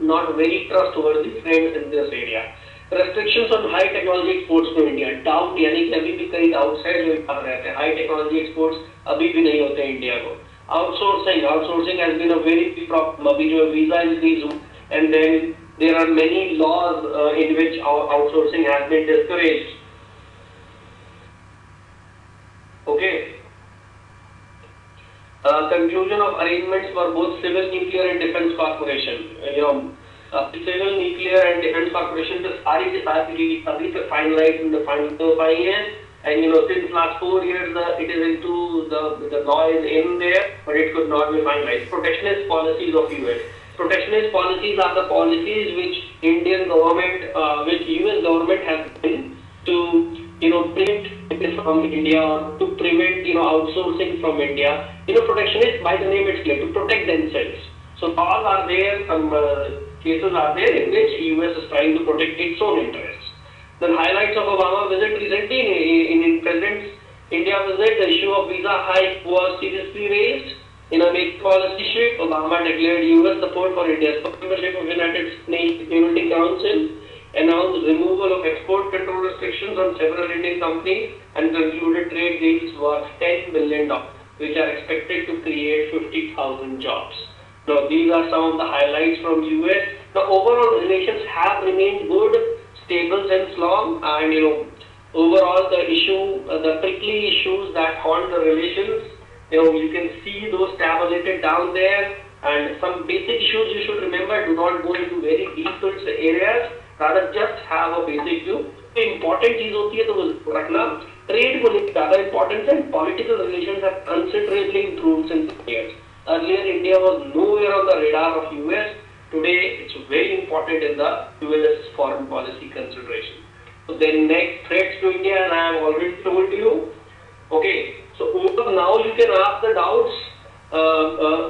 not very trustworthy friends in this area. Restrictions on high technology exports to India. Doubt यानी कि अभी भी कई doubts है जो कर रहे थे. High technology exports अभी भी नहीं होते इंडिया को. Outsourcing has been a very big problem. अभी जो visa is and then there are many laws in which outsourcing has been discouraged. Okay. Conclusion of arrangements for both civil nuclear and defense corporation. Civil nuclear and defense corporation the सारी की सारी अभी तक finalized in the final years, and since last 4 years it is into the law is in there, but it could not be finalized. Protectionist policies of US. Protectionist policies are the policies which Indian government, which US government has been to prevent from India or to prevent outsourcing from India. Protectionist by the name it's clear, to protect themselves. So all are there, some cases are there in which US is trying to protect its own interests. The highlights of Obama visit recently in President's India visit, the issue of visa hike was seriously raised. In a big policy shift, Obama declared US support for India's membership of United Nations Security Council, announced removal of export control restrictions on several Indian companies, and concluded trade deals worth $10 billion, which are expected to create 50,000 jobs. Now, these are some of the highlights from US. The overall relations have remained good, stable since long, and overall the issue, the prickly issues that haunt the relations, you can see those tabulated down there, and some basic issues you should remember. Do not go into very deep areas. Rather just have a basic view. Important चीज होती है तो वो रखना. Trade को लेकर ज़्यादा importance and political relations have considerably improved since years. Earlier India was nowhere on the radar of US. Today it's very important in the US foreign policy consideration. So then next threats to India, and I have already told you. Okay, so now you can ask the doubts.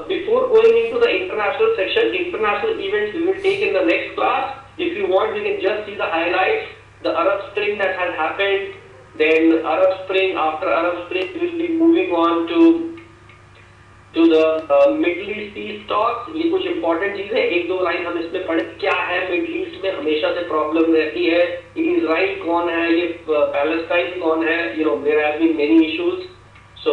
Before going into the international section, international events we will take in the next class. If you want, we can just see the highlights, the Arab Spring that has happened, then Arab Spring, after Arab Spring, we will be moving on to the Middle East peace talks. ये कुछ important चीज़ है, एक दो line हम इसमें पढ़े. क्या है Middle East में हमेशा से problem रहती है, ये इजराइल कौन है, ये पैलेस्टाइन कौन है, there have been many issues. So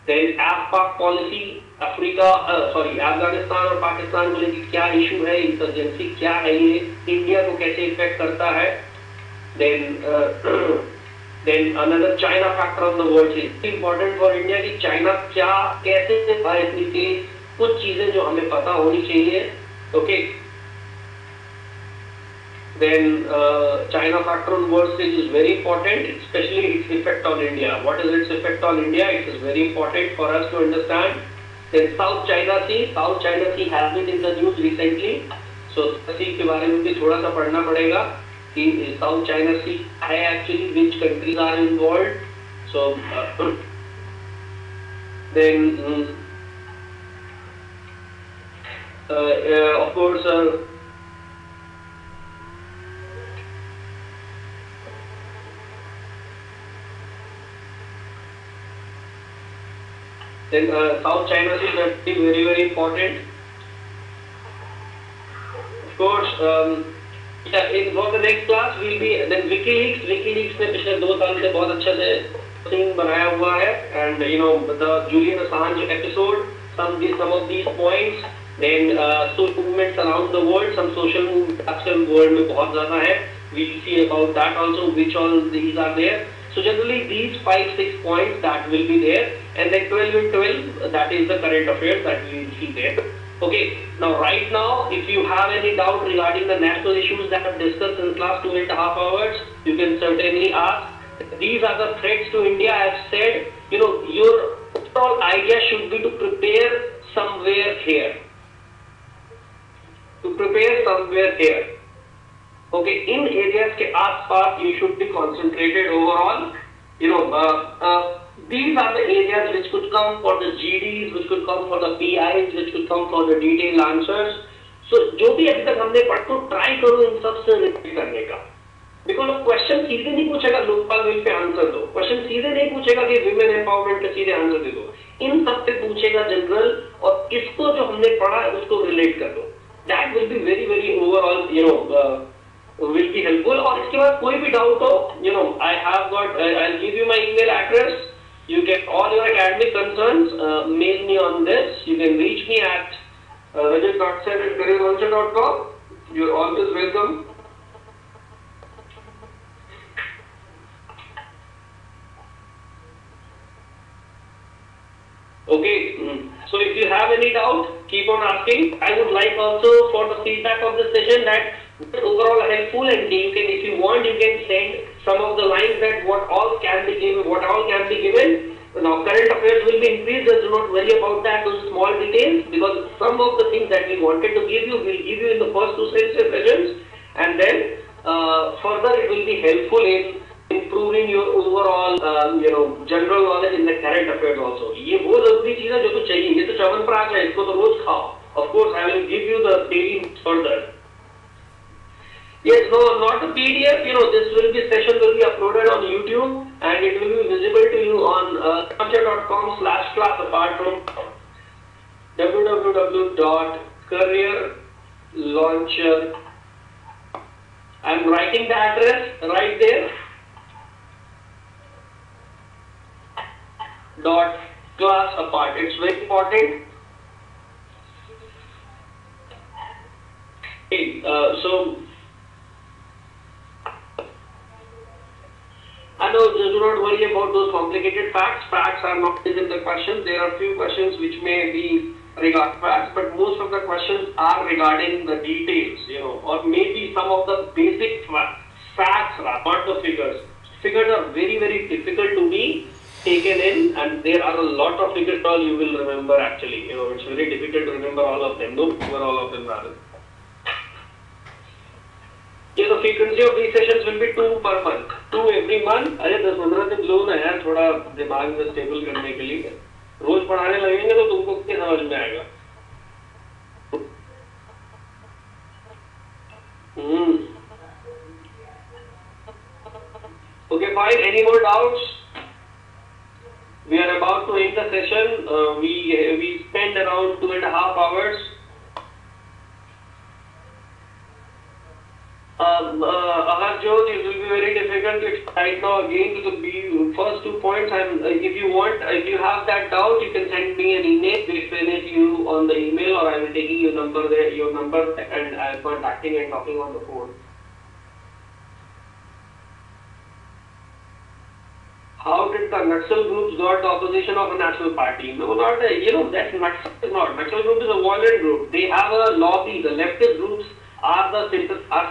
Then AFPAC policy Africa Afghanistan और पाकिस्तान को लेकर क्या इशू है, इंसर्जेंसी क्या है, ये इंडिया को कैसे इफेक्ट करता है. Then another China factor of the world is important for India कि चाइना क्या कैसे इतनी तेज, कुछ चीजें जो हमें पता होनी चाहिए. Okay. Then China factor on world stage is very important, especially its effect on India. What is its effect on India? It is very important for us to understand. Then South China Sea has been in the news recently. So sea के बारे में भी थोड़ा सा पढ़ना पड़ेगा कि South China Sea है actually, which countries are involved. So then of course then South China Sea is very very important. Of course, in for the next class will be then WikiLeaks ने पिछले 2 साल से बहुत अच्छा से scene बनाया हुआ है, and you know the Julian Assange episode, some of these points. Then social movements around the world, some social movements आजकल world में बहुत ज़्यादा है. We will see about that also, which all these are there. So generally these 5-6 points that will be there, and then 12 and 12, that is the current affairs that we will see there. Okay, now right now if you have any doubt regarding the national issues that I've discussed in the last 2.5 hours, you can certainly ask. These are the threats to India. I have said, you know, your overall idea should be to prepare somewhere here. Okay, in areas के आसपास you should be concentrated overall. You know, these are the areas which could come for the GDs, which could come for the PIs, which could come for the detailed answers. So जो भी अभी तक हमने पढ़ा, तो try करो इन सब से रिलेट करने का. Because क्वेश्चन सीधे नहीं पूछेगा लोकपाल बिल पे आंसर दो, क्वेश्चन सीधे नहीं पूछेगा कि विमेन एम्पावरमेंट पे सीधे आंसर दे दो. इन सब पे पूछेगा जनरल, और इसको जो हमने पढ़ा है उसको रिलेट कर दो. That will be very very overall, you know, will be helpful. और इसके बाद कोई भी डाउट हो, you know, I have got, I'll give you my email address. You get all your academic concerns, mail me on this. You can reach me at rajat.said@careerlauncher.com. You're always welcome. Okay, so if you have any doubt, keep on asking. I would like also for the feedback of the session that overall helpful, and you can, if you want, you can send some of the lines that what all can be given. Now current affairs will be increased, do not worry about that, those small details, because some of the things that we wanted to give you, we'll give you in the first 2 sessions, and then further it will be helpful in improving your overall you know, general knowledge in the current affairs also. ये वो जरूरी चीज है जो तो चाहिए. ये तो च्यवनप्राश है, इसको तो रोज खाओ. Of course, I will give you the daily further. Yes, no, not a PDF. You know, this session will be uploaded on YouTube, and it will be visible to you on launcher.com/class, apart from www.careerlauncher. I'm writing the address right there. .class apart. It's very important. Okay, so I know, do not worry about those complicated facts. Facts are not in the question. There are few questions which may be regarding facts, but most of the questions are regarding the details, you know, or maybe some of the basic facts, not the figures. Figures are very very difficult to be taken in, and there are a lot of figures all you will remember actually. You know, it's very difficult to remember all of them. No, remember all of them rather. Yeah, the frequency of these sessions will be 2 per month. 2 every month. अरे 10-15 दिन लो ना यार, थोड़ा दिमाग में stable करने के लिए. रोज पढ़ाने लगेंगे तो तुमको क्या समझ में आएगा? Okay, fine. Any more doubts? We are about to end the session. We spent around 2.5 hours. Aharjot, it will be very difficult to explain right now again to the first 2 points. If you want, if you have that doubt, you can send me an email. We explain it to you on the email, or I will taking your number there, and I'll contacting and talking on the phone. How did the Naxal groups got the opposition of a national party? No, not that Naxal is not. Naxal group is a violent group. They have a lobby. The leftist groups are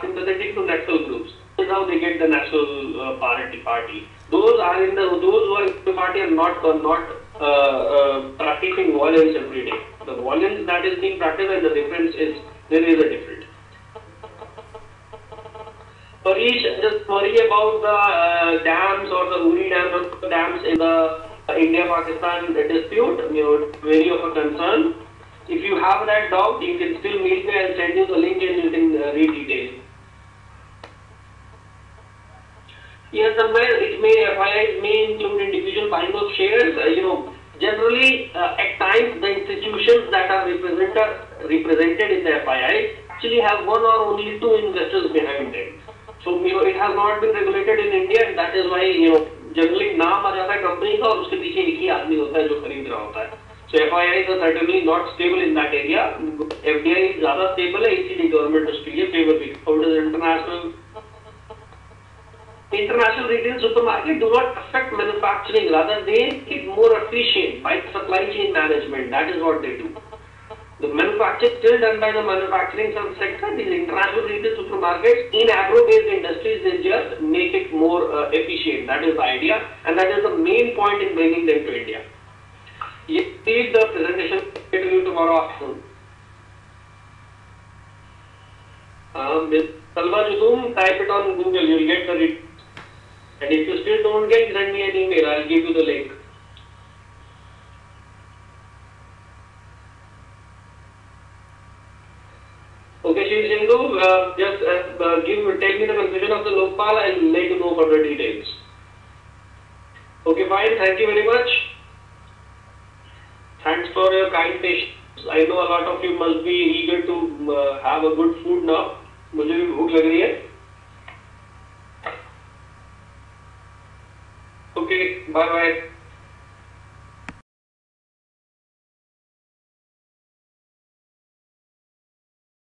sympathetic to Naxal groups. This is how they get the national party. Those who are in the party are not practicing violence every day. The violence that is being practiced, and the difference is there is a difference. Parish, just worry about the dams or the Uri dams or the dams in the India-Pakistan dispute. Very of a concern. If you have that doubt, you can still mail me. I'll send you the link and you can read details. Yes, FIIs may include individual buying of shares. Generally, at times the institutions that are represented in the FII actually have one or only two investors behind them. So it has not been regulated in India, and that is why generally नाम आ जाता है company का और उसके पीछे एक ही आदमी होता है जो खरीद रहा होता है. So FIIs are certainly not stable in that area. FDI is ज़्यादा stable है, इसीलिए गवर्नमेंट उसके लिए फेवर भी. How does international retail supermarket do not affect manufacturing, rather they make it more efficient by supply chain management. That is what they do. The manufacturing is still done by the manufacturing sector. These international retail supermarkets in agro-based industries, they just make it more efficient. That is the idea, and that is the main point in bringing them to India. You read the presentation to you tomorrow afternoon. Ms. Salva Judum, type it on Google, you will get the read. And if you still don't get, send me an email. I will give you the link. Okay, Shri Sindhu, just tell me the conclusion of the Lokpal. I will let you know further details. Okay, fine. Thank you very much. Thanks for your kind patience. I know a lot of you must be eager to have a good food now. मुझे भी भूख लग रही है. Okay, bye bye.